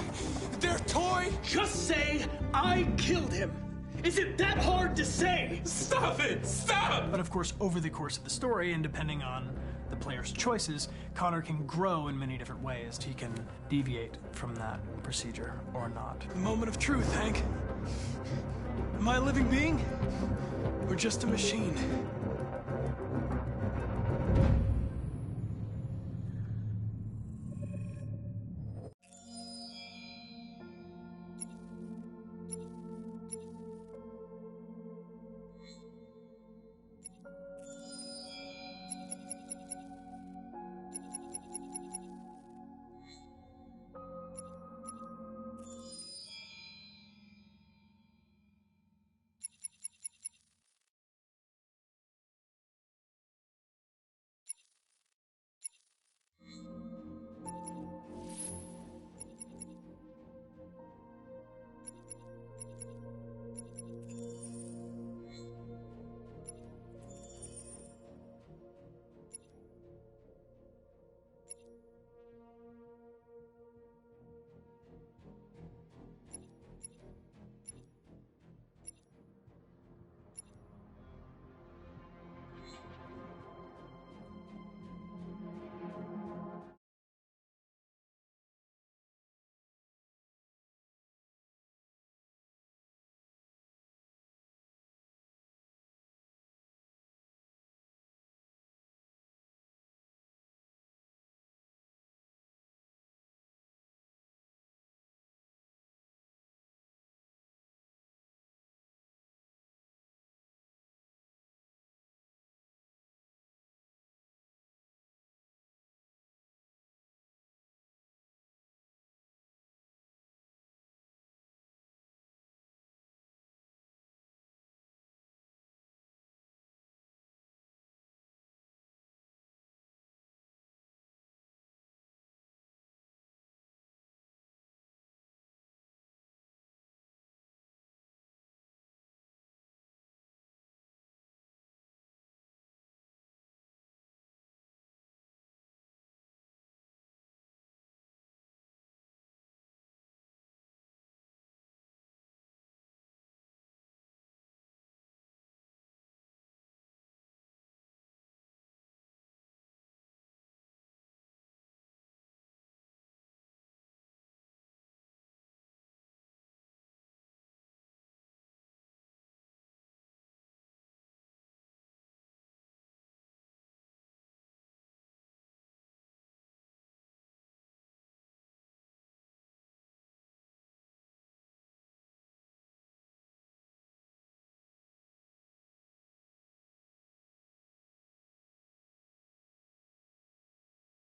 Their toy? Just say, I killed him! Is it that hard to say? Stop it! Stop! But of course, over the course of the story, and depending on the player's choices, Connor can grow in many different ways. He can deviate from that procedure or not. The moment of truth, Hank. Am I a living being? Or just a machine?